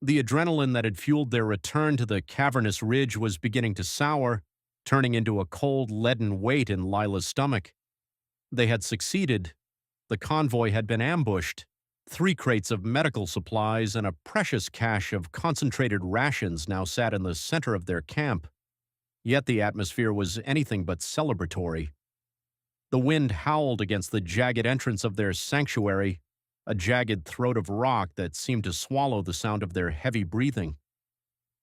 The adrenaline that had fueled their return to the cavernous ridge was beginning to sour, turning into a cold, leaden weight in Lila's stomach. They had succeeded. The convoy had been ambushed. 3 crates of medical supplies and a precious cache of concentrated rations now sat in the center of their camp. Yet the atmosphere was anything but celebratory. The wind howled against the jagged entrance of their sanctuary, a jagged throat of rock that seemed to swallow the sound of their heavy breathing.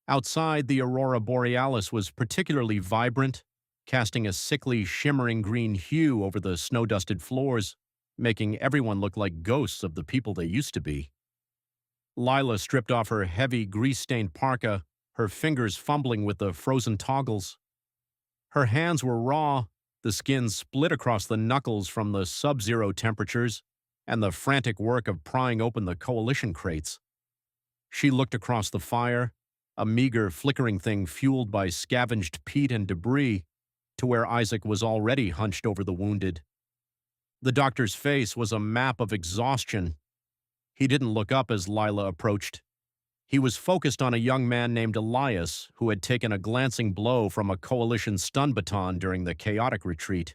Outside, the aurora borealis was particularly vibrant, casting a sickly, shimmering green hue over the snow-dusted floors, making everyone look like ghosts of the people they used to be. Lila stripped off her heavy, grease-stained parka, her fingers fumbling with the frozen toggles. Her hands were raw, the skin split across the knuckles from the sub-zero temperatures and the frantic work of prying open the coalition crates. She looked across the fire, a meager, flickering thing fueled by scavenged peat and debris, to where Isaac was already hunched over the wounded. The doctor's face was a map of exhaustion. He didn't look up as Lila approached. He was focused on a young man named Elias, who had taken a glancing blow from a coalition stun baton during the chaotic retreat.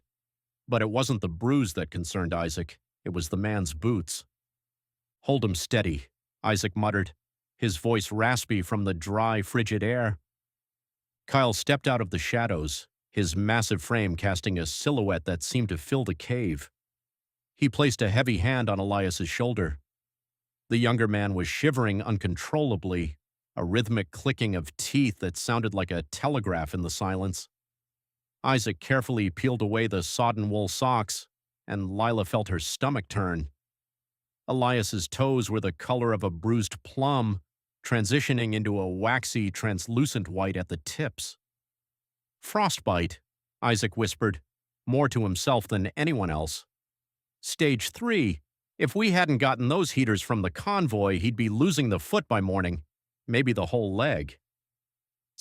But it wasn't the bruise that concerned Isaac. It was the man's boots. "Hold him steady," Isaac muttered, his voice raspy from the dry, frigid air. Kyle stepped out of the shadows, his massive frame casting a silhouette that seemed to fill the cave. He placed a heavy hand on Elias's shoulder. The younger man was shivering uncontrollably, a rhythmic clicking of teeth that sounded like a telegraph in the silence. Isaac carefully peeled away the sodden wool socks, and Lila felt her stomach turn. Elias's toes were the color of a bruised plum, transitioning into a waxy, translucent white at the tips. "Frostbite," Isaac whispered, more to himself than anyone else. "Stage 3. If we hadn't gotten those heaters from the convoy, he'd be losing the foot by morning, maybe the whole leg."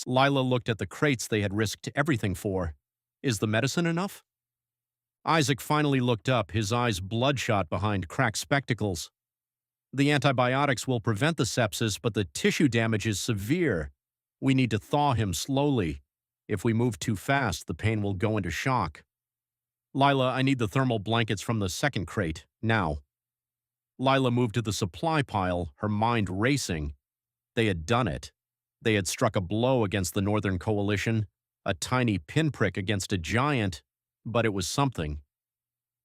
Lila looked at the crates they had risked everything for. "Is the medicine enough?" Isaac finally looked up, his eyes bloodshot behind cracked spectacles. "The antibiotics will prevent the sepsis, but the tissue damage is severe. We need to thaw him slowly. If we move too fast, the pain will go into shock. Lila, I need the thermal blankets from the second crate, now." Lila moved to the supply pile, her mind racing. They had done it. They had struck a blow against the Northern Coalition, a tiny pinprick against a giant, but it was something.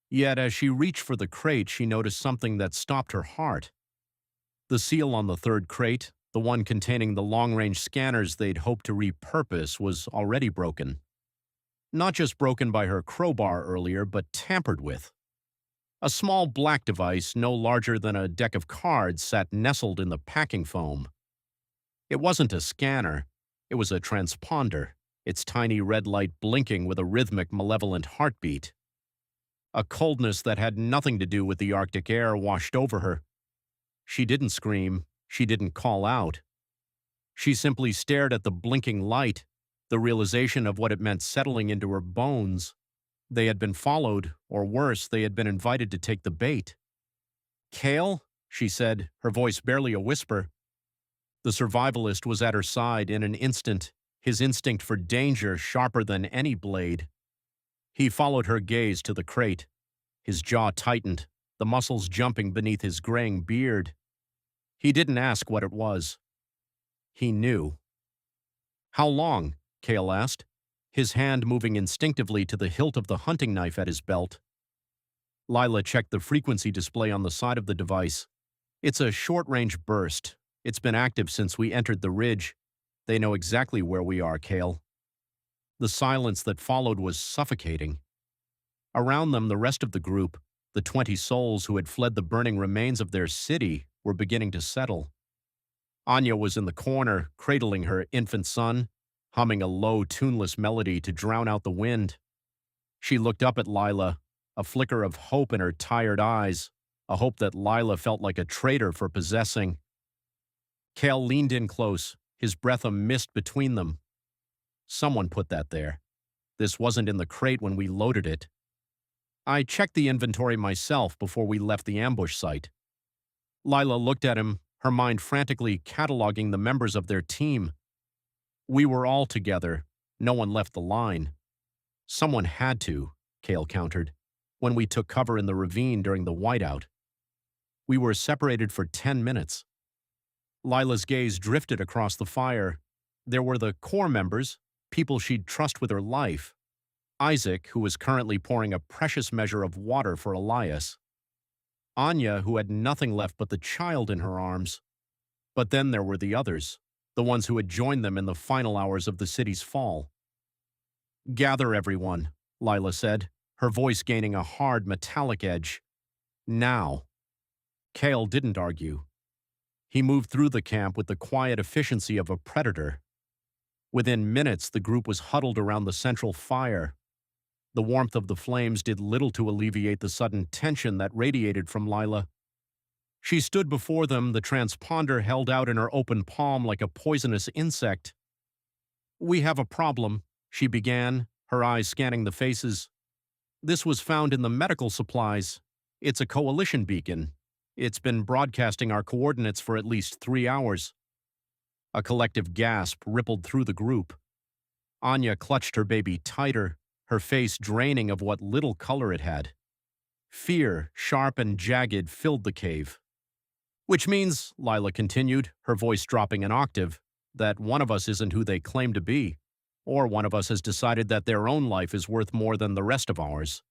Yet as she reached for the crate, she noticed something that stopped her heart. The seal on the third crate, the one containing the long-range scanners they'd hoped to repurpose, was already broken. Not just broken by her crowbar earlier, but tampered with. A small black device, no larger than a deck of cards, sat nestled in the packing foam. It wasn't a scanner, it was a transponder, its tiny red light blinking with a rhythmic, malevolent heartbeat. A coldness that had nothing to do with the Arctic air washed over her. She didn't scream, she didn't call out. She simply stared at the blinking light, the realization of what it meant settling into her bones. They had been followed, or worse, they had been invited to take the bait. "Kale?" she said, her voice barely a whisper. The survivalist was at her side in an instant, his instinct for danger sharper than any blade. He followed her gaze to the crate. His jaw tightened, the muscles jumping beneath his graying beard. He didn't ask what it was. He knew. "How long?" Kale asked, his hand moving instinctively to the hilt of the hunting knife at his belt. Lila checked the frequency display on the side of the device. "It's a short-range burst. It's been active since we entered the ridge. They know exactly where we are, Kale." The silence that followed was suffocating. Around them, the rest of the group, the 20 souls who had fled the burning remains of their city, were beginning to settle. Anya was in the corner, cradling her infant son, humming a low, tuneless melody to drown out the wind. She looked up at Lila, a flicker of hope in her tired eyes, a hope that Lila felt like a traitor for possessing. Kale leaned in close, his breath a mist between them. "Someone put that there. This wasn't in the crate when we loaded it. I checked the inventory myself before we left the ambush site." Lila looked at him, her mind frantically cataloging the members of their team. "We were all together. No one left the line." "Someone had to," Kale countered, "when we took cover in the ravine during the whiteout. We were separated for 10 minutes. Lila's gaze drifted across the fire. There were the core members, people she'd trust with her life. Isaac, who was currently pouring a precious measure of water for Elias. Anya, who had nothing left but the child in her arms. But then there were the others, the ones who had joined them in the final hours of the city's fall. "Gather everyone," Lila said, her voice gaining a hard, metallic edge. "Now." Kale didn't argue. He moved through the camp with the quiet efficiency of a predator. Within minutes, the group was huddled around the central fire. The warmth of the flames did little to alleviate the sudden tension that radiated from Lila. She stood before them, the transponder held out in her open palm like a poisonous insect. "We have a problem," she began, her eyes scanning the faces. "This was found in the medical supplies. It's a coalition beacon. It's been broadcasting our coordinates for at least 3 hours." A collective gasp rippled through the group. Anya clutched her baby tighter, her face draining of what little color it had. Fear, sharp and jagged, filled the cave. "Which means," Lila continued, her voice dropping an octave, "that one of us isn't who they claim to be, or one of us has decided that their own life is worth more than the rest of ours."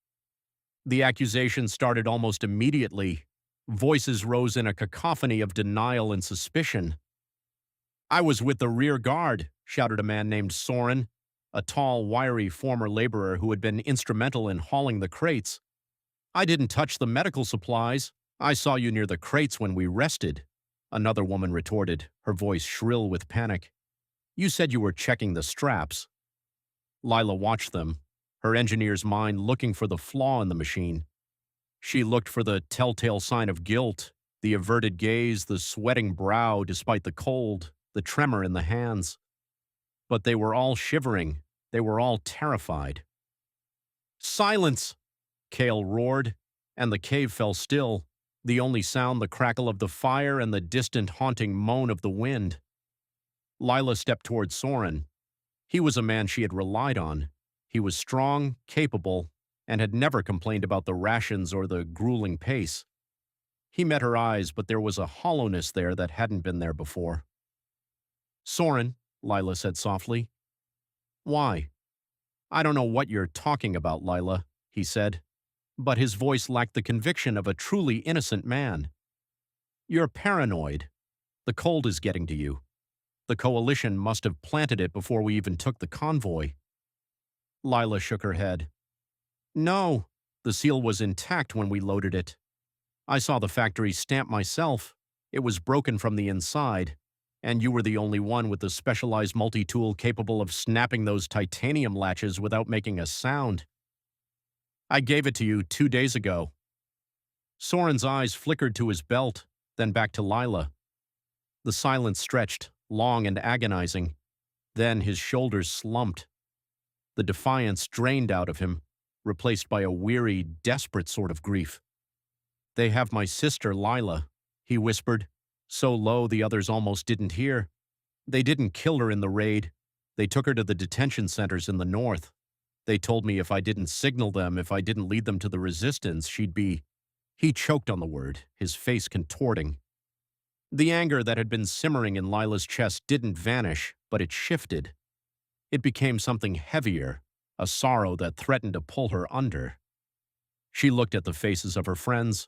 The accusation started almost immediately. Voices rose in a cacophony of denial and suspicion. "I was with the rear guard," shouted a man named Soren, a tall, wiry former laborer who had been instrumental in hauling the crates. "I didn't touch the medical supplies. I saw you near the crates when we rested," another woman retorted, her voice shrill with panic. "You said you were checking the straps." Lila watched them, her engineer's mind looking for the flaw in the machine. She looked for the telltale sign of guilt, the averted gaze, the sweating brow despite the cold, the tremor in the hands. But they were all shivering. They were all terrified. "Silence!" Kale roared, and the cave fell still, the only sound the crackle of the fire and the distant haunting moan of the wind. Lila stepped toward Soren. He was a man she had relied on. He was strong, capable, and had never complained about the rations or the grueling pace. He met her eyes, but there was a hollowness there that hadn't been there before. "Soren," Lila said softly. "Why?" "I don't know what you're talking about, Lila," he said, but his voice lacked the conviction of a truly innocent man. "You're paranoid. The cold is getting to you. The coalition must have planted it before we even took the convoy." Lila shook her head. "No, The seal was intact when we loaded it. I saw the factory stamp myself. It was broken from the inside, and you were the only one with the specialized multi-tool capable of snapping those titanium latches without making a sound. I gave it to you 2 days ago." Soren's eyes flickered to his belt, then back to Lila. The silence stretched, long and agonizing. Then his shoulders slumped. The defiance drained out of him, replaced by a weary, desperate sort of grief. "They have my sister, Lila," he whispered, so low the others almost didn't hear. "They didn't kill her in the raid. They took her to the detention centers in the north. They told me if I didn't signal them, if I didn't lead them to the resistance, she'd be—" He choked on the word, his face contorting. The anger that had been simmering in Lila's chest didn't vanish, but it shifted. It became something heavier, a sorrow that threatened to pull her under. She looked at the faces of her friends.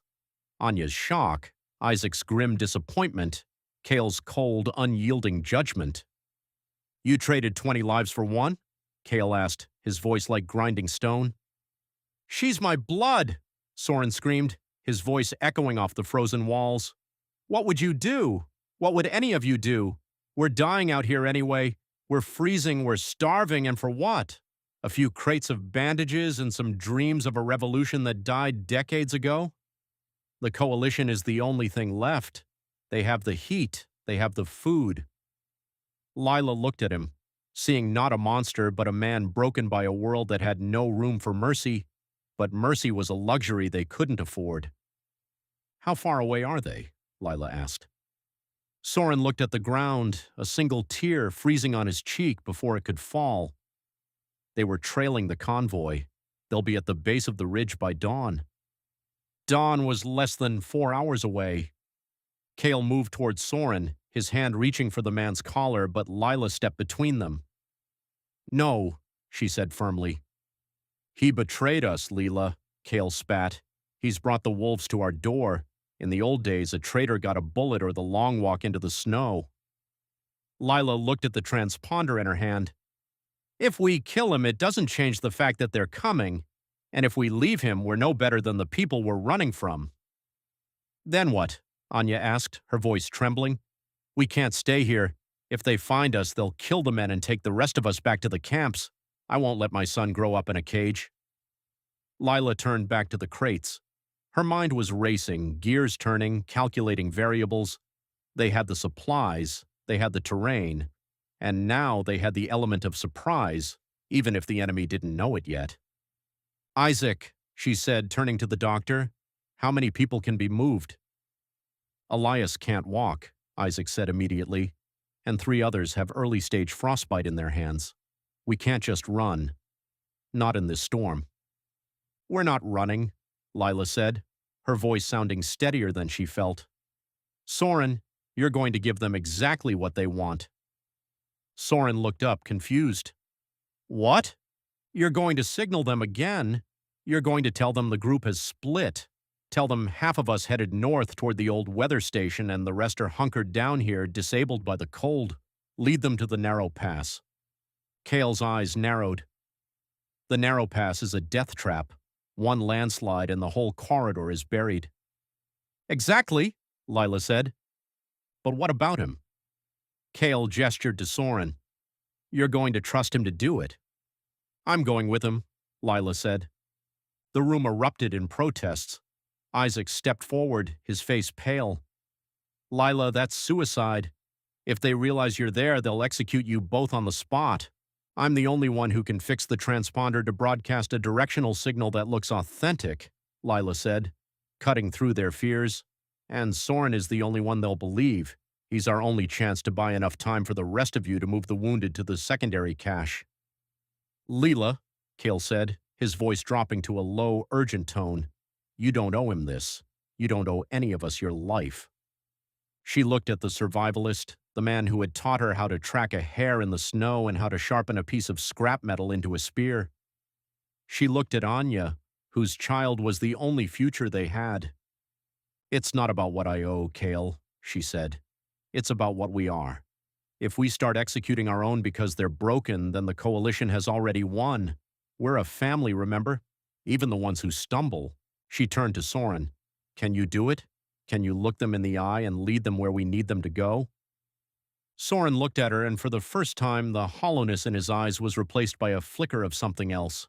Anya's shock, Isaac's grim disappointment, Cale's cold, unyielding judgment. "You traded 20 lives for one?" Cale asked, his voice like grinding stone. "She's my blood!" Soren screamed, his voice echoing off the frozen walls. "What would you do? What would any of you do? We're dying out here anyway. We're freezing, we're starving, and for what? A few crates of bandages and some dreams of a revolution that died decades ago? The coalition is the only thing left. They have the heat, they have the food." Lila looked at him, seeing not a monster but a man broken by a world that had no room for mercy, but mercy was a luxury they couldn't afford. "How far away are they?" Lila asked. Soren looked at the ground, a single tear freezing on his cheek before it could fall. They were trailing the convoy. They'll be at the base of the ridge by dawn. Dawn was less than 4 hours away. Cale moved toward Soren, his hand reaching for the man's collar, but Lila stepped between them. "No," she said firmly. "He betrayed us, Lila," Cale spat. "He's brought the wolves to our door. In the old days, a traitor got a bullet or the long walk into the snow." Lila looked at the transponder in her hand. "If we kill him, it doesn't change the fact that they're coming. And if we leave him, we're no better than the people we're running from." "Then what?" Anya asked, her voice trembling. "We can't stay here. If they find us, they'll kill the men and take the rest of us back to the camps. I won't let my son grow up in a cage." Lila turned back to the crates. Her mind was racing, gears turning, calculating variables. They had the supplies, they had the terrain, and now they had the element of surprise, even if the enemy didn't know it yet. "Isaac," she said, turning to the doctor, "how many people can be moved?" "Elias can't walk," Isaac said immediately, "and 3 others have early-stage frostbite in their hands. We can't just run. Not in this storm." "We're not running," Lila said, her voice sounding steadier than she felt. "Soren, you're going to give them exactly what they want." Soren looked up, confused. "What?" "You're going to signal them again. You're going to tell them the group has split. Tell them half of us headed north toward the old weather station and the rest are hunkered down here, disabled by the cold. Lead them to the narrow pass." Cale's eyes narrowed. "The narrow pass is a death trap. One landslide and the whole corridor is buried." "Exactly," Lila said. "But what about him?" Cale gestured to Soren. "You're going to trust him to do it." "I'm going with him," Lila said. The room erupted in protests. Isaac stepped forward, his face pale. "Lila, that's suicide. If they realize you're there, they'll execute you both on the spot. I'm the only one who can fix the transponder to broadcast a directional signal that looks authentic," Lila said, cutting through their fears. "And Soren is the only one they'll believe. He's our only chance to buy enough time for the rest of you to move the wounded to the secondary cache." "Lila," Cale said, his voice dropping to a low, urgent tone, "you don't owe him this. You don't owe any of us your life." She looked at the survivalist, the man who had taught her how to track a hair in the snow and how to sharpen a piece of scrap metal into a spear. She looked at Anya, whose child was the only future they had. "It's not about what I owe, Cale," she said. "It's about what we are. If we start executing our own because they're broken, then the coalition has already won. We're a family, remember? even the ones who stumble. She turned to Soren. Can you do it? Can you look them in the eye and lead them where we need them to go? Soren looked at her, and for the first time, the hollowness in his eyes was replaced by a flicker of something else.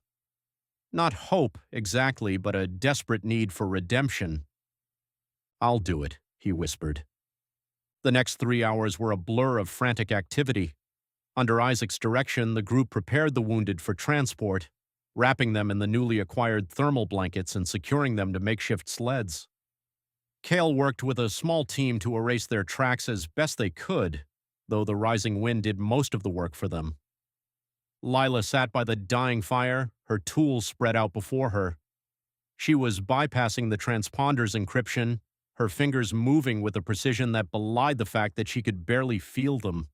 Not hope, exactly, but a desperate need for redemption. I'll do it, he whispered. The next 3 hours were a blur of frantic activity. Under Isaac's direction, the group prepared the wounded for transport, wrapping them in the newly acquired thermal blankets and securing them to makeshift sleds. Cale worked with a small team to erase their tracks as best they could, though the rising wind did most of the work for them. Lila sat by the dying fire, her tools spread out before her. She was bypassing the transponder's encryption, her fingers moving with a precision that belied the fact that she could barely feel them.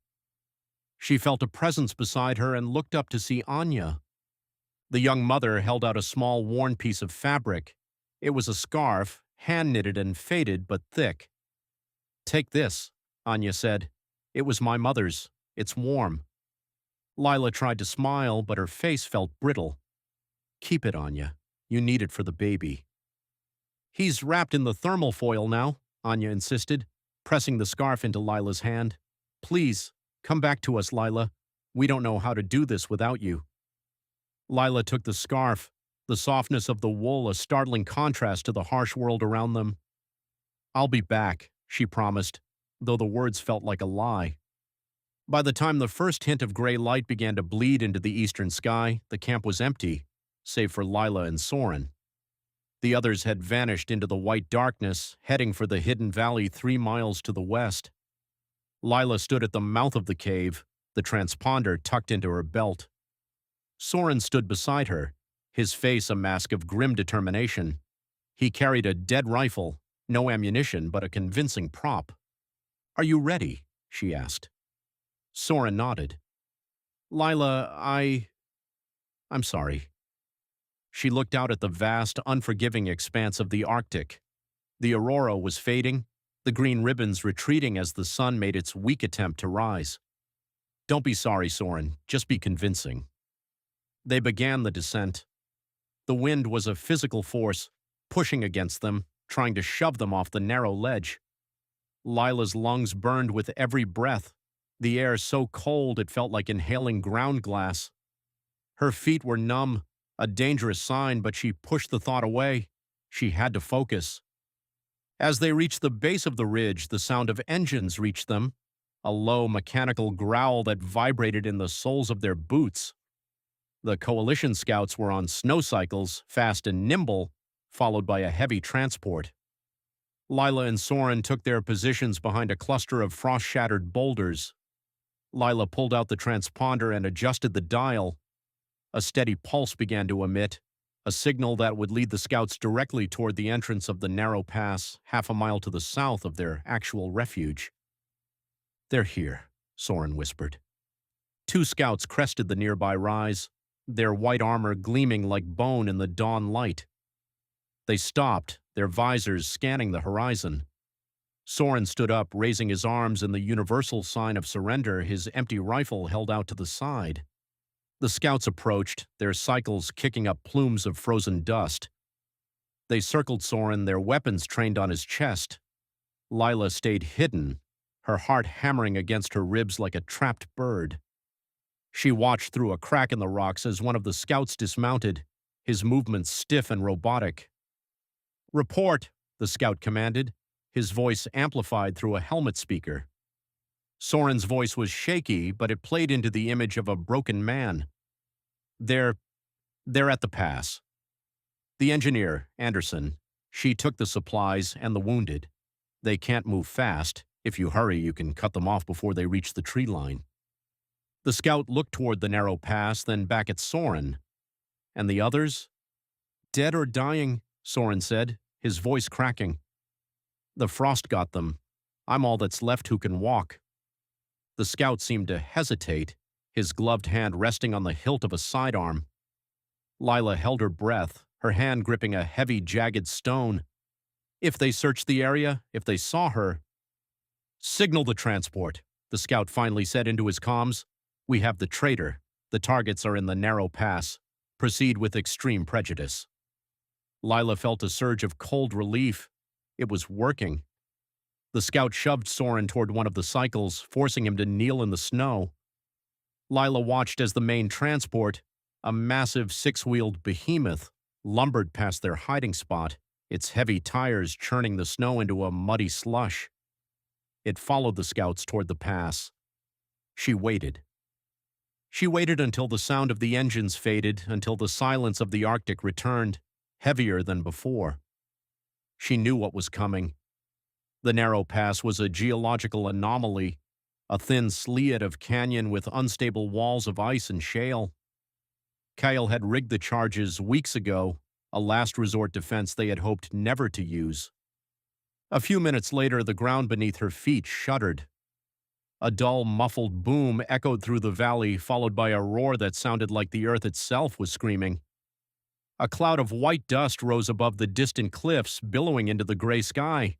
She felt a presence beside her and looked up to see Anya. The young mother held out a small, worn piece of fabric. It was a scarf, hand-knitted and faded but thick. "Take this," Anya said. "It was my mother's. It's warm." Lila tried to smile, but her face felt brittle. "Keep it, Anya. You need it for the baby." "He's wrapped in the thermal foil now," Anya insisted, pressing the scarf into Lila's hand. "Please, come back to us, Lila. We don't know how to do this without you." Lila took the scarf, the softness of the wool a startling contrast to the harsh world around them. "I'll be back," she promised, though the words felt like a lie. By the time the first hint of gray light began to bleed into the eastern sky, the camp was empty, save for Lila and Soren. The others had vanished into the white darkness, heading for the hidden valley 3 miles to the west. Lila stood at the mouth of the cave, the transponder tucked into her belt. Soren stood beside her, his face a mask of grim determination. He carried a dead rifle, no ammunition but a convincing prop. "Are you ready?" she asked. Soren nodded. "Lila, I'm sorry." She looked out at the vast, unforgiving expanse of the Arctic. The aurora was fading, the green ribbons retreating as the sun made its weak attempt to rise. "Don't be sorry, Soren. Just be convincing." They began the descent. The wind was a physical force, pushing against them, trying to shove them off the narrow ledge. Lila's lungs burned with every breath, the air so cold it felt like inhaling ground glass. Her feet were numb, a dangerous sign, but she pushed the thought away. She had to focus. As they reached the base of the ridge, the sound of engines reached them, a low mechanical growl that vibrated in the soles of their boots. The coalition scouts were on snow cycles, fast and nimble, followed by a heavy transport. Lila and Soren took their positions behind a cluster of frost-shattered boulders. Lila pulled out the transponder and adjusted the dial. A steady pulse began to emit, a signal that would lead the scouts directly toward the entrance of the narrow pass, half a mile to the south of their actual refuge. "They're here," Soren whispered. 2 scouts crested the nearby rise, their white armor gleaming like bone in the dawn light. They stopped, their visors scanning the horizon. Soren stood up, raising his arms in the universal sign of surrender, his empty rifle held out to the side. The scouts approached, their cycles kicking up plumes of frozen dust. They circled Soren, their weapons trained on his chest. Lila stayed hidden, her heart hammering against her ribs like a trapped bird. She watched through a crack in the rocks as one of the scouts dismounted, his movements stiff and robotic. "Report," the scout commanded, his voice amplified through a helmet speaker. Soren's voice was shaky, but it played into the image of a broken man. They're at the pass. The engineer, Andersson, she took the supplies and the wounded. They can't move fast. If you hurry, you can cut them off before they reach the tree line." The scout looked toward the narrow pass, then back at Soren. "And the others?" "Dead or dying," Soren said, his voice cracking. "The frost got them. I'm all that's left who can walk." The scout seemed to hesitate, his gloved hand resting on the hilt of a sidearm. Lila held her breath, her hand gripping a heavy, jagged stone. If they searched the area, if they saw her— "Signal the transport," the scout finally said into his comms. "We have the traitor. The targets are in the narrow pass. Proceed with extreme prejudice." Lila felt a surge of cold relief. It was working. The scout shoved Soren toward one of the cycles, forcing him to kneel in the snow. Lila watched as the main transport, a massive six-wheeled behemoth, lumbered past their hiding spot, its heavy tires churning the snow into a muddy slush. It followed the scouts toward the pass. She waited. She waited until the sound of the engines faded, until the silence of the Arctic returned, heavier than before. She knew what was coming. The narrow pass was a geological anomaly, a thin sliat of canyon with unstable walls of ice and shale. Kyle had rigged the charges weeks ago, a last resort defense they had hoped never to use. A few minutes later, the ground beneath her feet shuddered. A dull, muffled boom echoed through the valley, followed by a roar that sounded like the earth itself was screaming. A cloud of white dust rose above the distant cliffs, billowing into the gray sky.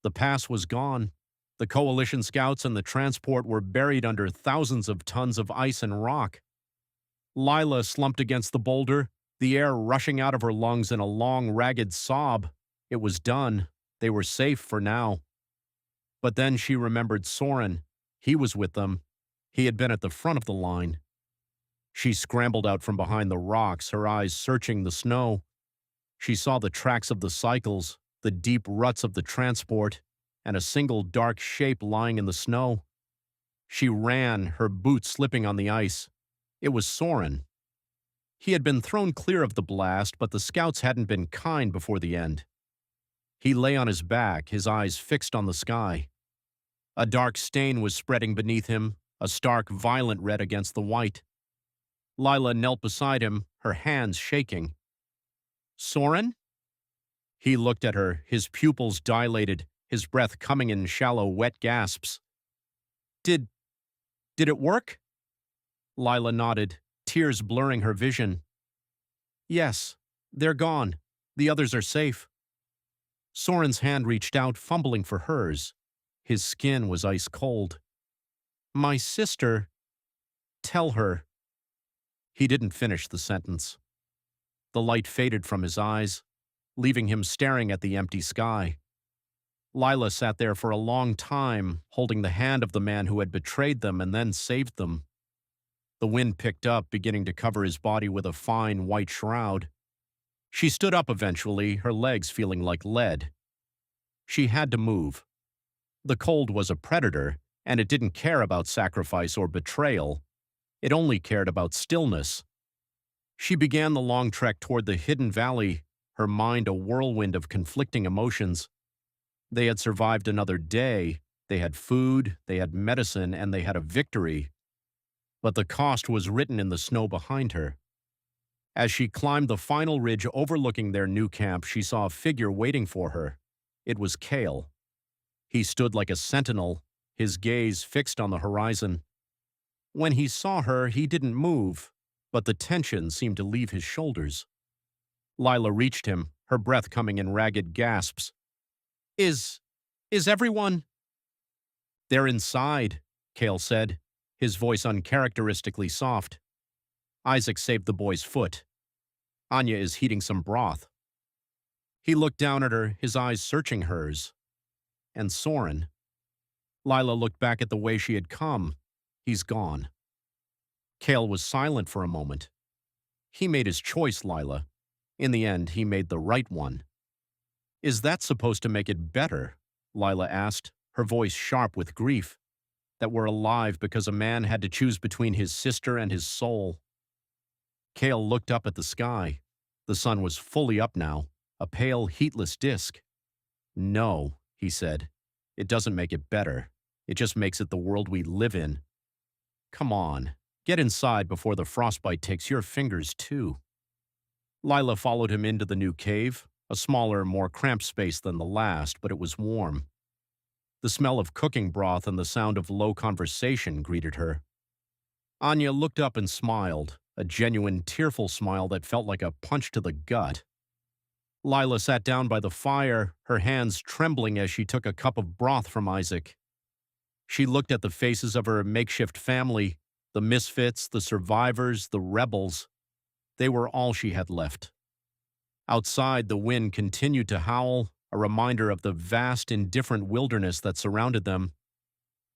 The pass was gone. The coalition scouts and the transport were buried under thousands of tons of ice and rock. Lila slumped against the boulder, the air rushing out of her lungs in a long, ragged sob. It was done. They were safe for now. But then she remembered Soren. He was with them. He had been at the front of the line. She scrambled out from behind the rocks, her eyes searching the snow. She saw the tracks of the cycles, the deep ruts of the transport, and a single dark shape lying in the snow. She ran, her boots slipping on the ice. It was Soren. He had been thrown clear of the blast, but the scouts hadn't been kind before the end. He lay on his back, his eyes fixed on the sky. A dark stain was spreading beneath him, a stark, violent red against the white. Lila knelt beside him, her hands shaking. "Soren?" He looked at her, his pupils dilated, his breath coming in shallow, wet gasps. Did it work?" Lila nodded, tears blurring her vision. "Yes, they're gone. The others are safe." Soren's hand reached out, fumbling for hers. His skin was ice cold. "My sister. Tell her." He didn't finish the sentence. The light faded from his eyes, leaving him staring at the empty sky. Lila sat there for a long time, holding the hand of the man who had betrayed them and then saved them. The wind picked up, beginning to cover his body with a fine white shroud. She stood up eventually, her legs feeling like lead. She had to move. The cold was a predator, and it didn't care about sacrifice or betrayal. It only cared about stillness. She began the long trek toward the hidden valley, her mind a whirlwind of conflicting emotions. They had survived another day, they had food, they had medicine, and they had a victory. But the cost was written in the snow behind her. As she climbed the final ridge overlooking their new camp, she saw a figure waiting for her. It was Kale. He stood like a sentinel, his gaze fixed on the horizon. When he saw her, he didn't move, but the tension seemed to leave his shoulders. Lila reached him, her breath coming in ragged gasps. Is everyone?" "They're inside," Kale said, his voice uncharacteristically soft. "Isaac saved the boy's foot. Anya is heating some broth." He looked down at her, his eyes searching hers. And Soren. Lila looked back at the way she had come. He's gone. Kale was silent for a moment. He made his choice, Lila. In the end, he made the right one. "Is that supposed to make it better?" Lila asked, her voice sharp with grief. "That we're alive because a man had to choose between his sister and his soul?" Kale looked up at the sky. The sun was fully up now, a pale, heatless disk. "No," he said. "It doesn't make it better. It just makes it the world we live in. Come on, get inside before the frostbite takes your fingers too." Lila followed him into the new cave, a smaller, more cramped space than the last, but it was warm. The smell of cooking broth and the sound of low conversation greeted her. Anya looked up and smiled, a genuine, tearful smile that felt like a punch to the gut. Lila sat down by the fire, her hands trembling as she took a cup of broth from Isaac. She looked at the faces of her makeshift family, the misfits, the survivors, the rebels. They were all she had left. Outside, the wind continued to howl, a reminder of the vast, indifferent wilderness that surrounded them.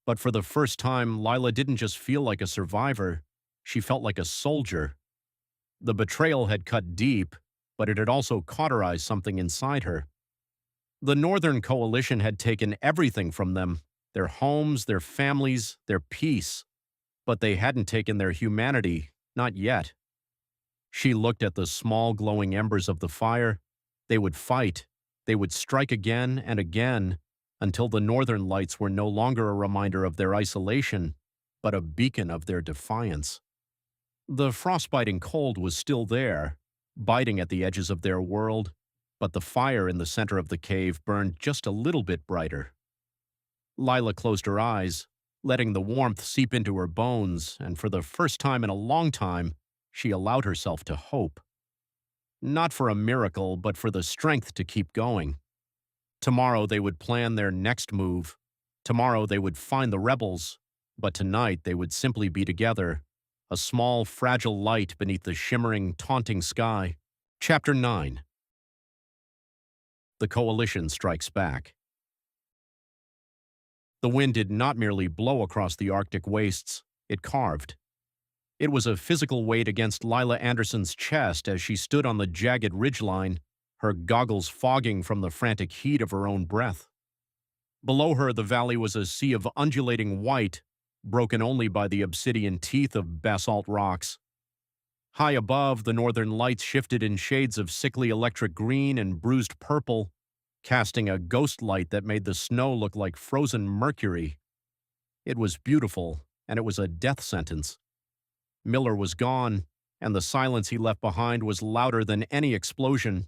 But for the first time, Lila didn't just feel like a survivor, she felt like a soldier. The betrayal had cut deep, but it had also cauterized something inside her. The Northern Coalition had taken everything from them, their homes, their families, their peace. But they hadn't taken their humanity, not yet. She looked at the small glowing embers of the fire. They would fight. They would strike again and again until the northern lights were no longer a reminder of their isolation, but a beacon of their defiance. The frostbiting cold was still there, biting at the edges of their world, but the fire in the center of the cave burned just a little bit brighter. Lila closed her eyes, letting the warmth seep into her bones, and for the first time in a long time, she allowed herself to hope. Not for a miracle, but for the strength to keep going. Tomorrow they would plan their next move. Tomorrow they would find the rebels, but tonight they would simply be together, a small, fragile light beneath the shimmering, taunting sky. Chapter 9. The Coalition Strikes Back. The wind did not merely blow across the Arctic wastes, it carved. It was a physical weight against Lila Andersson's chest as she stood on the jagged ridgeline, her goggles fogging from the frantic heat of her own breath. Below her, the valley was a sea of undulating white, broken only by the obsidian teeth of basalt rocks. High above, the northern lights shifted in shades of sickly electric green and bruised purple, casting a ghost light that made the snow look like frozen mercury. It was beautiful, and it was a death sentence. Miller was gone, and the silence he left behind was louder than any explosion.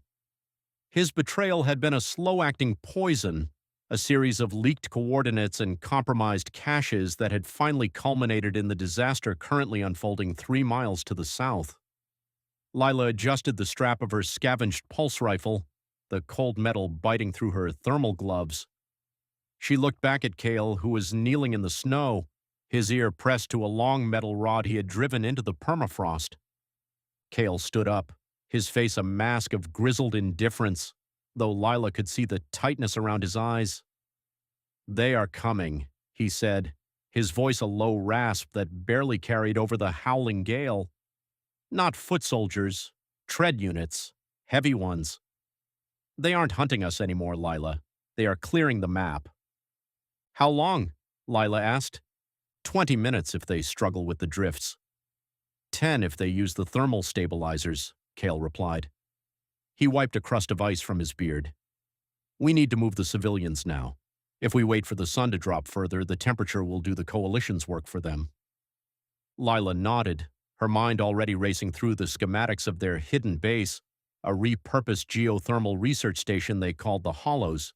His betrayal had been a slow-acting poison, a series of leaked coordinates and compromised caches that had finally culminated in the disaster currently unfolding 3 miles to the south. Lila adjusted the strap of her scavenged pulse rifle, the cold metal biting through her thermal gloves. She looked back at Cale, who was kneeling in the snow, his ear pressed to a long metal rod he had driven into the permafrost. Cale stood up, his face a mask of grizzled indifference, though Lila could see the tightness around his eyes. "They are coming," he said, his voice a low rasp that barely carried over the howling gale. "Not foot soldiers, tread units, heavy ones. They aren't hunting us anymore, Lila. They are clearing the map." "How long?" Lila asked. 20 minutes if they struggle with the drifts. 10 if they use the thermal stabilizers," Cale replied. He wiped a crust of ice from his beard. "We need to move the civilians now. If we wait for the sun to drop further, the temperature will do the coalition's work for them." Lila nodded, her mind already racing through the schematics of their hidden base, a repurposed geothermal research station they called the Hollows.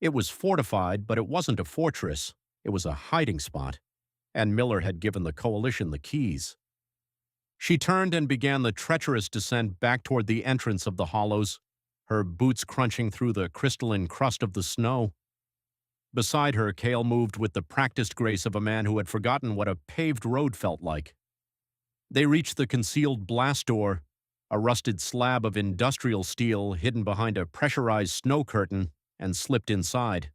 It was fortified, but it wasn't a fortress. It was a hiding spot. And Miller had given the coalition the keys. She turned and began the treacherous descent back toward the entrance of the Hollows, her boots crunching through the crystalline crust of the snow. Beside her, Cale moved with the practiced grace of a man who had forgotten what a paved road felt like. They reached the concealed blast door, a rusted slab of industrial steel hidden behind a pressurized snow curtain, and slipped inside.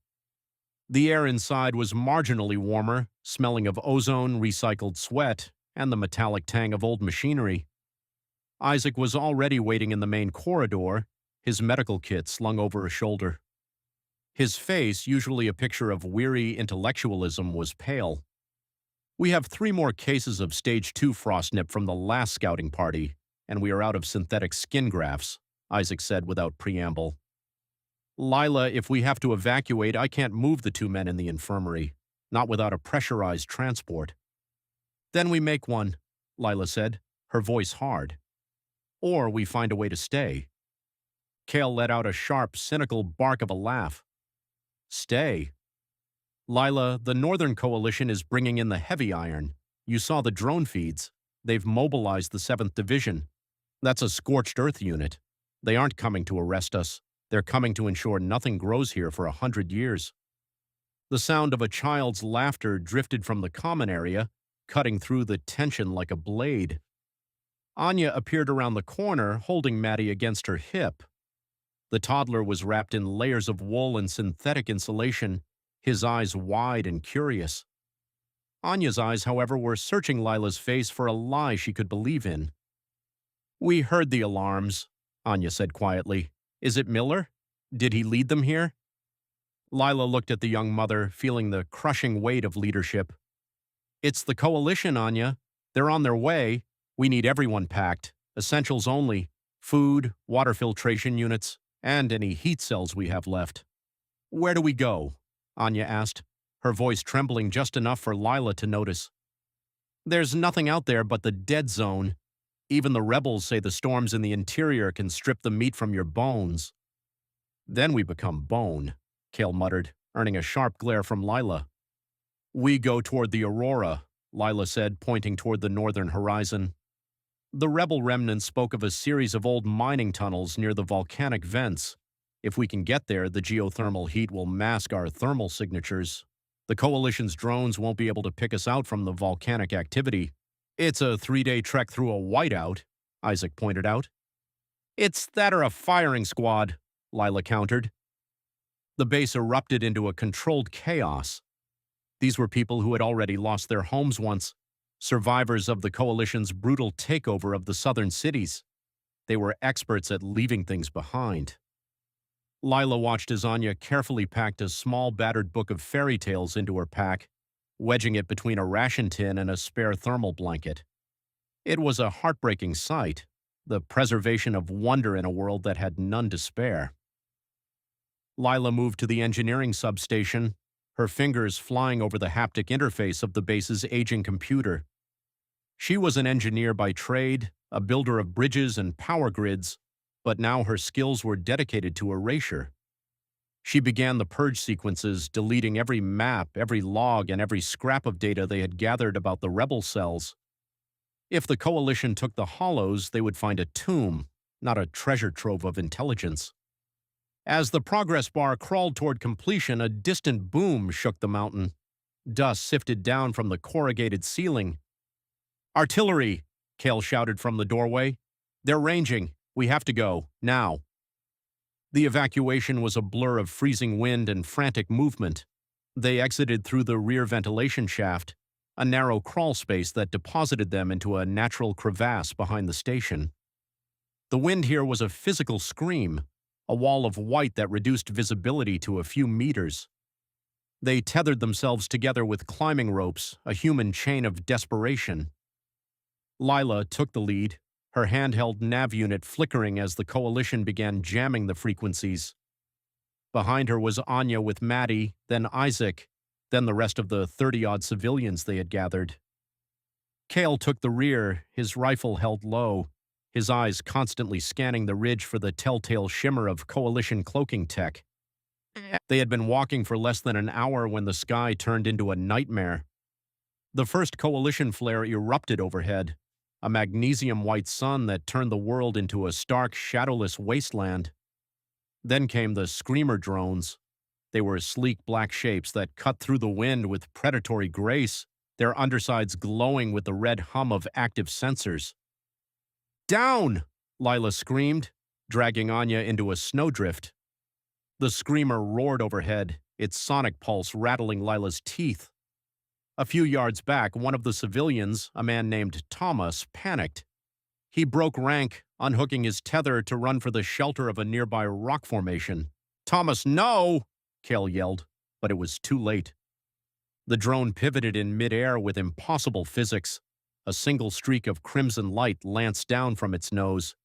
The air inside was marginally warmer, smelling of ozone, recycled sweat, and the metallic tang of old machinery. Isaac was already waiting in the main corridor, his medical kit slung over a shoulder. His face, usually a picture of weary intellectualism, was pale. "We have 3 more cases of stage 2 frostnip from the last scouting party, and we are out of synthetic skin grafts," Isaac said without preamble. "Lila, if we have to evacuate, I can't move the 2 men in the infirmary, not without a pressurized transport." "Then we make one," Lila said, her voice hard. "Or we find a way to stay." Cale let out a sharp, cynical bark of a laugh. "Stay? Lila, the Northern Coalition is bringing in the heavy iron. You saw the drone feeds. They've mobilized the 7th Division. That's a scorched earth unit. They aren't coming to arrest us. They're coming to ensure nothing grows here for 100 years. The sound of a child's laughter drifted from the common area, cutting through the tension like a blade. Anya appeared around the corner, holding Maddie against her hip, The toddler was wrapped in layers of wool and synthetic insulation, his eyes wide and curious. Anya's eyes, however, were searching Lila's face for a lie she could believe in. "We heard the alarms," Anya said quietly. "Is it Miller? Did he lead them here?" Lila looked at the young mother, feeling the crushing weight of leadership. "It's the coalition, Anya. They're on their way. We need everyone packed. Essentials only. Food, water filtration units, and any heat cells we have left." "Where do we go?" Anya asked, her voice trembling just enough for Lila to notice. "There's nothing out there but the dead zone. Even the rebels say the storms in the interior can strip the meat from your bones." "Then we become bone," Cale muttered, earning a sharp glare from Lila. "We go toward the Aurora," Lila said, pointing toward the northern horizon. The rebel remnants spoke of a series of old mining tunnels near the volcanic vents. If we can get there, the geothermal heat will mask our thermal signatures. The Coalition's drones won't be able to pick us out from the volcanic activity. "It's a 3-day trek through a whiteout," Isaac pointed out. "It's that or a firing squad," Lila countered. The base erupted into a controlled chaos. These were people who had already lost their homes once, survivors of the Coalition's brutal takeover of the southern cities. They were experts at leaving things behind. Lila watched as Anya carefully packed a small battered book of fairy tales into her pack, wedging it between a ration tin and a spare thermal blanket. It was a heartbreaking sight, the preservation of wonder in a world that had none to spare. Lila moved to the engineering substation, her fingers flying over the haptic interface of the base's aging computer. She was an engineer by trade, a builder of bridges and power grids, but now her skills were dedicated to erasure. She began the purge sequences, deleting every map, every log, and every scrap of data they had gathered about the rebel cells. If the Coalition took the hollows, they would find a tomb, not a treasure trove of intelligence. As the progress bar crawled toward completion, a distant boom shook the mountain. Dust sifted down from the corrugated ceiling. "Artillery!" Cale shouted from the doorway. "They're ranging. We have to go, now." The evacuation was a blur of freezing wind and frantic movement. They exited through the rear ventilation shaft, a narrow crawl space that deposited them into a natural crevasse behind the station. The wind here was a physical scream, a wall of white that reduced visibility to a few meters. They tethered themselves together with climbing ropes, a human chain of desperation. Lila took the lead, her handheld nav unit flickering as the Coalition began jamming the frequencies. Behind her was Anya with Maddie, then Isaac, then the rest of the 30-odd civilians they had gathered. Cale took the rear, his rifle held low, his eyes constantly scanning the ridge for the telltale shimmer of Coalition cloaking tech. They had been walking for less than an hour when the sky turned into a nightmare. The first Coalition flare erupted overhead, a magnesium-white sun that turned the world into a stark, shadowless wasteland. Then came the screamer drones. They were sleek black shapes that cut through the wind with predatory grace, their undersides glowing with the red hum of active sensors. "Down!" Lila screamed, dragging Anya into a snowdrift. The screamer roared overhead, its sonic pulse rattling Lila's teeth. A few yards back, one of the civilians, a man named Thomas, panicked. He broke rank, unhooking his tether to run for the shelter of a nearby rock formation. "Thomas, no!" Cale yelled, but it was too late. The drone pivoted in midair with impossible physics. A single streak of crimson light lanced down from its nose.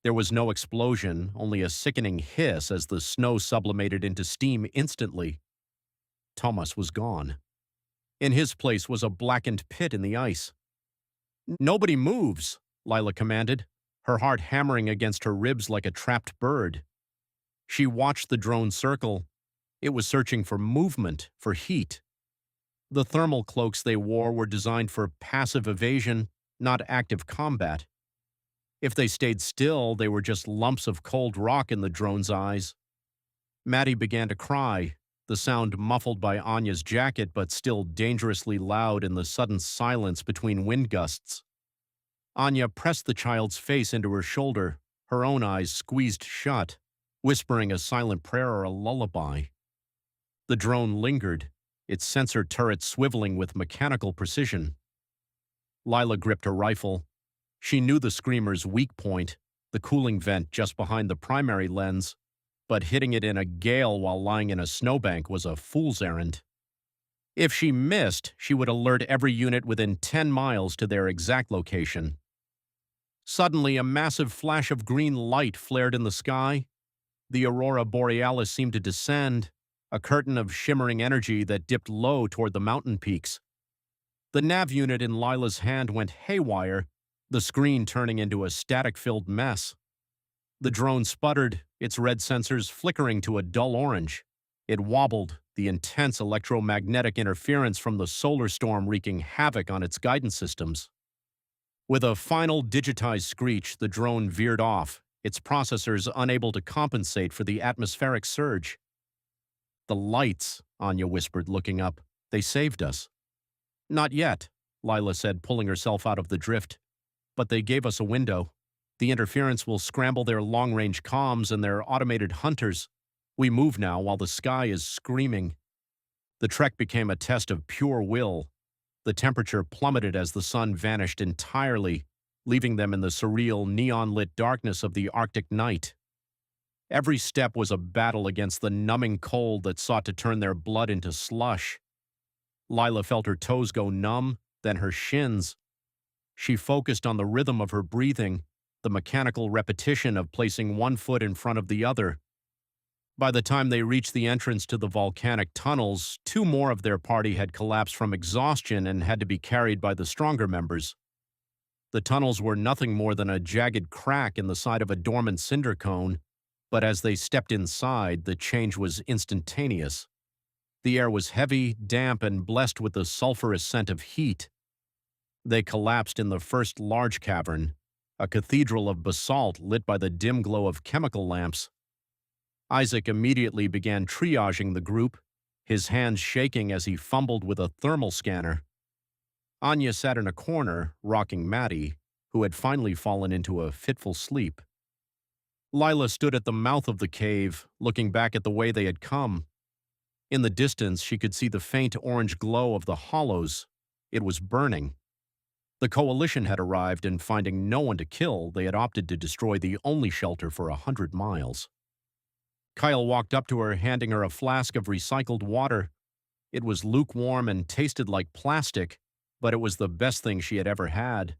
There was no explosion, only a sickening hiss as the snow sublimated into steam instantly. Thomas was gone. In his place was a blackened pit in the ice. "Nobody moves," Lila commanded, her heart hammering against her ribs like a trapped bird. She watched the drone circle. It was searching for movement, for heat. The thermal cloaks they wore were designed for passive evasion, not active combat. If they stayed still, they were just lumps of cold rock in the drone's eyes. Maddie began to cry, the sound muffled by Anya's jacket but still dangerously loud in the sudden silence between wind gusts. Anya pressed the child's face into her shoulder, her own eyes squeezed shut. whispering a silent prayer or a lullaby. The drone lingered, its sensor turret swiveling with mechanical precision. Lila gripped her rifle. She knew the screamer's weak point, the cooling vent just behind the primary lens, but hitting it in a gale while lying in a snowbank was a fool's errand. If she missed, she would alert every unit within 10 miles to their exact location. Suddenly, a massive flash of green light flared in the sky. The aurora borealis seemed to descend, a curtain of shimmering energy that dipped low toward the mountain peaks. The nav unit in Lila's hand went haywire, the screen turning into a static-filled mess. The drone sputtered, its red sensors flickering to a dull orange. It wobbled, the intense electromagnetic interference from the solar storm wreaking havoc on its guidance systems. With a final digitized screech, the drone veered off, its processors unable to compensate for the atmospheric surge. "The lights," Anya whispered, looking up. "They saved us." "Not yet," Lila said, pulling herself out of the drift. "But they gave us a window. The interference will scramble their long-range comms and their automated hunters. We move now while the sky is screaming." The trek became a test of pure will. The temperature plummeted as the sun vanished entirely, leaving them in the surreal, neon-lit darkness of the Arctic night. Every step was a battle against the numbing cold that sought to turn their blood into slush. Lila felt her toes go numb, then her shins. She focused on the rhythm of her breathing, the mechanical repetition of placing one foot in front of the other. By the time they reached the entrance to the volcanic tunnels, 2 more of their party had collapsed from exhaustion and had to be carried by the stronger members. The tunnels were nothing more than a jagged crack in the side of a dormant cinder cone, but as they stepped inside, the change was instantaneous. The air was heavy, damp, and blessed with the sulfurous scent of heat. They collapsed in the first large cavern, a cathedral of basalt lit by the dim glow of chemical lamps. Isaac immediately began triaging the group, his hands shaking as he fumbled with a thermal scanner. Anya sat in a corner, rocking Maddie, who had finally fallen into a fitful sleep. Lila stood at the mouth of the cave, looking back at the way they had come. In the distance, she could see the faint orange glow of the hollows. It was burning. The coalition had arrived, and finding no one to kill, they had opted to destroy the only shelter for 100 miles. Kyle walked up to her, handing her a flask of recycled water. It was lukewarm and tasted like plastic, but it was the best thing she had ever had.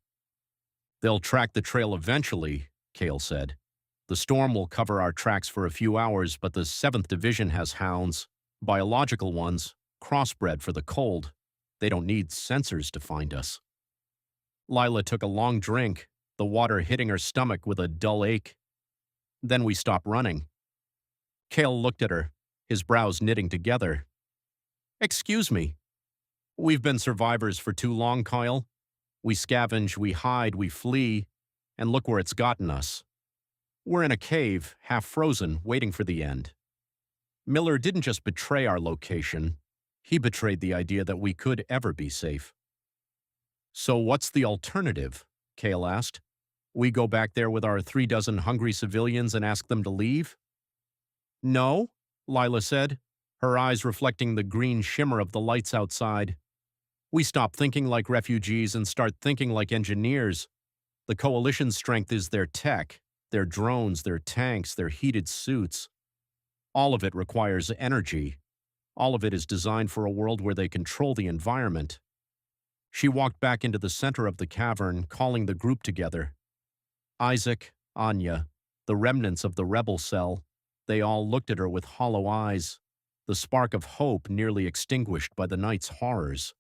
"They'll track the trail eventually," Kale said. "The storm will cover our tracks for a few hours, but the 7th Division has hounds, biological ones, crossbred for the cold. They don't need sensors to find us." Lila took a long drink, the water hitting her stomach with a dull ache. "Then we stopped running." Kale looked at her, his brows knitting together. "Excuse me. We've been survivors for too long, Kyle. We scavenge, we hide, we flee, and look where it's gotten us. We're in a cave, half frozen, waiting for the end. Miller didn't just betray our location. He betrayed the idea that we could ever be safe." "So what's the alternative?" Kale asked. "We go back there with our 3 dozen hungry civilians and ask them to leave?" "No," Lila said, her eyes reflecting the green shimmer of the lights outside. "We stop thinking like refugees and start thinking like engineers. The Coalition's strength is their tech, their drones, their tanks, their heated suits. All of it requires energy. All of it is designed for a world where they control the environment." She walked back into the center of the cavern, calling the group together. Isaac, Anya, the remnants of the rebel cell, they all looked at her with hollow eyes, the spark of hope nearly extinguished by the night's horrors.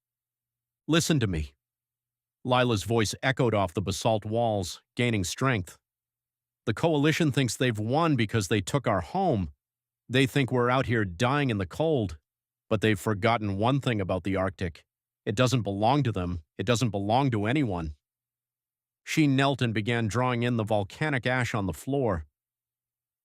"Listen to me." Lila's voice echoed off the basalt walls, gaining strength. "The Coalition thinks they've won because they took our home. They think we're out here dying in the cold. But they've forgotten one thing about the Arctic. It doesn't belong to them. It doesn't belong to anyone." She knelt and began drawing in the volcanic ash on the floor.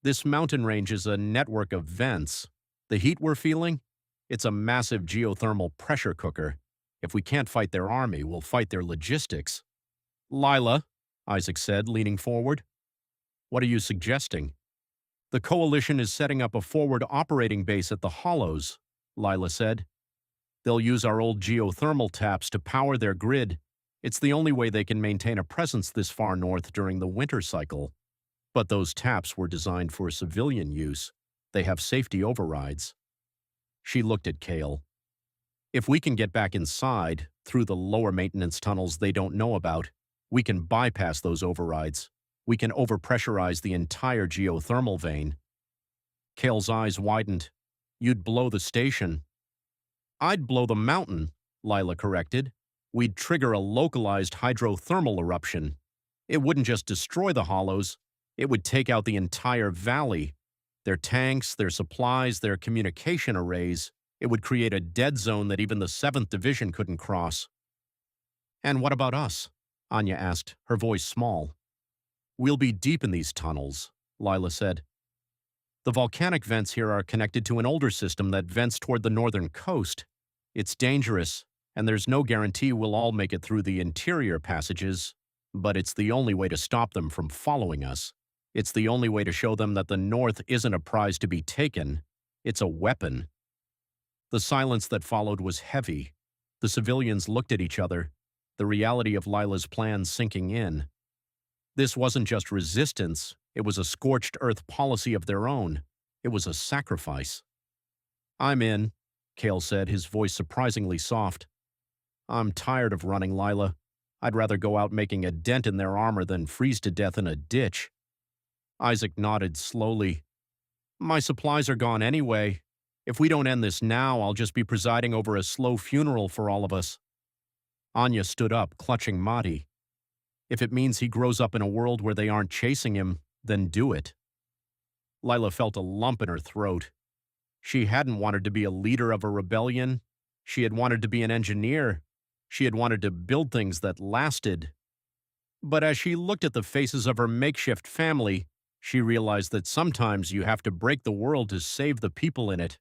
"This mountain range is a network of vents. The heat we're feeling? It's a massive geothermal pressure cooker. If we can't fight their army, we'll fight their logistics." "Lila," Isaac said, leaning forward. "What are you suggesting?" The Coalition is setting up a forward operating base at the Hollows, Lila said. They'll use our old geothermal taps to power their grid. It's the only way they can maintain a presence this far north during the winter cycle. But those taps were designed for civilian use. They have safety overrides. She looked at Cale. If we can get back inside, through the lower maintenance tunnels they don't know about, we can bypass those overrides. We can overpressurize the entire geothermal vein. Cale's eyes widened. You'd blow the station. I'd blow the mountain, Lila corrected. We'd trigger a localized hydrothermal eruption. It wouldn't just destroy the Hollows. It would take out the entire valley. Their tanks, their supplies, their communication arrays. It would create a dead zone that even the 7th Division couldn't cross. And what about us? Anya asked, her voice small. We'll be deep in these tunnels, Lila said. The volcanic vents here are connected to an older system that vents toward the northern coast. It's dangerous, and there's no guarantee we'll all make it through the interior passages, but it's the only way to stop them from following us. It's the only way to show them that the North isn't a prize to be taken. It's a weapon. The silence that followed was heavy. The civilians looked at each other, the reality of Lila's plan sinking in. This wasn't just resistance, it was a scorched earth policy of their own. It was a sacrifice. I'm in, Cale said, his voice surprisingly soft. I'm tired of running, Lila. I'd rather go out making a dent in their armor than freeze to death in a ditch. Isaac nodded slowly. My supplies are gone anyway. If we don't end this now, I'll just be presiding over a slow funeral for all of us. Anya stood up, clutching Madi. If it means he grows up in a world where they aren't chasing him, then do it. Lila felt a lump in her throat. She hadn't wanted to be a leader of a rebellion. She had wanted to be an engineer. She had wanted to build things that lasted. But as she looked at the faces of her makeshift family, she realized that sometimes you have to break the world to save the people in it.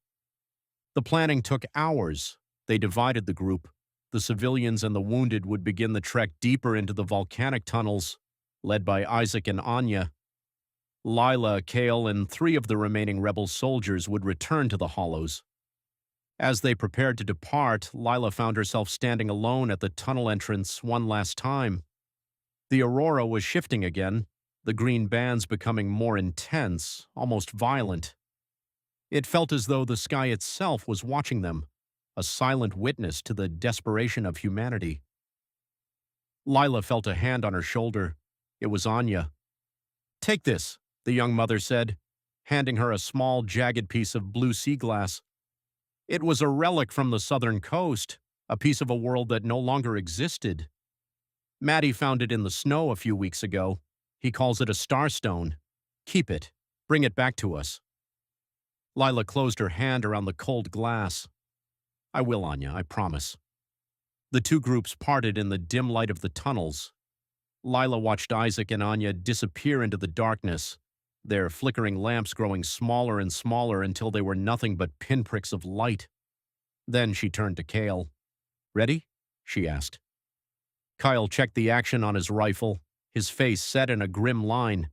The planning took hours. They divided the group. The civilians and the wounded would begin the trek deeper into the volcanic tunnels, led by Isaac and Anya. Lila, Cale, and 3 of the remaining rebel soldiers would return to the Hollows. As they prepared to depart, Lila found herself standing alone at the tunnel entrance one last time. The aurora was shifting again, the green bands becoming more intense, almost violent. It felt as though the sky itself was watching them, a silent witness to the desperation of humanity. Lila felt a hand on her shoulder. It was Anya. Take this, the young mother said, handing her a small, jagged piece of blue sea glass. It was a relic from the southern coast, a piece of a world that no longer existed. Maddie found it in the snow a few weeks ago. He calls it a starstone. Keep it. Bring it back to us. Lila closed her hand around the cold glass. I will, Anya, I promise. The 2 groups parted in the dim light of the tunnels. Lila watched Isaac and Anya disappear into the darkness, their flickering lamps growing smaller and smaller until they were nothing but pinpricks of light. Then she turned to Cale. Ready? She asked. Kyle checked the action on his rifle, his face set in a grim line.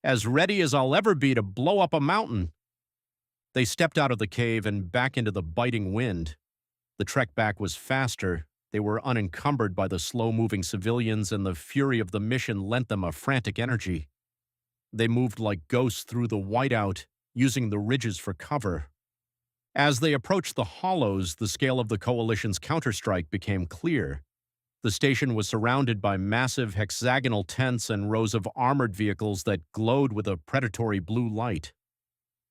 As ready as I'll ever be to blow up a mountain. They stepped out of the cave and back into the biting wind. The trek back was faster. They were unencumbered by the slow-moving civilians, and the fury of the mission lent them a frantic energy. They moved like ghosts through the whiteout, using the ridges for cover. As they approached the Hollows, the scale of the Coalition's counterstrike became clear. The station was surrounded by massive hexagonal tents and rows of armored vehicles that glowed with a predatory blue light.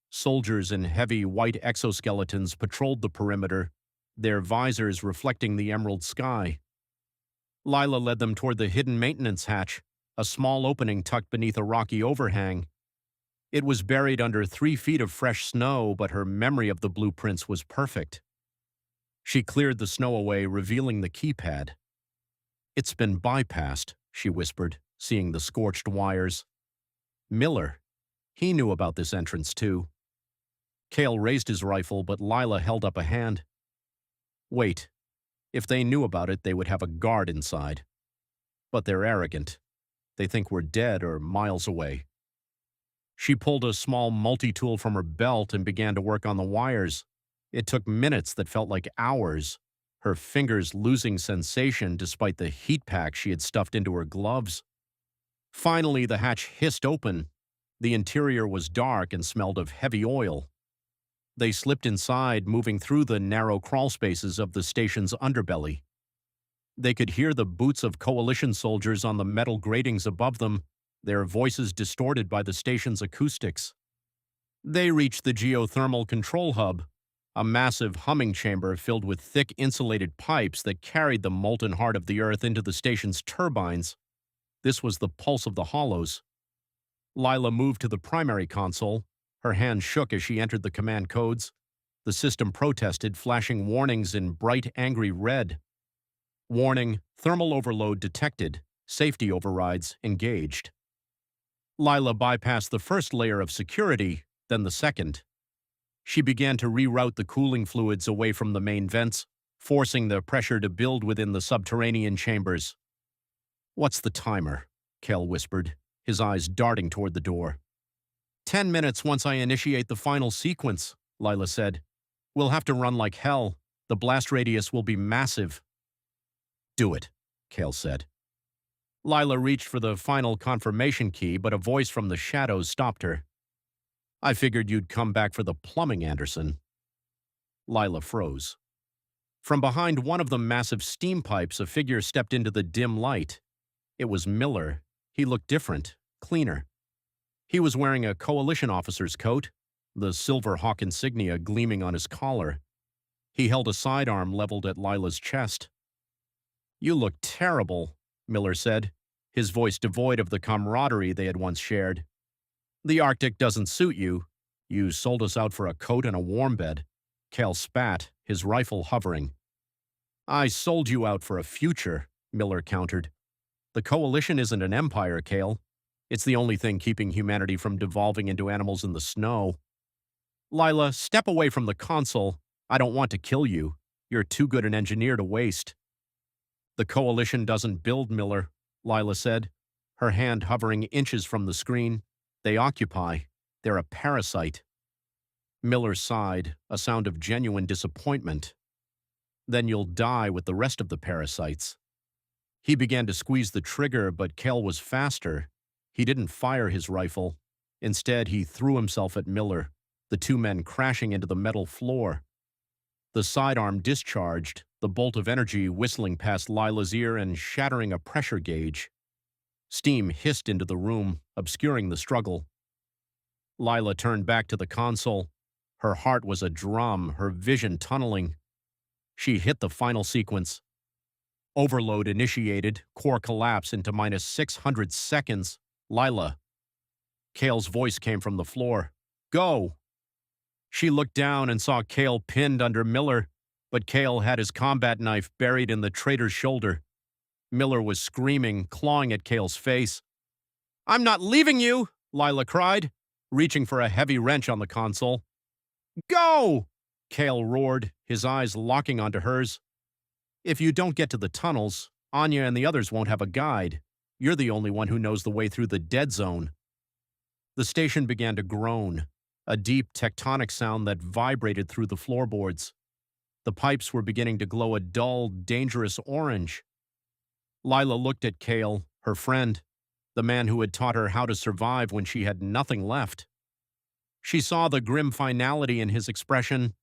Soldiers in heavy white exoskeletons patrolled the perimeter, their visors reflecting the emerald sky. Lila led them toward the hidden maintenance hatch, a small opening tucked beneath a rocky overhang. It was buried under 3 feet of fresh snow, but her memory of the blueprints was perfect. She cleared the snow away, revealing the keypad. It's been bypassed, she whispered, seeing the scorched wires. Miller. He knew about this entrance, too. Cale raised his rifle, but Lila held up a hand. Wait. If they knew about it, they would have a guard inside. But they're arrogant. They think we're dead or miles away. She pulled a small multi-tool from her belt and began to work on the wires. It took minutes that felt like hours, her fingers losing sensation despite the heat pack she had stuffed into her gloves. Finally, the hatch hissed open. The interior was dark and smelled of heavy oil. They slipped inside, moving through the narrow crawl spaces of the station's underbelly. They could hear the boots of coalition soldiers on the metal gratings above them, their voices distorted by the station's acoustics. They reached the geothermal control hub, a massive humming chamber filled with thick insulated pipes that carried the molten heart of the Earth into the station's turbines. This was the pulse of the hollows. Lila moved to the primary console. Her hand shook as she entered the command codes. The system protested, flashing warnings in bright, angry red. Warning: thermal overload detected. Safety overrides engaged. Lila bypassed the first layer of security, then the second. She began to reroute the cooling fluids away from the main vents, forcing the pressure to build within the subterranean chambers. "What's the timer?" Kel whispered, his eyes darting toward the door. 10 minutes once I initiate the final sequence, Lila said. "We'll have to run like hell. The blast radius will be massive." "Do it," Kel said. Lila reached for the final confirmation key, but a voice from the shadows stopped her. "I figured you'd come back for the plumbing, Anderson." Lila froze. From behind one of the massive steam pipes, a figure stepped into the dim light. It was Miller. He looked different, cleaner. He was wearing a coalition officer's coat, the silver hawk insignia gleaming on his collar. He held a sidearm leveled at Lila's chest. "You look terrible," Miller said, his voice devoid of the camaraderie they had once shared. "The Arctic doesn't suit you. You sold us out for a coat and a warm bed." Cal spat, his rifle hovering. "I sold you out for a future," Miller countered. "The Coalition isn't an empire, Cale. It's the only thing keeping humanity from devolving into animals in the snow." "Lila, step away from the console. I don't want to kill you. You're too good an engineer to waste." "The Coalition doesn't build, Miller," Lila said, her hand hovering inches from the screen. "They occupy. They're a parasite." Miller sighed, a sound of genuine disappointment. "Then you'll die with the rest of the parasites." He began to squeeze the trigger, but Kel was faster. He didn't fire his rifle. Instead, he threw himself at Miller, the two men crashing into the metal floor. The sidearm discharged, the bolt of energy whistling past Lila's ear and shattering a pressure gauge. Steam hissed into the room, obscuring the struggle. Lila turned back to the console. Her heart was a drum, her vision tunneling. She hit the final sequence. Overload initiated, core collapse into -600 seconds. "Lila." Cale's voice came from the floor. "Go." She looked down and saw Cale pinned under Miller, but Cale had his combat knife buried in the traitor's shoulder. Miller was screaming, clawing at Cale's face. "I'm not leaving you!" Lila cried, reaching for a heavy wrench on the console. "Go!" Cale roared, his eyes locking onto hers. "If you don't get to the tunnels, Anya and the others won't have a guide. You're the only one who knows the way through the dead zone." The station began to groan, a deep tectonic sound that vibrated through the floorboards. The pipes were beginning to glow a dull, dangerous orange. Lila looked at Cale, her friend, the man who had taught her how to survive when she had nothing left. She saw the grim finality in his expression.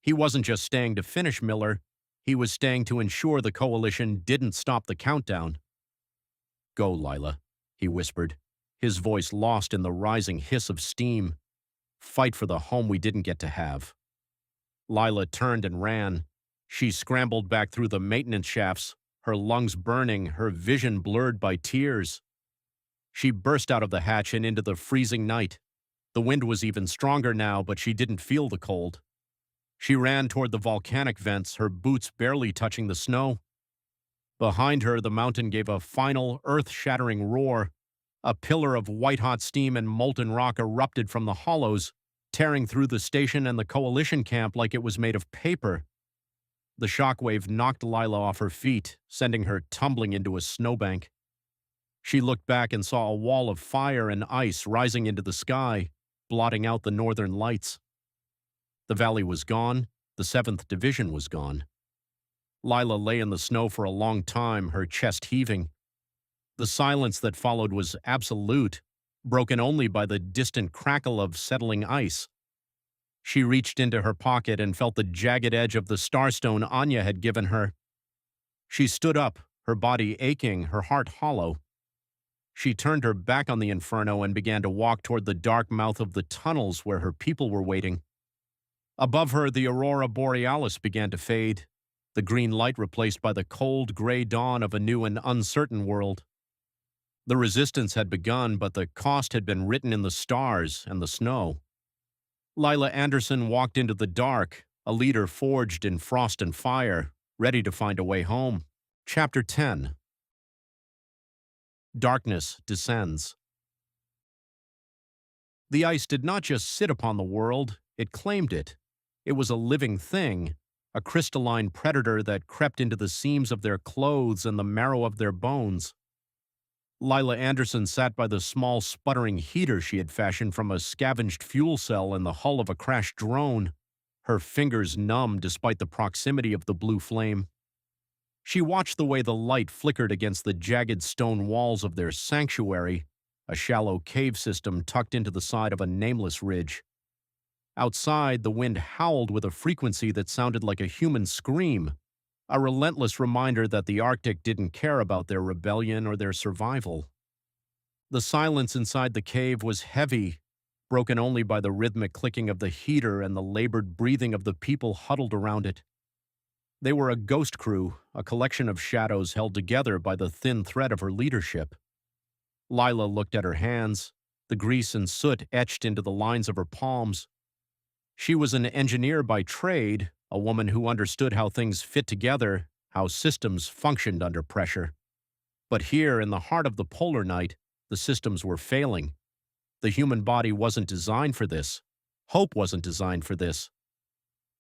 He wasn't just staying to finish Miller, he was staying to ensure the Coalition didn't stop the countdown. "Go, Lila," he whispered, his voice lost in the rising hiss of steam. "Fight for the home we didn't get to have." Lila turned and ran. She scrambled back through the maintenance shafts, her lungs burning, her vision blurred by tears. She burst out of the hatch and into the freezing night. The wind was even stronger now, but she didn't feel the cold. She ran toward the volcanic vents, her boots barely touching the snow. Behind her, the mountain gave a final, earth-shattering roar. A pillar of white-hot steam and molten rock erupted from the hollows, tearing through the station and the Coalition camp like it was made of paper. The shockwave knocked Lila off her feet, sending her tumbling into a snowbank. She looked back and saw a wall of fire and ice rising into the sky, blotting out the northern lights. The valley was gone. The 7th Division was gone. Lila lay in the snow for a long time, her chest heaving. The silence that followed was absolute, broken only by the distant crackle of settling ice. She reached into her pocket and felt the jagged edge of the starstone Anya had given her. She stood up, her body aching, her heart hollow. She turned her back on the inferno and began to walk toward the dark mouth of the tunnels where her people were waiting. Above her, the aurora borealis began to fade, the green light replaced by the cold, gray dawn of a new and uncertain world. The resistance had begun, but the cost had been written in the stars and the snow. Lila Andersson walked into the dark, a leader forged in frost and fire, ready to find a way home. Chapter 10. Darkness descends. The ice did not just sit upon the world, it claimed it. It was a living thing, a crystalline predator that crept into the seams of their clothes and the marrow of their bones. Lila Andersson sat by the small sputtering heater she had fashioned from a scavenged fuel cell in the hull of a crashed drone, her fingers numb despite the proximity of the blue flame. She watched the way the light flickered against the jagged stone walls of their sanctuary, a shallow cave system tucked into the side of a nameless ridge. Outside, the wind howled with a frequency that sounded like a human scream, a relentless reminder that the Arctic didn't care about their rebellion or their survival. The silence inside the cave was heavy, broken only by the rhythmic clicking of the heater and the labored breathing of the people huddled around it. They were a ghost crew, a collection of shadows held together by the thin thread of her leadership. Lila looked at her hands, the grease and soot etched into the lines of her palms. She was an engineer by trade, a woman who understood how things fit together, how systems functioned under pressure. But here, in the heart of the polar night, the systems were failing. The human body wasn't designed for this. Hope wasn't designed for this.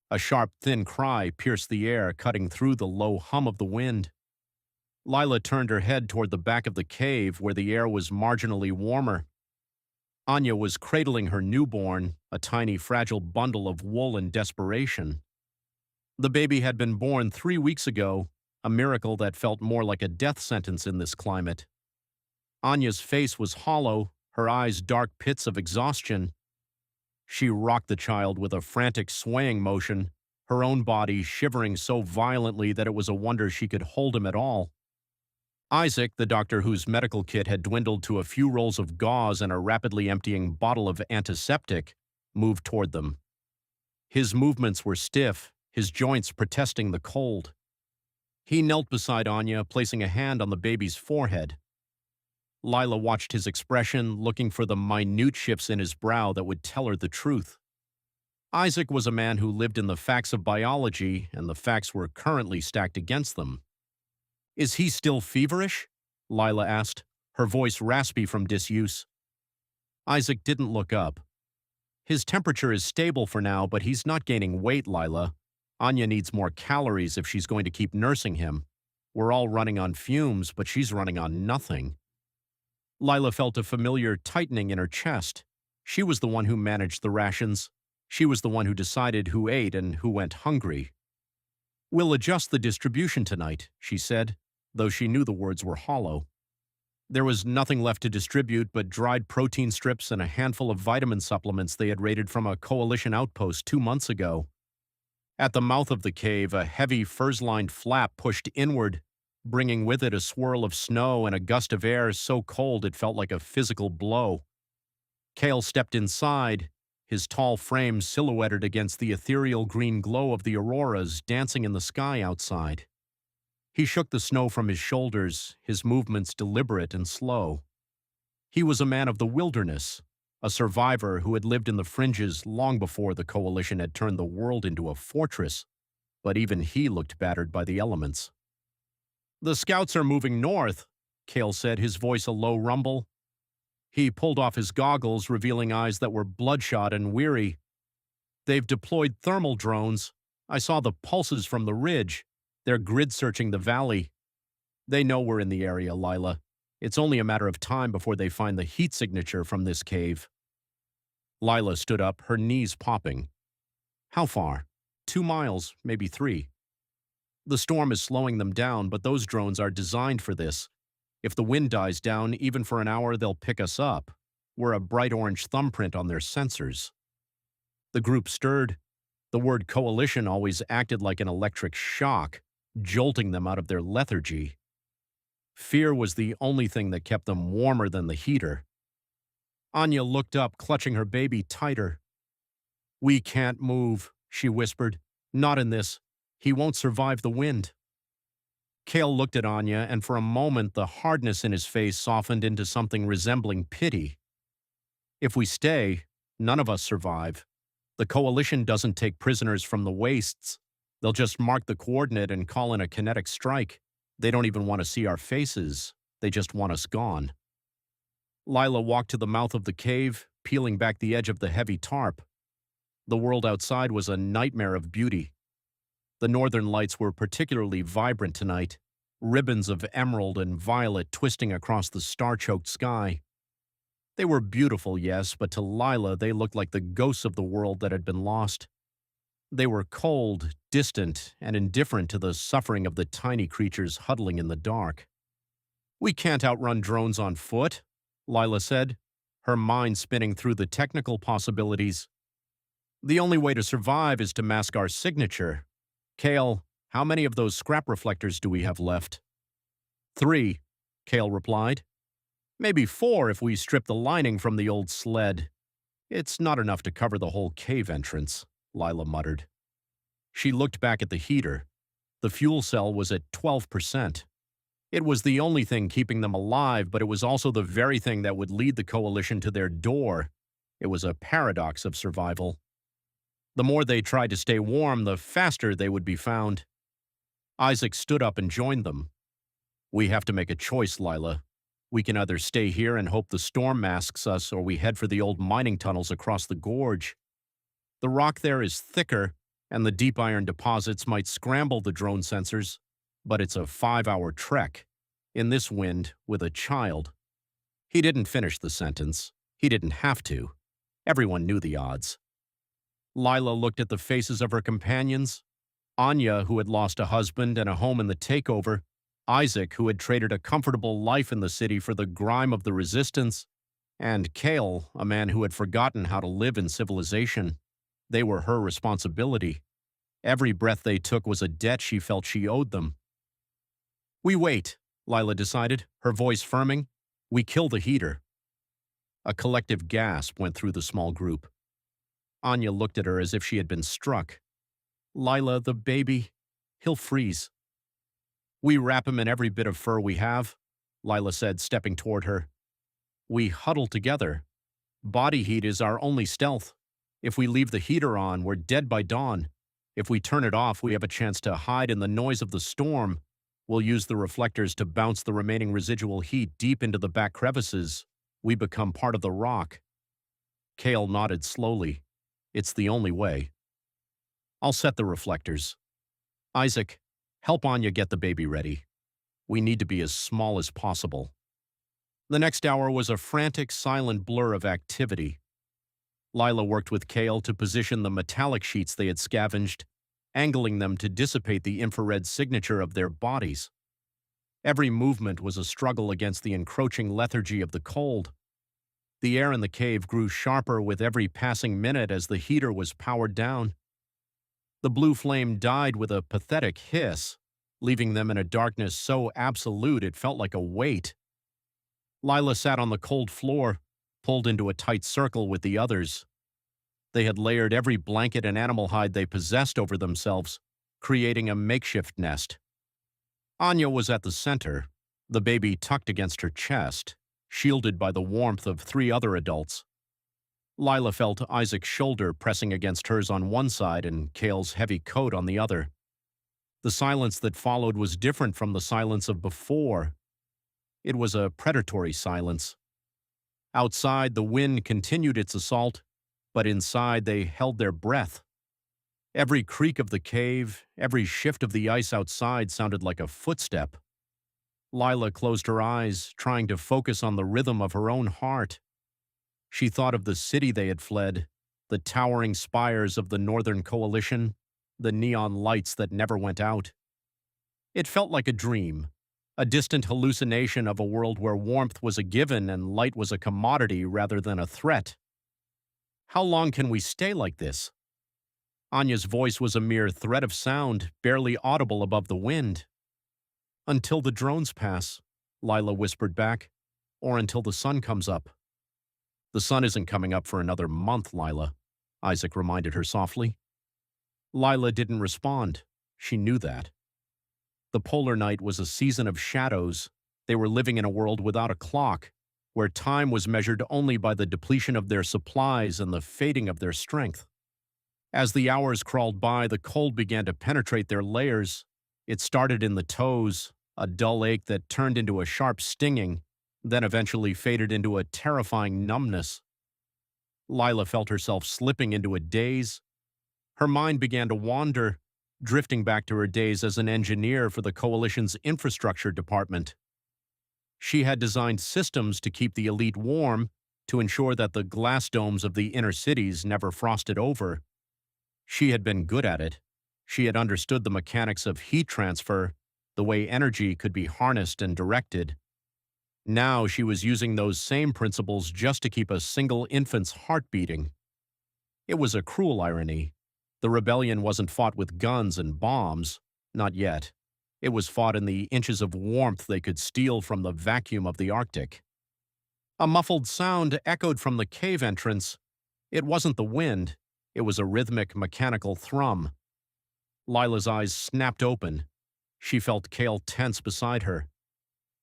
A sharp, thin cry pierced the air, cutting through the low hum of the wind. Lila turned her head toward the back of the cave, where the air was marginally warmer. Anya was cradling her newborn, a tiny, fragile bundle of wool in desperation. The baby had been born 3 weeks ago, a miracle that felt more like a death sentence in this climate. Anya's face was hollow, her eyes dark pits of exhaustion. She rocked the child with a frantic swaying motion, her own body shivering so violently that it was a wonder she could hold him at all. Isaac, the doctor whose medical kit had dwindled to a few rolls of gauze and a rapidly emptying bottle of antiseptic, moved toward them. His movements were stiff, his joints protesting the cold. He knelt beside Anya, placing a hand on the baby's forehead. Lila watched his expression, looking for the minute shifts in his brow that would tell her the truth. Isaac was a man who lived in the facts of biology, and the facts were currently stacked against them. "Is he still feverish?" Lila asked, her voice raspy from disuse. Isaac didn't look up. "His temperature is stable for now, but he's not gaining weight, Lila. Anya needs more calories if she's going to keep nursing him. We're all running on fumes, but she's running on nothing." Lila felt a familiar tightening in her chest. She was the one who managed the rations. She was the one who decided who ate and who went hungry. "We'll adjust the distribution tonight," she said, though she knew the words were hollow. There was nothing left to distribute but dried protein strips and a handful of vitamin supplements they had raided from a coalition outpost 2 months ago. At the mouth of the cave, a heavy furs-lined flap pushed inward, bringing with it a swirl of snow and a gust of air so cold it felt like a physical blow. Cale stepped inside, his tall frame silhouetted against the ethereal green glow of the auroras dancing in the sky outside. He shook the snow from his shoulders, his movements deliberate and slow. He was a man of the wilderness, a survivor who had lived in the fringes long before the coalition had turned the world into a fortress, but even he looked battered by the elements. "The scouts are moving north," Cale said, his voice a low rumble. He pulled off his goggles, revealing eyes that were bloodshot and weary. "They've deployed thermal drones. I saw the pulses from the ridge. They're grid-searching the valley. They know we're in the area, Lila. It's only a matter of time before they find the heat signature from this cave. Lila stood up, her knees popping. How far? 2 miles, maybe 3. The storm is slowing them down, but those drones are designed for this. If the wind dies down, even for an hour, they'll pick us up. We're a bright orange thumbprint on their sensors. The group stirred. The word coalition always acted like an electric shock, jolting them out of their lethargy. Fear was the only thing that kept them warmer than the heater. Anya looked up, clutching her baby tighter. "We can't move," she whispered. "Not in this. He won't survive the wind." Cale looked at Anya, and for a moment the hardness in his face softened into something resembling pity. "If we stay, none of us survive. The coalition doesn't take prisoners from the wastes. They'll just mark the coordinate and call in a kinetic strike. They don't even want to see our faces. They just want us gone." Lila walked to the mouth of the cave, peeling back the edge of the heavy tarp. The world outside was a nightmare of beauty. The northern lights were particularly vibrant tonight, ribbons of emerald and violet twisting across the star-choked sky. They were beautiful, yes, but to Lila they looked like the ghosts of the world that had been lost. They were cold, distant, and indifferent to the suffering of the tiny creatures huddling in the dark. "We can't outrun drones on foot," Lila said, her mind spinning through the technical possibilities. "The only way to survive is to mask our signature. Cale, how many of those scrap reflectors do we have left?" "3," Cale replied. "Maybe 4 if we strip the lining from the old sled." "It's not enough to cover the whole cave entrance," Lila muttered. She looked back at the heater. The fuel cell was at 12%. It was the only thing keeping them alive, but it was also the very thing that would lead the coalition to their door. It was a paradox of survival. The more they tried to stay warm, the faster they would be found. Isaac stood up and joined them. "We have to make a choice, Lila. We can either stay here and hope the storm masks us, or we head for the old mining tunnels across the gorge. The rock there is thicker, and the deep iron deposits might scramble the drone sensors, but it's a 5-hour trek. In this wind, with a child." He didn't finish the sentence. He didn't have to. Everyone knew the odds. Lila looked at the faces of her companions. Anya, who had lost a husband and a home in the takeover. Isaac, who had traded a comfortable life in the city for the grime of the resistance. And Cale, a man who had forgotten how to live in civilization. They were her responsibility. Every breath they took was a debt she felt she owed them. "We wait," Lila decided, her voice firming. "We kill the heater." A collective gasp went through the small group. Anya looked at her as if she had been struck. "Lila, the baby, he'll freeze." "We wrap him in every bit of fur we have," Lila said, stepping toward her. "We huddle together. Body heat is our only stealth. If we leave the heater on, we're dead by dawn. If we turn it off, we have a chance to hide in the noise of the storm. We'll use the reflectors to bounce the remaining residual heat deep into the back crevices. We become part of the rock." Cale nodded slowly. "It's the only way." "I'll set the reflectors. Isaac, help Anya get the baby ready. We need to be as small as possible." The next hour was a frantic, silent blur of activity. Lila worked with Cale to position the metallic sheets they had scavenged, angling them to dissipate the infrared signature of their bodies. Every movement was a struggle against the encroaching lethargy of the cold. The air in the cave grew sharper with every passing minute as the heater was powered down. The blue flame died with a pathetic hiss, leaving them in a darkness so absolute it felt like a weight. Lila sat on the cold floor, pulled into a tight circle with the others. They had layered every blanket and animal hide they possessed over themselves, creating a makeshift nest. Anya was at the center, the baby tucked against her chest, shielded by the warmth of 3 other adults. Lila felt Isaac's shoulder pressing against hers on one side and Cale's heavy coat on the other. The silence that followed was different from the silence of before. It was a predatory silence. Outside, the wind continued its assault, but inside they held their breath. Every creak of the cave, every shift of the ice outside sounded like a footstep. Lila closed her eyes, trying to focus on the rhythm of her own heart. She thought of the city they had fled, the towering spires of the Northern Coalition, the neon lights that never went out. It felt like a dream, a distant hallucination of a world where warmth was a given and light was a commodity rather than a threat. How long can we stay like this? Anya's voice was a mere thread of sound, barely audible above the wind. Until the drones pass, Lila whispered back, or until the sun comes up. The sun isn't coming up for another month, Lila, Isaac reminded her softly. Lila didn't respond. She knew that. The polar night was a season of shadows. They were living in a world without a clock, where time was measured only by the depletion of their supplies and the fading of their strength. As the hours crawled by, the cold began to penetrate their layers. It started in the toes, a dull ache that turned into a sharp stinging, then eventually faded into a terrifying numbness. Lila felt herself slipping into a daze. Her mind began to wander, drifting back to her days as an engineer for the Coalition's infrastructure department. She had designed systems to keep the elite warm, to ensure that the glass domes of the inner cities never frosted over. She had been good at it. She had understood the mechanics of heat transfer, the way energy could be harnessed and directed. Now she was using those same principles just to keep a single infant's heart beating. It was a cruel irony. The rebellion wasn't fought with guns and bombs, not yet. It was fought in the inches of warmth they could steal from the vacuum of the Arctic. A muffled sound echoed from the cave entrance. It wasn't the wind. It was a rhythmic, mechanical thrum. Lila's eyes snapped open. She felt Cale tense beside her.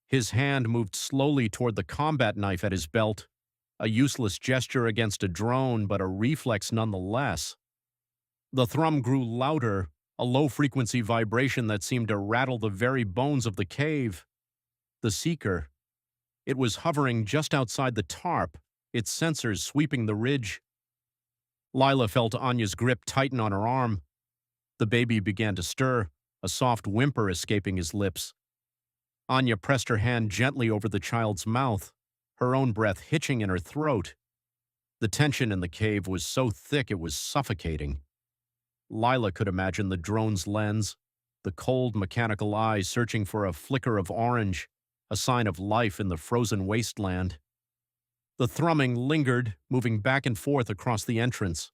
His hand moved slowly toward the combat knife at his belt, a useless gesture against a drone, but a reflex nonetheless. The thrum grew louder, a low-frequency vibration that seemed to rattle the very bones of the cave. The Seeker. It was hovering just outside the tarp, its sensors sweeping the ridge. Lila felt Anya's grip tighten on her arm. The baby began to stir, a soft whimper escaping his lips. Anya pressed her hand gently over the child's mouth, her own breath hitching in her throat. The tension in the cave was so thick it was suffocating. Lila could imagine the drone's lens, the cold mechanical eye searching for a flicker of orange, a sign of life in the frozen wasteland. The thrumming lingered, moving back and forth across the entrance.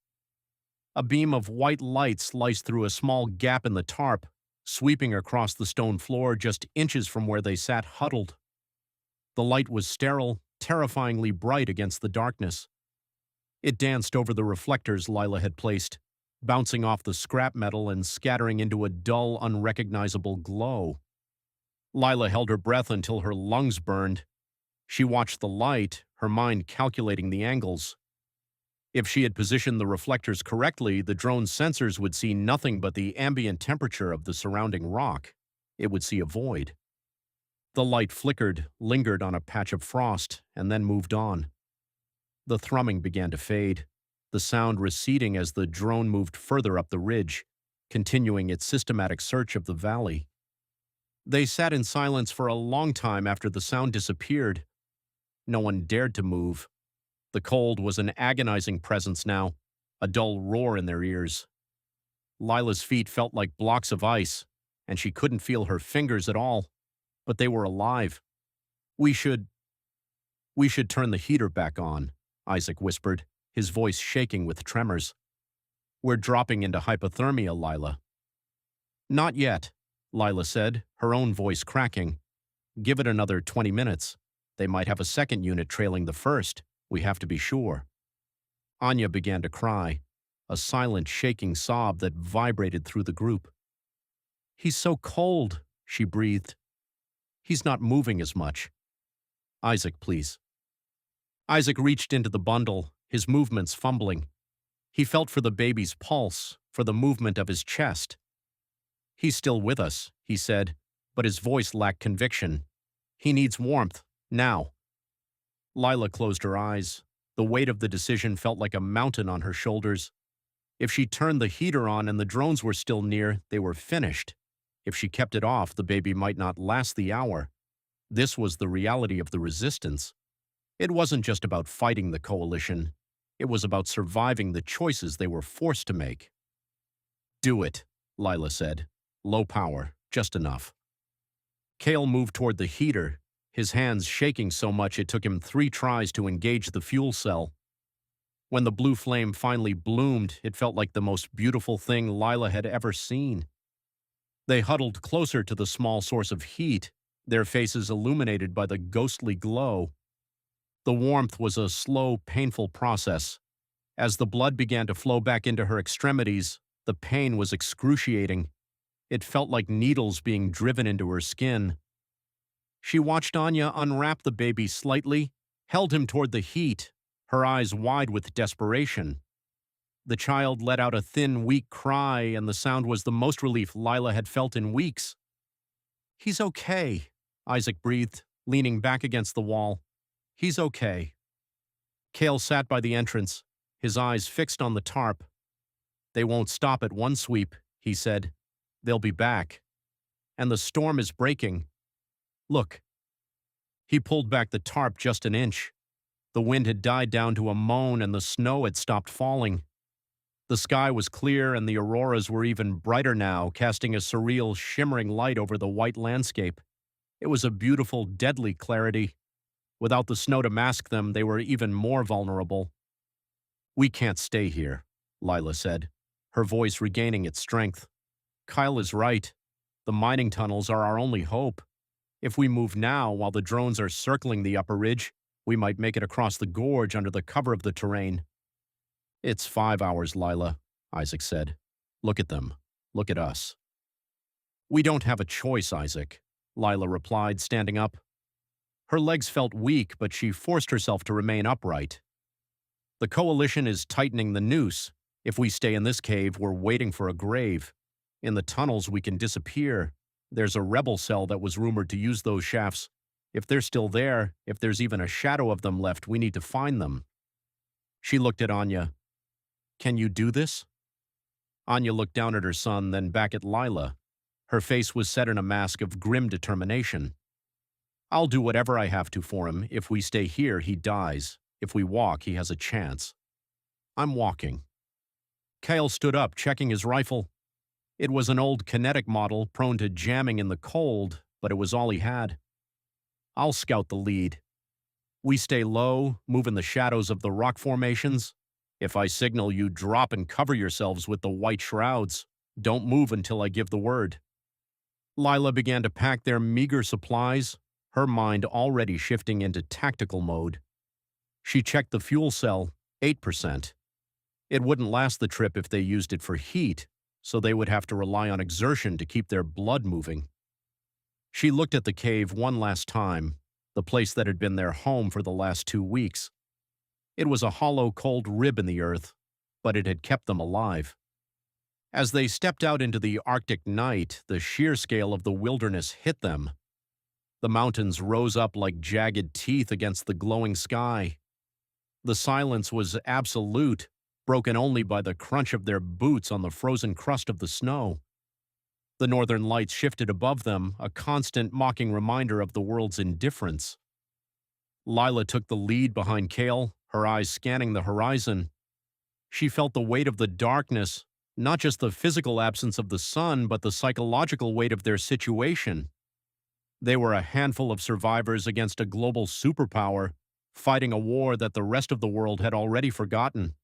A beam of white light sliced through a small gap in the tarp, sweeping across the stone floor just inches from where they sat huddled. The light was sterile, terrifyingly bright against the darkness. It danced over the reflectors Lila had placed, bouncing off the scrap metal and scattering into a dull, unrecognizable glow. Lila held her breath until her lungs burned. She watched the light, her mind calculating the angles. If she had positioned the reflectors correctly, the drone's sensors would see nothing but the ambient temperature of the surrounding rock. It would see a void. The light flickered, lingered on a patch of frost, and then moved on. The thrumming began to fade, the sound receding as the drone moved further up the ridge, continuing its systematic search of the valley. They sat in silence for a long time after the sound disappeared. No one dared to move. The cold was an agonizing presence now, a dull roar in their ears. Lila's feet felt like blocks of ice, and she couldn't feel her fingers at all, but they were alive. We should turn the heater back on," Isaac whispered, his voice shaking with tremors. "We're dropping into hypothermia, Lila." "Not yet," Lila said, her own voice cracking. "Give it another 20 minutes. They might have a second unit trailing the first. We have to be sure." Anya began to cry, a silent, shaking sob that vibrated through the group. "He's so cold," she breathed. "He's not moving as much. Isaac, please." Isaac reached into the bundle, his movements fumbling. He felt for the baby's pulse, for the movement of his chest. "He's still with us," he said, but his voice lacked conviction. "He needs warmth, now." Lila closed her eyes. The weight of the decision felt like a mountain on her shoulders. If she turned the heater on and the drones were still near, they were finished. If she kept it off, the baby might not last the hour. This was the reality of the resistance. It wasn't just about fighting the coalition. It was about surviving the choices they were forced to make. Do it, Lila said. Low power, just enough. Cale moved toward the heater, his hands shaking so much it took him 3 tries to engage the fuel cell. When the blue flame finally bloomed, it felt like the most beautiful thing Lila had ever seen. They huddled closer to the small source of heat, their faces illuminated by the ghostly glow. The warmth was a slow, painful process. As the blood began to flow back into her extremities, the pain was excruciating. It felt like needles being driven into her skin. She watched Anya unwrap the baby slightly, held him toward the heat, her eyes wide with desperation. The child let out a thin, weak cry, and the sound was the most relief Lila had felt in weeks. "He's okay," Isaac breathed, leaning back against the wall. "He's okay." Cale sat by the entrance, his eyes fixed on the tarp. "They won't stop at one sweep," he said. "They'll be back. And the storm is breaking. Look." He pulled back the tarp just an inch. The wind had died down to a moan and the snow had stopped falling. The sky was clear and the auroras were even brighter now, casting a surreal, shimmering light over the white landscape. It was a beautiful, deadly clarity. Without the snow to mask them, they were even more vulnerable. "We can't stay here," Lila said, her voice regaining its strength. "Kyle is right. The mining tunnels are our only hope. If we move now while the drones are circling the upper ridge, we might make it across the gorge under the cover of the terrain." "It's 5 hours, Lila," Isaac said. "Look at them. Look at us." "We don't have a choice, Isaac," Lila replied, standing up. Her legs felt weak, but she forced herself to remain upright. "The coalition is tightening the noose. If we stay in this cave, we're waiting for a grave. In the tunnels, we can disappear. There's a rebel cell that was rumored to use those shafts. If they're still there, if there's even a shadow of them left, we need to find them." She looked at Anya. "Can you do this?" Anya looked down at her son, then back at Lila. Her face was set in a mask of grim determination. "I'll do whatever I have to for him. If we stay here, he dies. If we walk, he has a chance. I'm walking." Cale stood up, checking his rifle. It was an old kinetic model, prone to jamming in the cold, but it was all he had. "I'll scout the lead. We stay low, move in the shadows of the rock formations. If I signal, you drop and cover yourselves with the white shrouds. Don't move until I give the word." Lila began to pack their meager supplies, her mind already shifting into tactical mode. She checked the fuel cell, 8%. It wouldn't last the trip if they used it for heat, so they would have to rely on exertion to keep their blood moving. She looked at the cave one last time, the place that had been their home for the last 2 weeks. It was a hollow, cold rib in the earth, but it had kept them alive. As they stepped out into the Arctic night, the sheer scale of the wilderness hit them. The mountains rose up like jagged teeth against the glowing sky. The silence was absolute, broken only by the crunch of their boots on the frozen crust of the snow. The northern lights shifted above them, a constant mocking reminder of the world's indifference. Lila took the lead behind Cale, her eyes scanning the horizon. She felt the weight of the darkness, not just the physical absence of the sun, but the psychological weight of their situation. They were a handful of survivors against a global superpower, fighting a war that the rest of the world had already forgotten.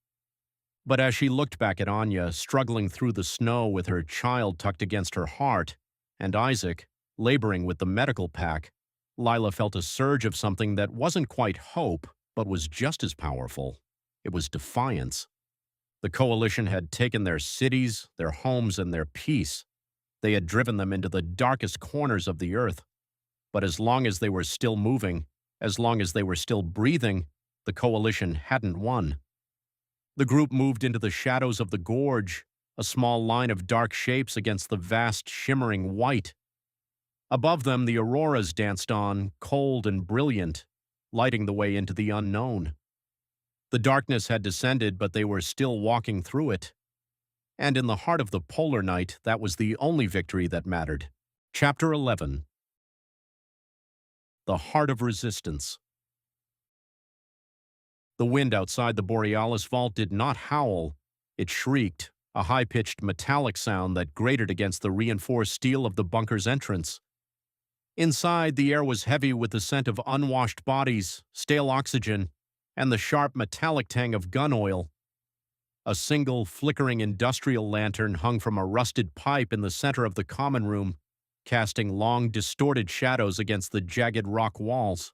But as she looked back at Anya, struggling through the snow with her child tucked against her heart, and Isaac, laboring with the medical pack, Lila felt a surge of something that wasn't quite hope, but was just as powerful. It was defiance. The coalition had taken their cities, their homes, and their peace. They had driven them into the darkest corners of the earth. But as long as they were still moving, as long as they were still breathing, the coalition hadn't won. The group moved into the shadows of the gorge, a small line of dark shapes against the vast, shimmering white. Above them, the auroras danced on, cold and brilliant, lighting the way into the unknown. The darkness had descended, but they were still walking through it. And in the heart of the polar night, that was the only victory that mattered. Chapter 11. the heart of resistance. The wind outside the Borealis vault did not howl. It shrieked, a high-pitched metallic sound that grated against the reinforced steel of the bunker's entrance. Inside, the air was heavy with the scent of unwashed bodies, stale oxygen, and the sharp metallic tang of gun oil. A single flickering industrial lantern hung from a rusted pipe in the center of the common room, casting long, distorted shadows against the jagged rock walls.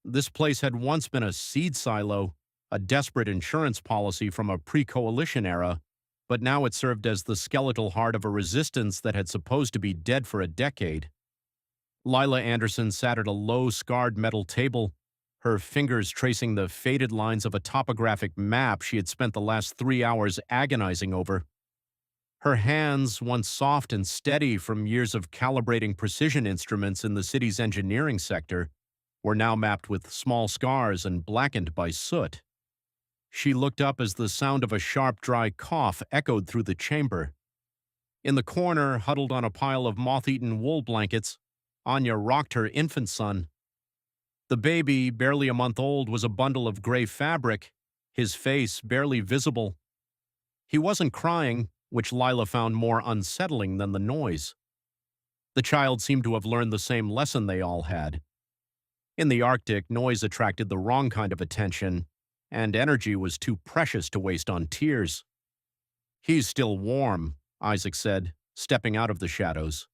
This place had once been a seed silo, a desperate insurance policy from a pre-coalition era, but now it served as the skeletal heart of a resistance that had supposed to be dead for a decade. Lila Andersson sat at a low, scarred metal table, her fingers tracing the faded lines of a topographic map she had spent the last 3 hours agonizing over. Her hands, once soft and steady from years of calibrating precision instruments in the city's engineering sector, were now mapped with small scars and blackened by soot. She looked up as the sound of a sharp, dry cough echoed through the chamber. In the corner, huddled on a pile of moth-eaten wool blankets, Anya rocked her infant son. The baby, barely a month old, was a bundle of gray fabric, his face barely visible. He wasn't crying, which Lila found more unsettling than the noise. The child seemed to have learned the same lesson they all had. In the Arctic, noise attracted the wrong kind of attention, and energy was too precious to waste on tears. "He's still warm," Isaac said, stepping out of the shadows.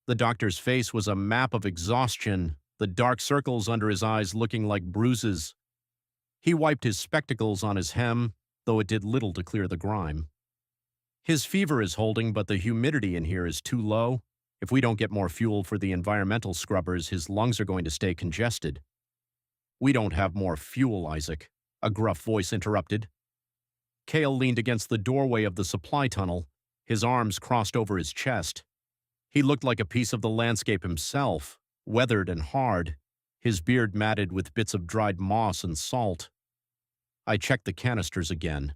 The doctor's face was a map of exhaustion, the dark circles under his eyes looking like bruises. He wiped his spectacles on his hem, though it did little to clear the grime. "His fever is holding, but the humidity in here is too low. If we don't get more fuel for the environmental scrubbers, his lungs are going to stay congested." "We don't have more fuel, Isaac," a gruff voice interrupted. Cale leaned against the doorway of the supply tunnel, his arms crossed over his chest. He looked like a piece of the landscape himself, weathered and hard, his beard matted with bits of dried moss and salt. I checked the canisters again.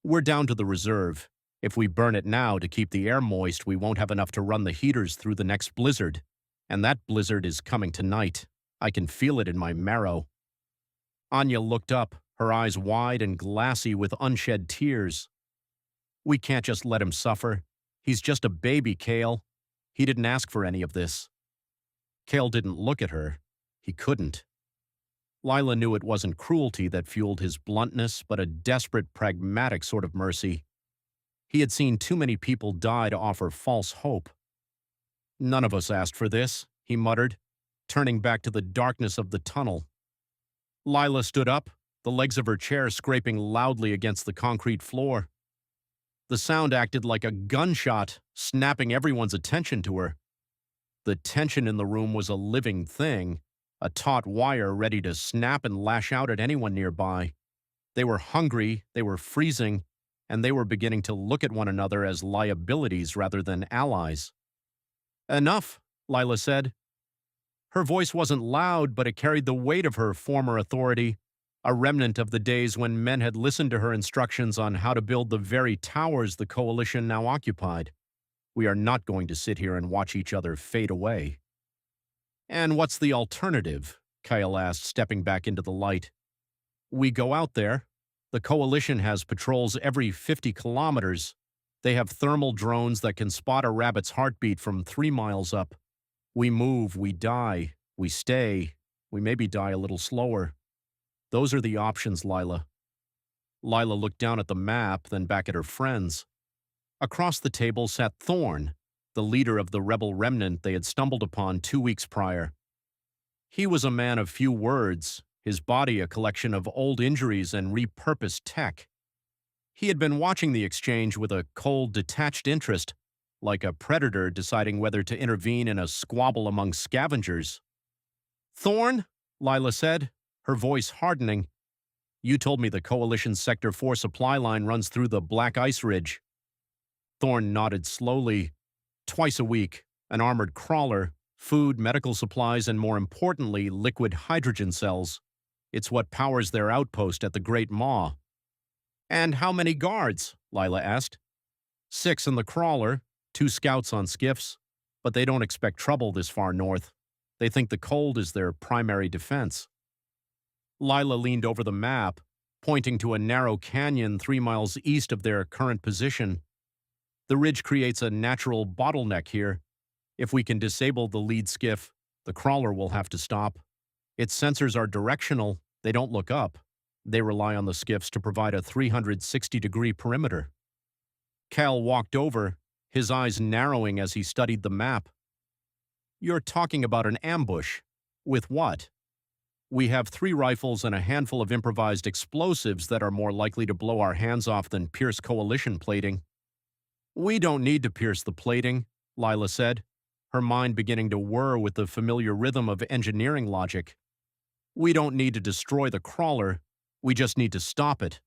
"We're down to the reserve. If we burn it now to keep the air moist, we won't have enough to run the heaters through the next blizzard. And that blizzard is coming tonight. I can feel it in my marrow." Anya looked up, her eyes wide and glassy with unshed tears. "We can't just let him suffer. He's just a baby, Cale. He didn't ask for any of this." Cale didn't look at her. He couldn't. Lila knew it wasn't cruelty that fueled his bluntness, but a desperate, pragmatic sort of mercy. He had seen too many people die to offer false hope. "None of us asked for this," he muttered, turning back to the darkness of the tunnel. Lila stood up, the legs of her chair scraping loudly against the concrete floor. The sound acted like a gunshot, snapping everyone's attention to her. The tension in the room was a living thing, a taut wire ready to snap and lash out at anyone nearby. They were hungry, they were freezing, and they were beginning to look at one another as liabilities rather than allies. "Enough," Lila said. Her voice wasn't loud, but it carried the weight of her former authority, a remnant of the days when men had listened to her instructions on how to build the very towers the coalition now occupied. "We are not going to sit here and watch each other fade away." "And what's the alternative?" Kyle asked, stepping back into the light. "We go out there. The coalition has patrols every 50 kilometers. They have thermal drones that can spot a rabbit's heartbeat from 3 miles up. We move, we die, we stay, we maybe die a little slower. Those are the options, Lila." Lila looked down at the map, then back at her friends. Across the table sat Thorn, the leader of the rebel remnant they had stumbled upon 2 weeks prior. He was a man of few words, his body a collection of old injuries and repurposed tech. He had been watching the exchange with a cold, detached interest, like a predator deciding whether to intervene in a squabble among scavengers. "Thorn," Lila said, her voice hardening, "you told me the Coalition's Sector 4 supply line runs through the Black Ice Ridge." Thorn nodded slowly. "Twice a week, an armored crawler, food, medical supplies, and more importantly, liquid hydrogen cells. It's what powers their outpost at the Great Maw." "And how many guards?" Lila asked. 6 in the crawler, 2 scouts on skiffs, but they don't expect trouble this far north. They think the cold is their primary defense. Lila leaned over the map, pointing to a narrow canyon 3 miles east of their current position. The ridge creates a natural bottleneck here. If we can disable the lead skiff, the crawler will have to stop. Its sensors are directional, they don't look up. They rely on the skiffs to provide a 360-degree perimeter. Cal walked over, his eyes narrowing as he studied the map. You're talking about an ambush. With what? We have 3 rifles and a handful of improvised explosives that are more likely to blow our hands off than pierce coalition plating. We don't need to pierce the plating, Lila said, her mind beginning to whir with the familiar rhythm of engineering logic. We don't need to destroy the crawler, we just need to stop it.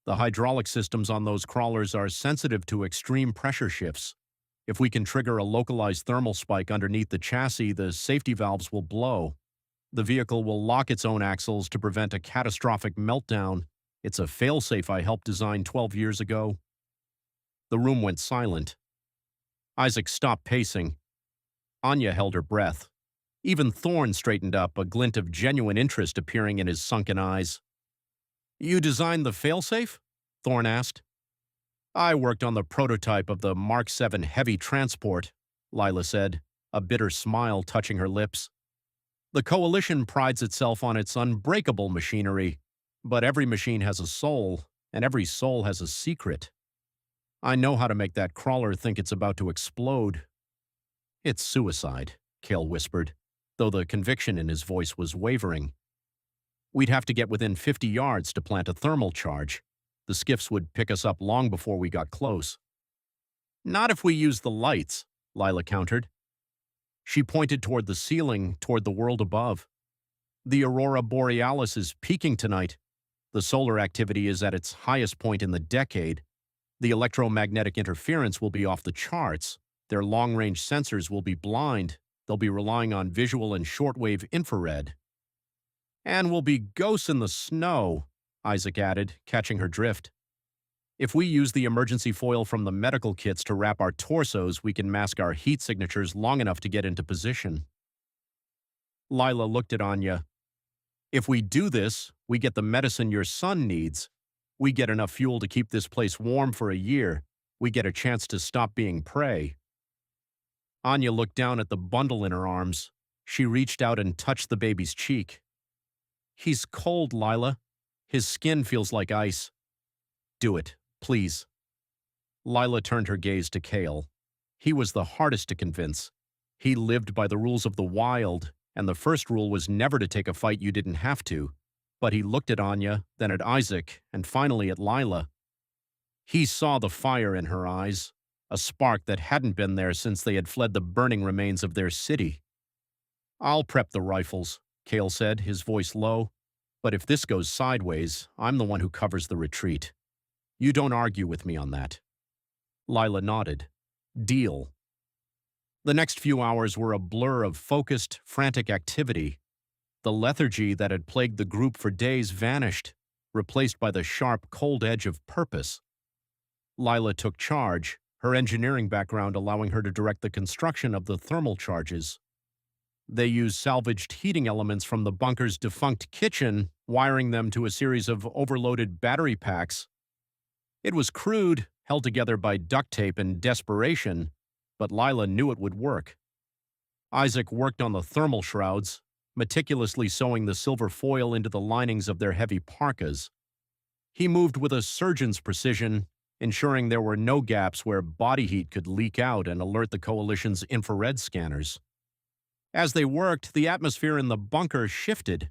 The hydraulic systems on those crawlers are sensitive to extreme pressure shifts. If we can trigger a localized thermal spike underneath the chassis, the safety valves will blow. The vehicle will lock its own axles to prevent a catastrophic meltdown. It's a failsafe I helped design 12 years ago. The room went silent. Isaac stopped pacing. Anya held her breath. Even Thorne straightened up, a glint of genuine interest appearing in his sunken eyes. You designed the failsafe? Thorne asked. I worked on the prototype of the Mark 7 heavy transport, Lila said, a bitter smile touching her lips. The Coalition prides itself on its unbreakable machinery, but every machine has a soul, and every soul has a secret. I know how to make that crawler think it's about to explode. It's suicide, Cale whispered, though the conviction in his voice was wavering. We'd have to get within 50 yards to plant a thermal charge. The skiffs would pick us up long before we got close. Not if we use the lights, Lila countered. She pointed toward the ceiling, toward the world above. The aurora borealis is peaking tonight. The solar activity is at its highest point in the decade. The electromagnetic interference will be off the charts. Their long-range sensors will be blind. They'll be relying on visual and shortwave infrared. And we'll be ghosts in the snow, Isaac added, catching her drift. If we use the emergency foil from the medical kits to wrap our torsos, we can mask our heat signatures long enough to get into position. Lila looked at Anya. If we do this, we get the medicine your son needs. We get enough fuel to keep this place warm for a year. We get a chance to stop being prey. Anya looked down at the bundle in her arms. She reached out and touched the baby's cheek. He's cold, Lila. His skin feels like ice. Do it, please. Lila turned her gaze to Cale. He was the hardest to convince. He lived by the rules of the wild, and the first rule was never to take a fight you didn't have to. But he looked at Anya, then at Isaac, and finally at Lila. He saw the fire in her eyes, a spark that hadn't been there since they had fled the burning remains of their city. I'll prep the rifles, Cale said, his voice low. But if this goes sideways, I'm the one who covers the retreat. You don't argue with me on that. Lila nodded. Deal. The next few hours were a blur of focused, frantic activity. The lethargy that had plagued the group for days vanished, replaced by the sharp, cold edge of purpose. Lila took charge, her engineering background allowing her to direct the construction of the thermal charges. They used salvaged heating elements from the bunker's defunct kitchen, wiring them to a series of overloaded battery packs. It was crude, held together by duct tape and desperation, but Lila knew it would work. Isaac worked on the thermal shrouds, meticulously sewing the silver foil into the linings of their heavy parkas. He moved with a surgeon's precision, ensuring there were no gaps where body heat could leak out and alert the Coalition's infrared scanners. As they worked, the atmosphere in the bunker shifted.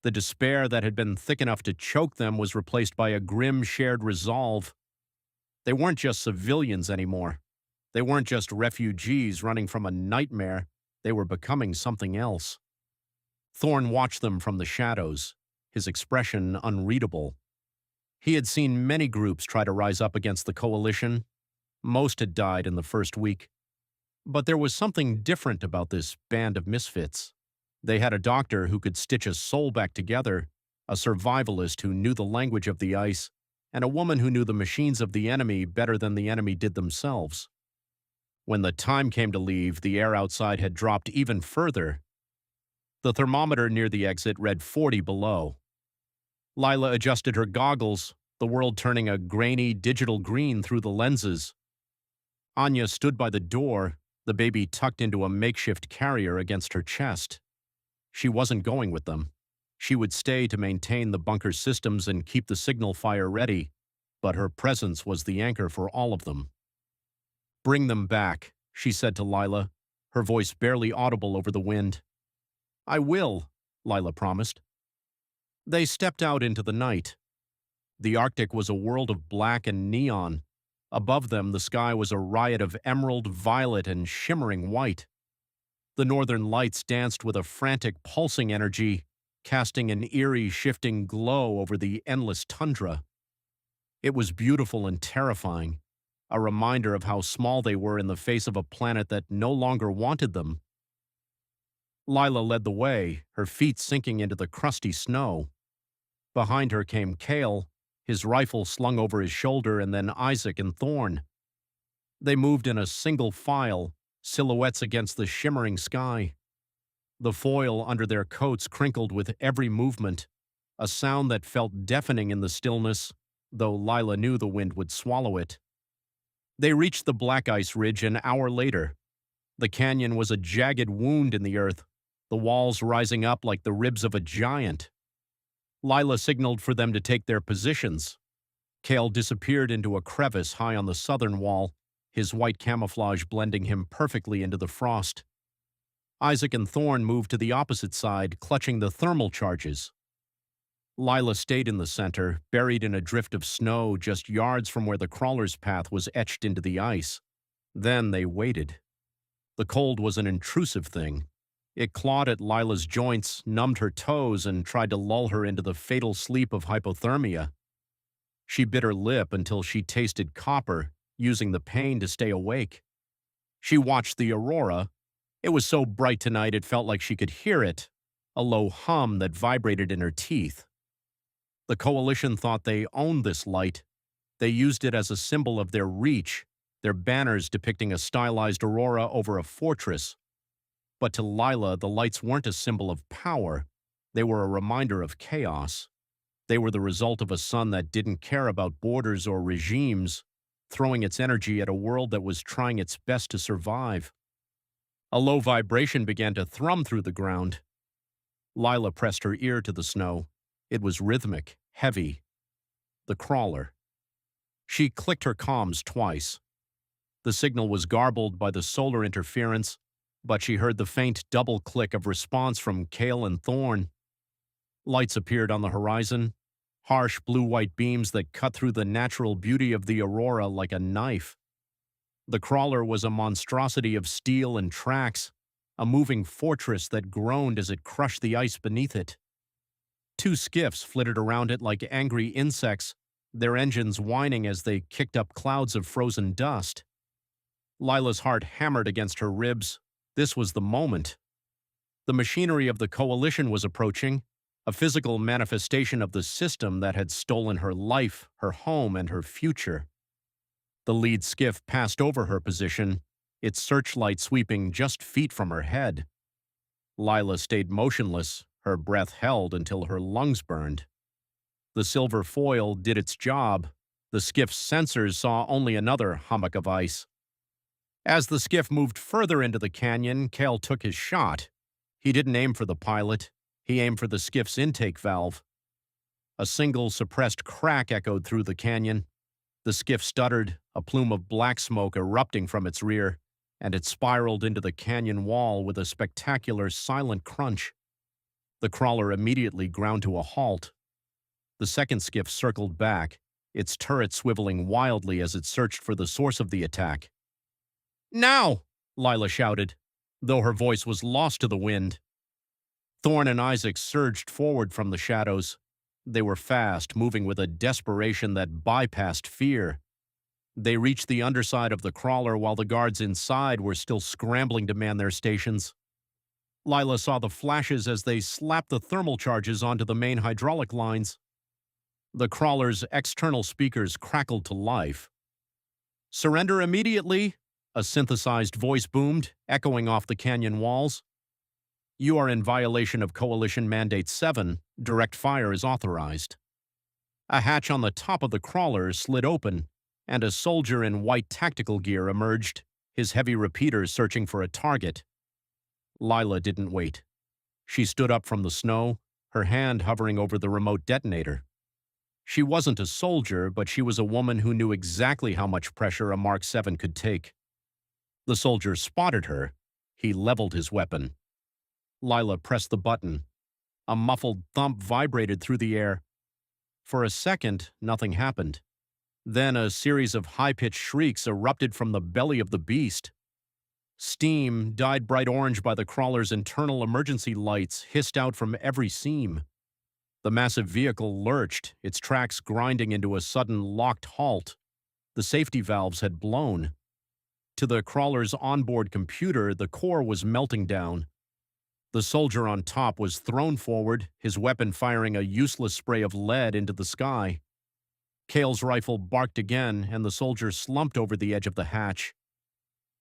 The despair that had been thick enough to choke them was replaced by a grim shared resolve. They weren't just civilians anymore. They weren't just refugees running from a nightmare. They were becoming something else. Thorne watched them from the shadows, his expression unreadable. He had seen many groups try to rise up against the Coalition. Most had died in the first week. But there was something different about this band of misfits. They had a doctor who could stitch a soul back together, a survivalist who knew the language of the ice, and a woman who knew the machines of the enemy better than the enemy did themselves. When the time came to leave, the air outside had dropped even further. The thermometer near the exit read 40 below. Lila adjusted her goggles, the world turning a grainy digital green through the lenses. Anya stood by the door, the baby tucked into a makeshift carrier against her chest. She wasn't going with them. She would stay to maintain the bunker's systems and keep the signal fire ready, but her presence was the anchor for all of them. "Bring them back," she said to Lila, her voice barely audible over the wind. "I will," Lila promised. They stepped out into the night. The Arctic was a world of black and neon. Above them, the sky was a riot of emerald, violet, and shimmering white. The northern lights danced with a frantic, pulsing energy, casting an eerie, shifting glow over the endless tundra. It was beautiful and terrifying, a reminder of how small they were in the face of a planet that no longer wanted them. Lila led the way, her feet sinking into the crusty snow. Behind her came Cale, his rifle slung over his shoulder, and then Isaac and Thorn. They moved in a single file, silhouettes against the shimmering sky. The foil under their coats crinkled with every movement, a sound that felt deafening in the stillness, though Lila knew the wind would swallow it. They reached the black ice ridge an hour later. The canyon was a jagged wound in the earth, the walls rising up like the ribs of a giant. Lila signaled for them to take their positions. Cale disappeared into a crevice high on the southern wall, his white camouflage blending him perfectly into the frost. Isaac and Thorn moved to the opposite side, clutching the thermal charges. Lila stayed in the center, buried in a drift of snow just yards from where the crawler's path was etched into the ice. Then they waited. The cold was an intrusive thing. It clawed at Lila's joints, numbed her toes, and tried to lull her into the fatal sleep of hypothermia. She bit her lip until she tasted copper, using the pain to stay awake. She watched the aurora. It was so bright tonight it felt like she could hear it, a low hum that vibrated in her teeth. The Coalition thought they owned this light. They used it as a symbol of their reach, their banners depicting a stylized aurora over a fortress. But to Lila, the lights weren't a symbol of power. They were a reminder of chaos. They were the result of a sun that didn't care about borders or regimes, throwing its energy at a world that was trying its best to survive. A low vibration began to thrum through the ground. Lila pressed her ear to the snow. It was rhythmic, heavy. The crawler. She clicked her comms twice. The signal was garbled by the solar interference, but she heard the faint double click of response from Cale and Thorn. Lights appeared on the horizon, harsh blue-white beams that cut through the natural beauty of the aurora like a knife. The crawler was a monstrosity of steel and tracks, a moving fortress that groaned as it crushed the ice beneath it. Two skiffs flitted around it like angry insects, their engines whining as they kicked up clouds of frozen dust. Lila's heart hammered against her ribs. This was the moment. The machinery of the Coalition was approaching, a physical manifestation of the system that had stolen her life, her home, and her future. The lead skiff passed over her position, its searchlight sweeping just feet from her head. Lila stayed motionless, her breath held until her lungs burned. The silver foil did its job. The skiff's sensors saw only another hummock of ice. As the skiff moved further into the canyon, Cale took his shot. He didn't aim for the pilot. He aimed for the skiff's intake valve. A single suppressed crack echoed through the canyon. The skiff stuttered, a plume of black smoke erupting from its rear, and it spiraled into the canyon wall with a spectacular silent crunch. The crawler immediately ground to a halt. The second skiff circled back, its turret swiveling wildly as it searched for the source of the attack. "Now!" Lila shouted, though her voice was lost to the wind. Thorn and Isaac surged forward from the shadows. They were fast, moving with a desperation that bypassed fear. They reached the underside of the crawler while the guards inside were still scrambling to man their stations. Lila saw the flashes as they slapped the thermal charges onto the main hydraulic lines. The crawler's external speakers crackled to life. "Surrender immediately," a synthesized voice boomed, echoing off the canyon walls. You are in violation of Coalition Mandate 7. Direct fire is authorized. A hatch on the top of the crawler slid open, and a soldier in white tactical gear emerged, his heavy repeater searching for a target. Lila didn't wait. She stood up from the snow, her hand hovering over the remote detonator. She wasn't a soldier, but she was a woman who knew exactly how much pressure a Mark 7 could take. The soldier spotted her. He leveled his weapon. Lila pressed the button. A muffled thump vibrated through the air. For a second, nothing happened. Then a series of high-pitched shrieks erupted from the belly of the beast. Steam, dyed bright orange by the crawler's internal emergency lights, hissed out from every seam. The massive vehicle lurched, its tracks grinding into a sudden locked halt. The safety valves had blown. To the crawler's onboard computer, the core was melting down. The soldier on top was thrown forward, his weapon firing a useless spray of lead into the sky. Cale's rifle barked again, and the soldier slumped over the edge of the hatch.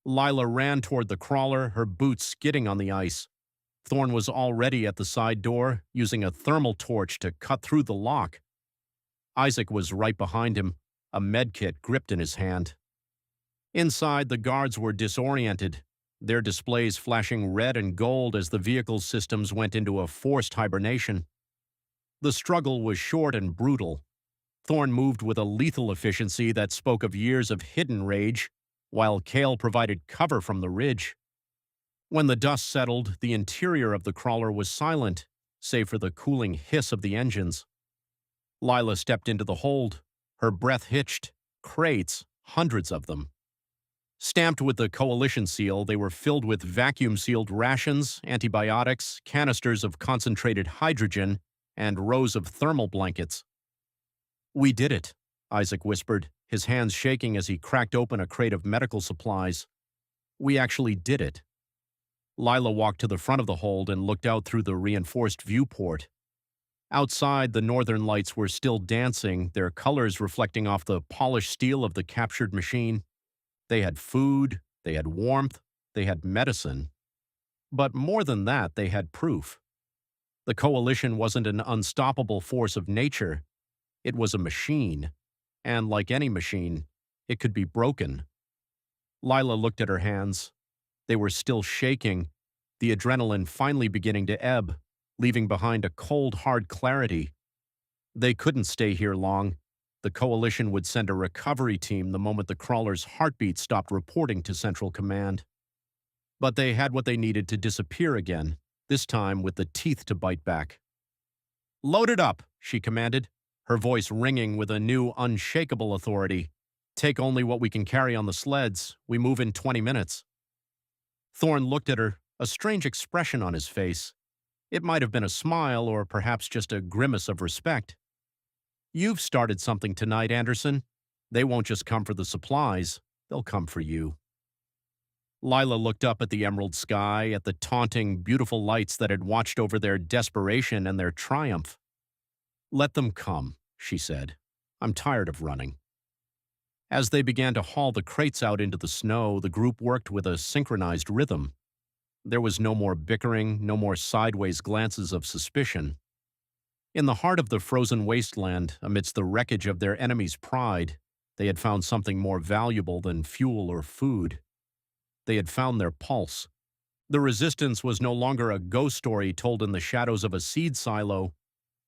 Lila ran toward the crawler, her boots skidding on the ice. Thorne was already at the side door, using a thermal torch to cut through the lock. Isaac was right behind him, a medkit gripped in his hand. Inside, the guards were disoriented, their displays flashing red and gold as the vehicle's systems went into a forced hibernation. The struggle was short and brutal. Thorne moved with a lethal efficiency that spoke of years of hidden rage, while Cale provided cover from the ridge. When the dust settled, the interior of the crawler was silent, save for the cooling hiss of the engines. Lila stepped into the hold. Her breath hitched. Crates, hundreds of them. Stamped with the Coalition seal, they were filled with vacuum-sealed rations, antibiotics, canisters of concentrated hydrogen, and rows of thermal blankets. "We did it," Isaac whispered, his hands shaking as he cracked open a crate of medical supplies. "We actually did it." Lila walked to the front of the hold and looked out through the reinforced viewport. Outside, the northern lights were still dancing, their colors reflecting off the polished steel of the captured machine. They had food, they had warmth, they had medicine. But more than that, they had proof. The Coalition wasn't an unstoppable force of nature. It was a machine. And like any machine, it could be broken. Lila looked at her hands. They were still shaking, the adrenaline finally beginning to ebb, leaving behind a cold, hard clarity. They couldn't stay here long. The Coalition would send a recovery team the moment the crawler's heartbeat stopped reporting to Central Command. But they had what they needed to disappear again, this time with the teeth to bite back. "Load it up," she commanded, her voice ringing with a new, unshakable authority. "Take only what we can carry on the sleds. We move in 20 minutes. Thorne looked at her, a strange expression on his face. It might have been a smile or perhaps just a grimace of respect. "You've started something tonight, Anderson. They won't just come for the supplies. They'll come for you." Lila looked up at the emerald sky, at the taunting, beautiful lights that had watched over their desperation and their triumph. "Let them come," she said. "I'm tired of running." As they began to haul the crates out into the snow, the group worked with a synchronized rhythm. There was no more bickering, no more sideways glances of suspicion. In the heart of the frozen wasteland, amidst the wreckage of their enemy's pride, they had found something more valuable than fuel or food. They had found their pulse. The resistance was no longer a ghost story told in the shadows of a seed silo.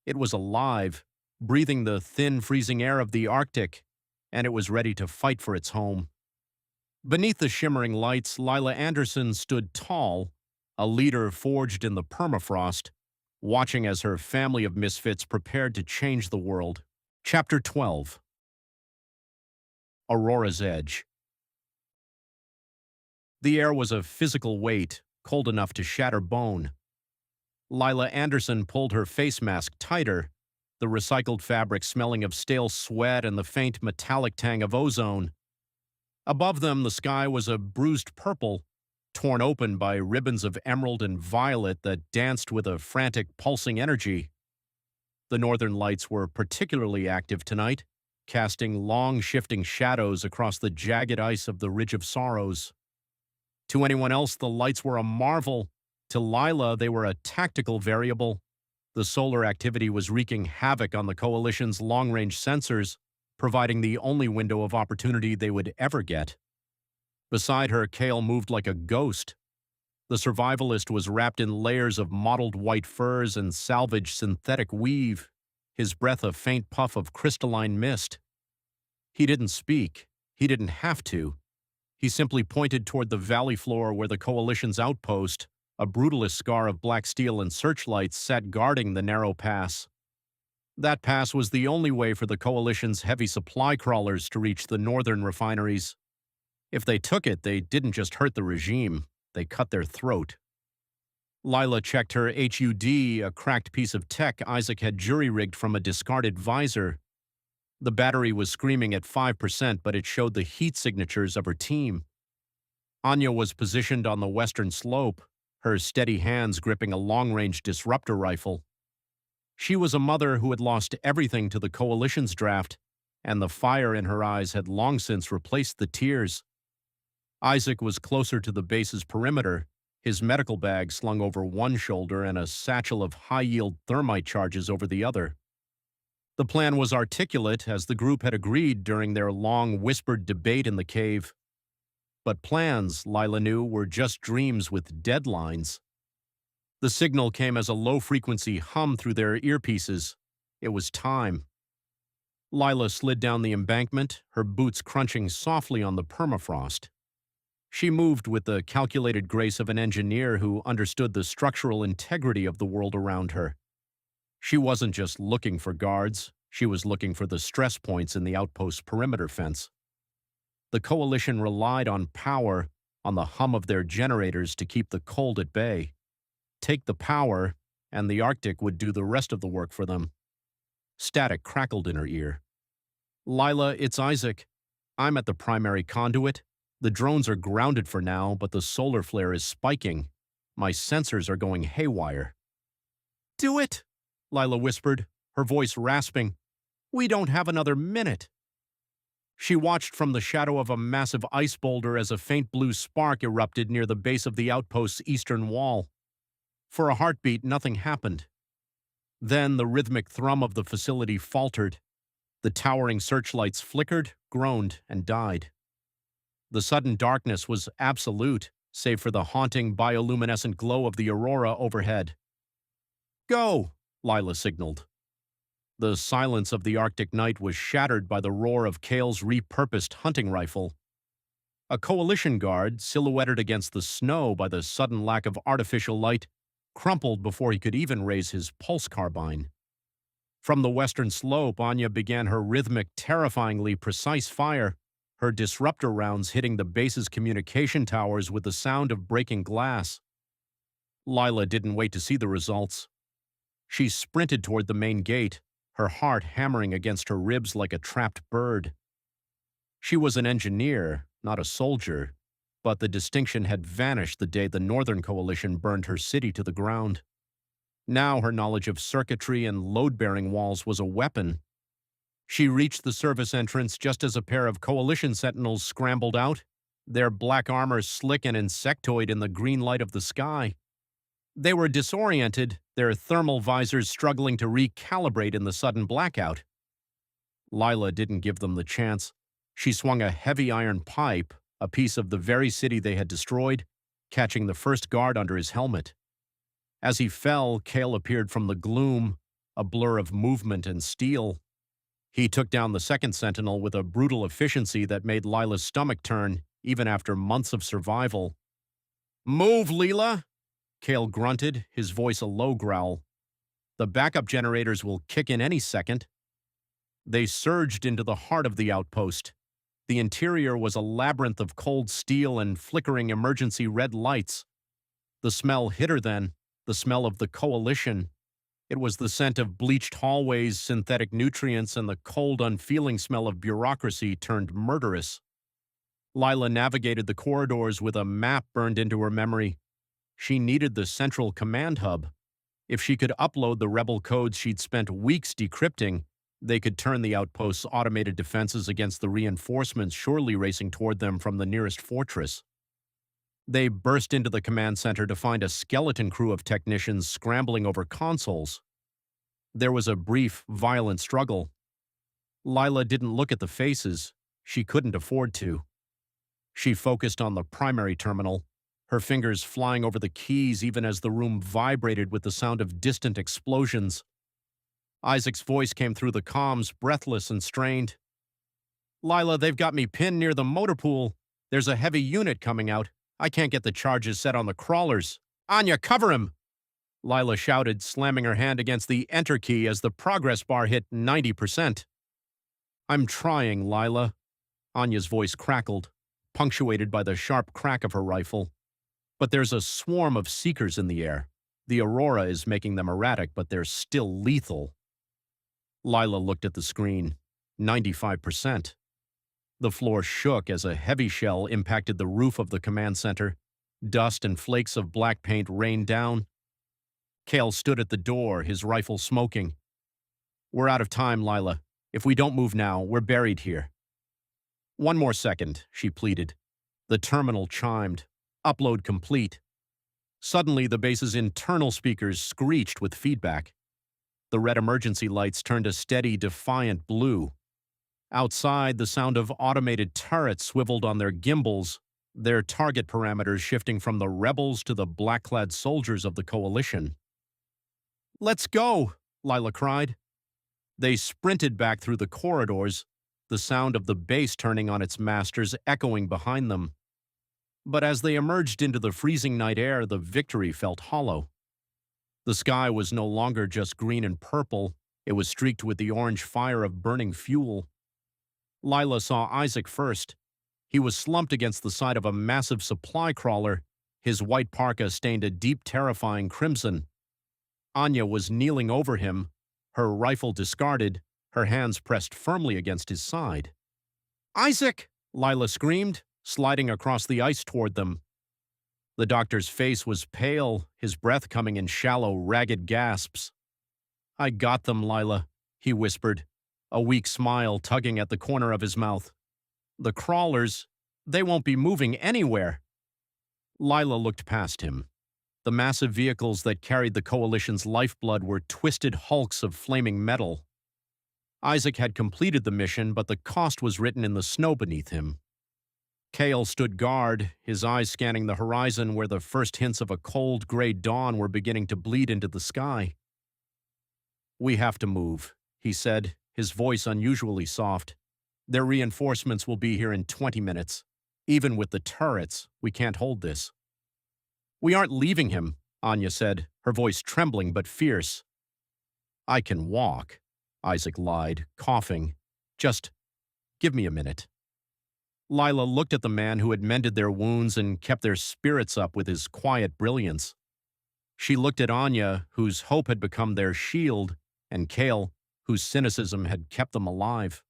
It was alive, breathing the thin, freezing air of the Arctic, and it was ready to fight for its home. Beneath the shimmering lights, Lila Andersson stood tall, a leader forged in the permafrost, watching as her family of misfits prepared to change the world. Chapter 12. Aurora's Edge. The air was a physical weight, cold enough to shatter bone. Lila Andersson pulled her face mask tighter, the recycled fabric smelling of stale sweat and the faint metallic tang of ozone. Above them, the sky was a bruised purple, torn open by ribbons of emerald and violet that danced with a frantic, pulsing energy. The northern lights were particularly active tonight, casting long, shifting shadows across the jagged ice of the Ridge of Sorrows. To anyone else, the lights were a marvel, To Lila, they were a tactical variable. The solar activity was wreaking havoc on the Coalition's long-range sensors, providing the only window of opportunity they would ever get. Beside her, Cale moved like a ghost. The survivalist was wrapped in layers of mottled white furs and salvaged synthetic weave, his breath a faint puff of crystalline mist. He didn't speak. He didn't have to. He simply pointed toward the valley floor where the Coalition's outpost, a brutalist scar of black steel and searchlights, sat guarding the narrow pass. That pass was the only way for the Coalition's heavy supply crawlers to reach the northern refineries. If they took it, they didn't just hurt the regime, they cut their throat. Lila checked her HUD, a cracked piece of tech Isaac had jury-rigged from a discarded visor. The battery was screaming at 5%, but it showed the heat signatures of her team. Anya was positioned on the western slope, her steady hands gripping a long-range disruptor rifle. She was a mother who had lost everything to the Coalition's draft, and the fire in her eyes had long since replaced the tears. Isaac was closer to the base's perimeter, his medical bag slung over one shoulder and a satchel of high-yield thermite charges over the other. The plan was articulate, as the group had agreed during their long, whispered debate in the cave. But plans, Lila knew, were just dreams with deadlines. The signal came as a low-frequency hum through their earpieces. It was time. Lila slid down the embankment, her boots crunching softly on the permafrost. She moved with the calculated grace of an engineer who understood the structural integrity of the world around her. She wasn't just looking for guards, she was looking for the stress points in the outpost's perimeter fence. The Coalition relied on power, on the hum of their generators to keep the cold at bay. Take the power, and the Arctic would do the rest of the work for them. Static crackled in her ear. Lila, it's Isaac. I'm at the primary conduit. The drones are grounded for now, but the solar flare is spiking. My sensors are going haywire. Do it, Lila whispered, her voice rasping. We don't have another minute. She watched from the shadow of a massive ice boulder as a faint blue spark erupted near the base of the outpost's eastern wall. For a heartbeat, nothing happened. Then the rhythmic thrum of the facility faltered. The towering searchlights flickered, groaned, and died. The sudden darkness was absolute, save for the haunting bioluminescent glow of the aurora overhead. Go, Lila signaled. The silence of the Arctic night was shattered by the roar of Cale's repurposed hunting rifle. A Coalition guard, silhouetted against the snow by the sudden lack of artificial light, crumpled before he could even raise his pulse carbine. From the western slope, Anya began her rhythmic, terrifyingly precise fire, her disruptor rounds hitting the base's communication towers with the sound of breaking glass. Lila didn't wait to see the results. She sprinted toward the main gate, her heart hammering against her ribs like a trapped bird. She was an engineer, not a soldier, but the distinction had vanished the day the Northern Coalition burned her city to the ground. Now her knowledge of circuitry and load-bearing walls was a weapon. She reached the service entrance just as a pair of Coalition sentinels scrambled out, their black armor slick and insectoid in the green light of the sky. They were disoriented, their thermal visors struggling to recalibrate in the sudden blackout. Lila didn't give them the chance. She swung a heavy iron pipe, a piece of the very city they had destroyed, catching the first guard under his helmet. As he fell, Cale appeared from the gloom, a blur of movement and steel. He took down the second sentinel with a brutal efficiency that made Lila's stomach turn, even after months of survival. Move, Lila! Cale grunted, his voice a low growl. The backup generators will kick in any second. They surged into the heart of the outpost. The interior was a labyrinth of cold steel and flickering emergency red lights. The smell hit her then, the smell of the Coalition. It was the scent of bleached hallways, synthetic nutrients, and the cold, unfeeling smell of bureaucracy turned murderous. Lila navigated the corridors with a map burned into her memory. She needed the central command hub. If she could upload the rebel codes she'd spent weeks decrypting, they could turn the outpost's automated defenses against the reinforcements surely racing toward them from the nearest fortress. They burst into the command center to find a skeleton crew of technicians scrambling over consoles. There was a brief, violent struggle. Lila didn't look at the faces. She couldn't afford to. She focused on the primary terminal, her fingers flying over the keys even as the room vibrated with the sound of distant explosions. Isaac's voice came through the comms, breathless and strained. "Lila, they've got me pinned near the motor pool. There's a heavy unit coming out. I can't get the charges set on the crawlers. Anya, cover him!" Lila shouted, slamming her hand against the enter key as the progress bar hit 90%. "I'm trying, Lila." Anya's voice crackled, punctuated by the sharp crack of her rifle. "But there's a swarm of seekers in the air. The aurora is making them erratic, but they're still lethal." Lila looked at the screen. 95%. The floor shook as a heavy shell impacted the roof of the command center. Dust and flakes of black paint rained down. Cale stood at the door, his rifle smoking. "We're out of time, Lila. If we don't move now, we're buried here." "One more second," she pleaded. The terminal chimed. Upload complete. Suddenly, the base's internal speakers screeched with feedback. The red emergency lights turned a steady, defiant blue. Outside, the sound of automated turrets swiveled on their gimbals, their target parameters shifting from the rebels to the black-clad soldiers of the coalition. "Let's go!" Lila cried. They sprinted back through the corridors, the sound of the base turning on its masters echoing behind them. But as they emerged into the freezing night air, the victory felt hollow. The sky was no longer just green and purple, it was streaked with the orange fire of burning fuel. Lila saw Isaac first. He was slumped against the side of a massive supply crawler, his white parka stained a deep, terrifying crimson. Anya was kneeling over him, her rifle discarded, her hands pressed firmly against his side. "Isaac!" Lila screamed, sliding across the ice toward them. The doctor's face was pale, his breath coming in shallow, ragged gasps. "I got them, Lila," he whispered, a weak smile tugging at the corner of his mouth. "The crawlers, they won't be moving anywhere." Lila looked past him. The massive vehicles that carried the coalition's lifeblood were twisted hulks of flaming metal. Isaac had completed the mission, but the cost was written in the snow beneath him. Cale stood guard, his eyes scanning the horizon where the first hints of a cold, gray dawn were beginning to bleed into the sky. "We have to move," he said, his voice unusually soft. "Their reinforcements will be here in 20 minutes. Even with the turrets, we can't hold this." "We aren't leaving him," Anya said, her voice trembling but fierce. "I can walk," Isaac lied, coughing. "Just give me a minute." Lila looked at the man who had mended their wounds and kept their spirits up with his quiet brilliance. She looked at Anya, whose hope had become their shield, and Cale, whose cynicism had kept them alive.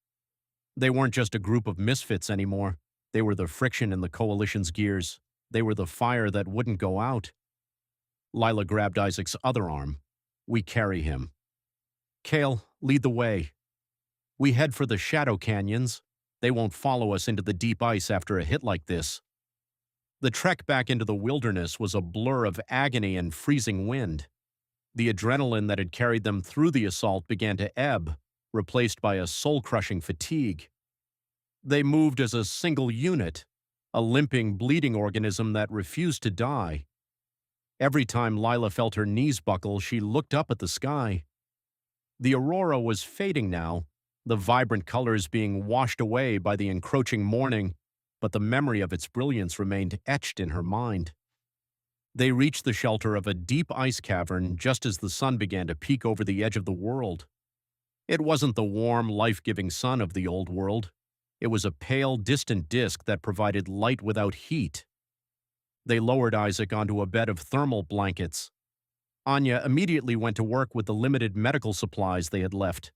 They weren't just a group of misfits anymore. They were the friction in the coalition's gears. They were the fire that wouldn't go out. Lila grabbed Isaac's other arm. "We carry him." "Cale, lead the way. We head for the shadow canyons. They won't follow us into the deep ice after a hit like this." The trek back into the wilderness was a blur of agony and freezing wind. The adrenaline that had carried them through the assault began to ebb, replaced by a soul-crushing fatigue. They moved as a single unit, a limping, bleeding organism that refused to die. Every time Lila felt her knees buckle, she looked up at the sky. The aurora was fading now, the vibrant colors being washed away by the encroaching morning, but the memory of its brilliance remained etched in her mind. They reached the shelter of a deep ice cavern just as the sun began to peek over the edge of the world. It wasn't the warm, life-giving sun of the old world. It was a pale, distant disk that provided light without heat. They lowered Isaac onto a bed of thermal blankets. Anya immediately went to work with the limited medical supplies they had left.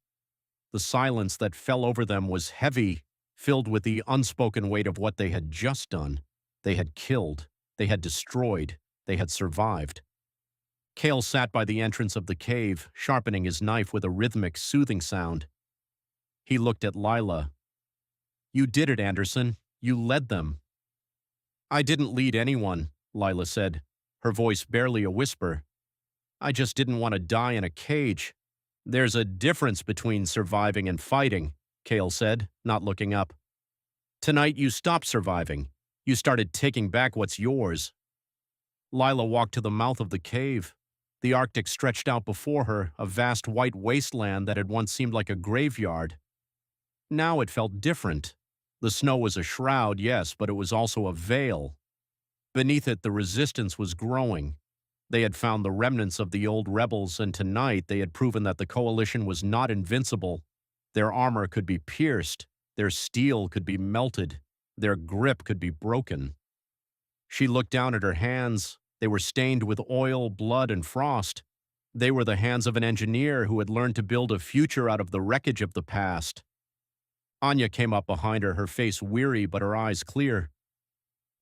The silence that fell over them was heavy, filled with the unspoken weight of what they had just done. They had killed. They had destroyed. They had survived. Cale sat by the entrance of the cave, sharpening his knife with a rhythmic, soothing sound. He looked at Lila. "You did it, Anderson. You led them." I didn't lead anyone, Lila said, her voice barely a whisper. I just didn't want to die in a cage. There's a difference between surviving and fighting, Cale said, not looking up. Tonight you stopped surviving. You started taking back what's yours. Lila walked to the mouth of the cave. The Arctic stretched out before her, a vast white wasteland that had once seemed like a graveyard. Now it felt different. The snow was a shroud, yes, but it was also a veil. Beneath it, the resistance was growing. They had found the remnants of the old rebels, and tonight they had proven that the coalition was not invincible. Their armor could be pierced, their steel could be melted, their grip could be broken. She looked down at her hands. They were stained with oil, blood, and frost. They were the hands of an engineer who had learned to build a future out of the wreckage of the past. Anya came up behind her face weary but her eyes clear.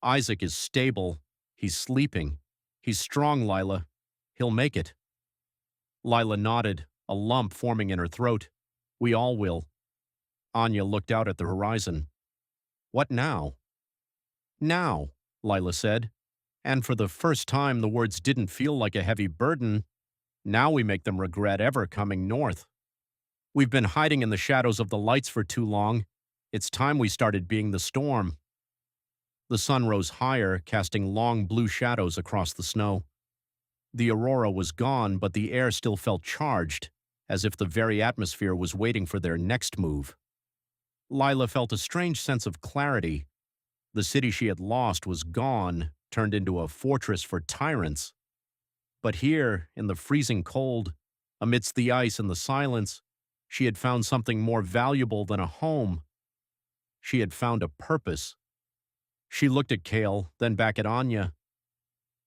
Isaac is stable. He's sleeping. He's strong, Lila. He'll make it. Lila nodded, a lump forming in her throat. We all will. Anya looked out at the horizon. What now? Now, Lila said, and for the first time the words didn't feel like a heavy burden. Now we make them regret ever coming north. We've been hiding in the shadows of the lights for too long. It's time we started being the storm. The sun rose higher, casting long blue shadows across the snow. The aurora was gone, but the air still felt charged, as if the very atmosphere was waiting for their next move. Lila felt a strange sense of clarity. The city she had lost was gone, turned into a fortress for tyrants. But here, in the freezing cold, amidst the ice and the silence, she had found something more valuable than a home. She had found a purpose. She looked at Cale, then back at Anya.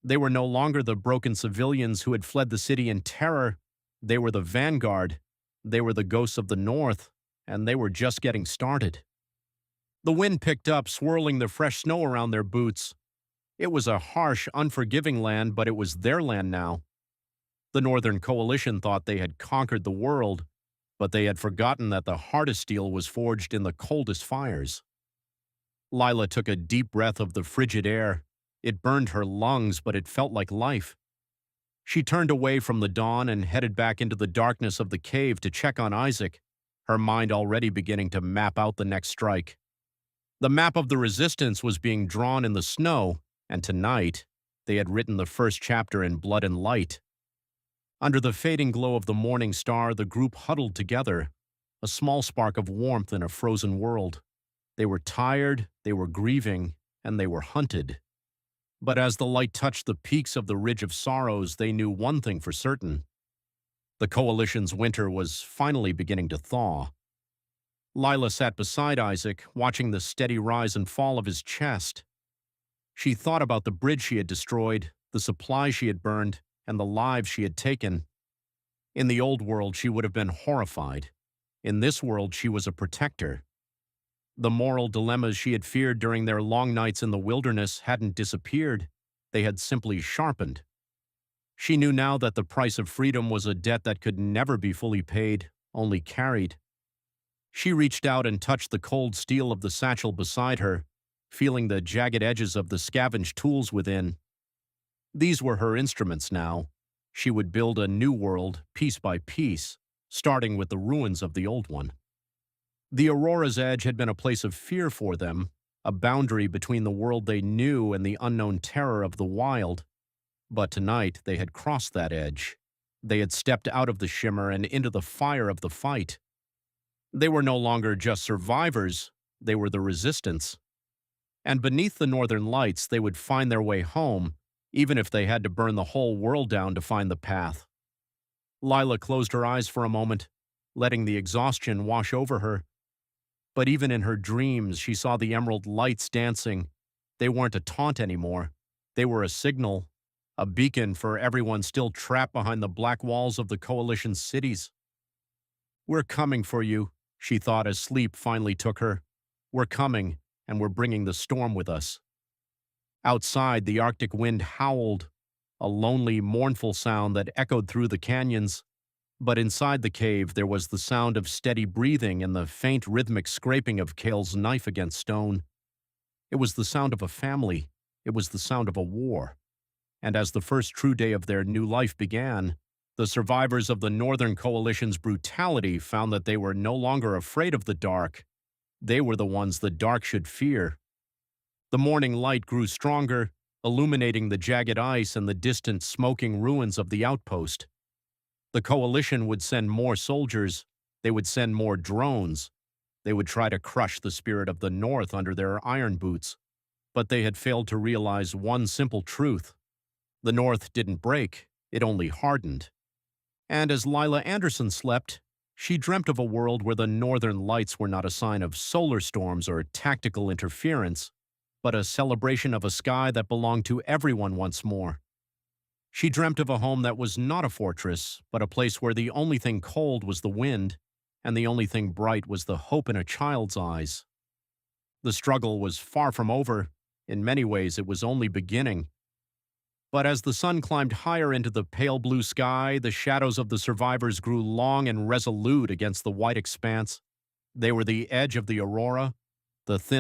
They were no longer the broken civilians who had fled the city in terror. They were the vanguard. They were the ghosts of the North, and they were just getting started. The wind picked up, swirling the fresh snow around their boots. It was a harsh, unforgiving land, but it was their land now. The Northern Coalition thought they had conquered the world, but they had forgotten that the hardest steel was forged in the coldest fires. Lila took a deep breath of the frigid air. It burned her lungs, but it felt like life. She turned away from the dawn and headed back into the darkness of the cave to check on Isaac, her mind already beginning to map out the next strike. The map of the resistance was being drawn in the snow, and tonight they had written the first chapter in blood and light. Under the fading glow of the morning star, the group huddled together, a small spark of warmth in a frozen world. They were tired, they were grieving, and they were hunted. But as the light touched the peaks of the Ridge of Sorrows, they knew one thing for certain. The Coalition's winter was finally beginning to thaw. Lila sat beside Isaac, watching the steady rise and fall of his chest. She thought about the bridge she had destroyed, the supplies she had burned, and the lives she had taken. In the old world, she would have been horrified. In this world, she was a protector. The moral dilemmas she had feared during their long nights in the wilderness hadn't disappeared. They had simply sharpened. She knew now that the price of freedom was a debt that could never be fully paid, only carried. She reached out and touched the cold steel of the satchel beside her, feeling the jagged edges of the scavenged tools within. These were her instruments now. She would build a new world, piece by piece, starting with the ruins of the old one. The Aurora's Edge had been a place of fear for them, a boundary between the world they knew and the unknown terror of the wild. But tonight they had crossed that edge. They had stepped out of the shimmer and into the fire of the fight. They were no longer just survivors, they were the resistance. And beneath the northern lights they would find their way home, even if they had to burn the whole world down to find the path. Lila closed her eyes for a moment, letting the exhaustion wash over her. But even in her dreams, she saw the emerald lights dancing. They weren't a taunt anymore. They were a signal, a beacon for everyone still trapped behind the black walls of the Coalition's cities. We're coming for you, she thought as sleep finally took her. We're coming, and we're bringing the storm with us. Outside, the Arctic wind howled, a lonely, mournful sound that echoed through the canyons. But inside the cave, there was the sound of steady breathing and the faint rhythmic scraping of Cale's knife against stone. It was the sound of a family, It was the sound of a war. And as the first true day of their new life began, the survivors of the Northern Coalition's brutality found that they were no longer afraid of the dark. They were the ones the dark should fear. The morning light grew stronger, illuminating the jagged ice and the distant smoking ruins of the outpost. The Coalition would send more soldiers. They would send more drones. They would try to crush the spirit of the North under their iron boots. But they had failed to realize one simple truth. The North didn't break, it only hardened. And as Lila Andersson slept, she dreamt of a world where the northern lights were not a sign of solar storms or tactical interference, but a celebration of a sky that belonged to everyone once more. She dreamt of a home that was not a fortress, but a place where the only thing cold was the wind, and the only thing bright was the hope in a child's eyes. The struggle was far from over. In many ways, it was only beginning. But as the sun climbed higher into the pale blue sky, the shadows of the survivors grew long and resolute against the white expanse. They were the edge of the aurora, the thin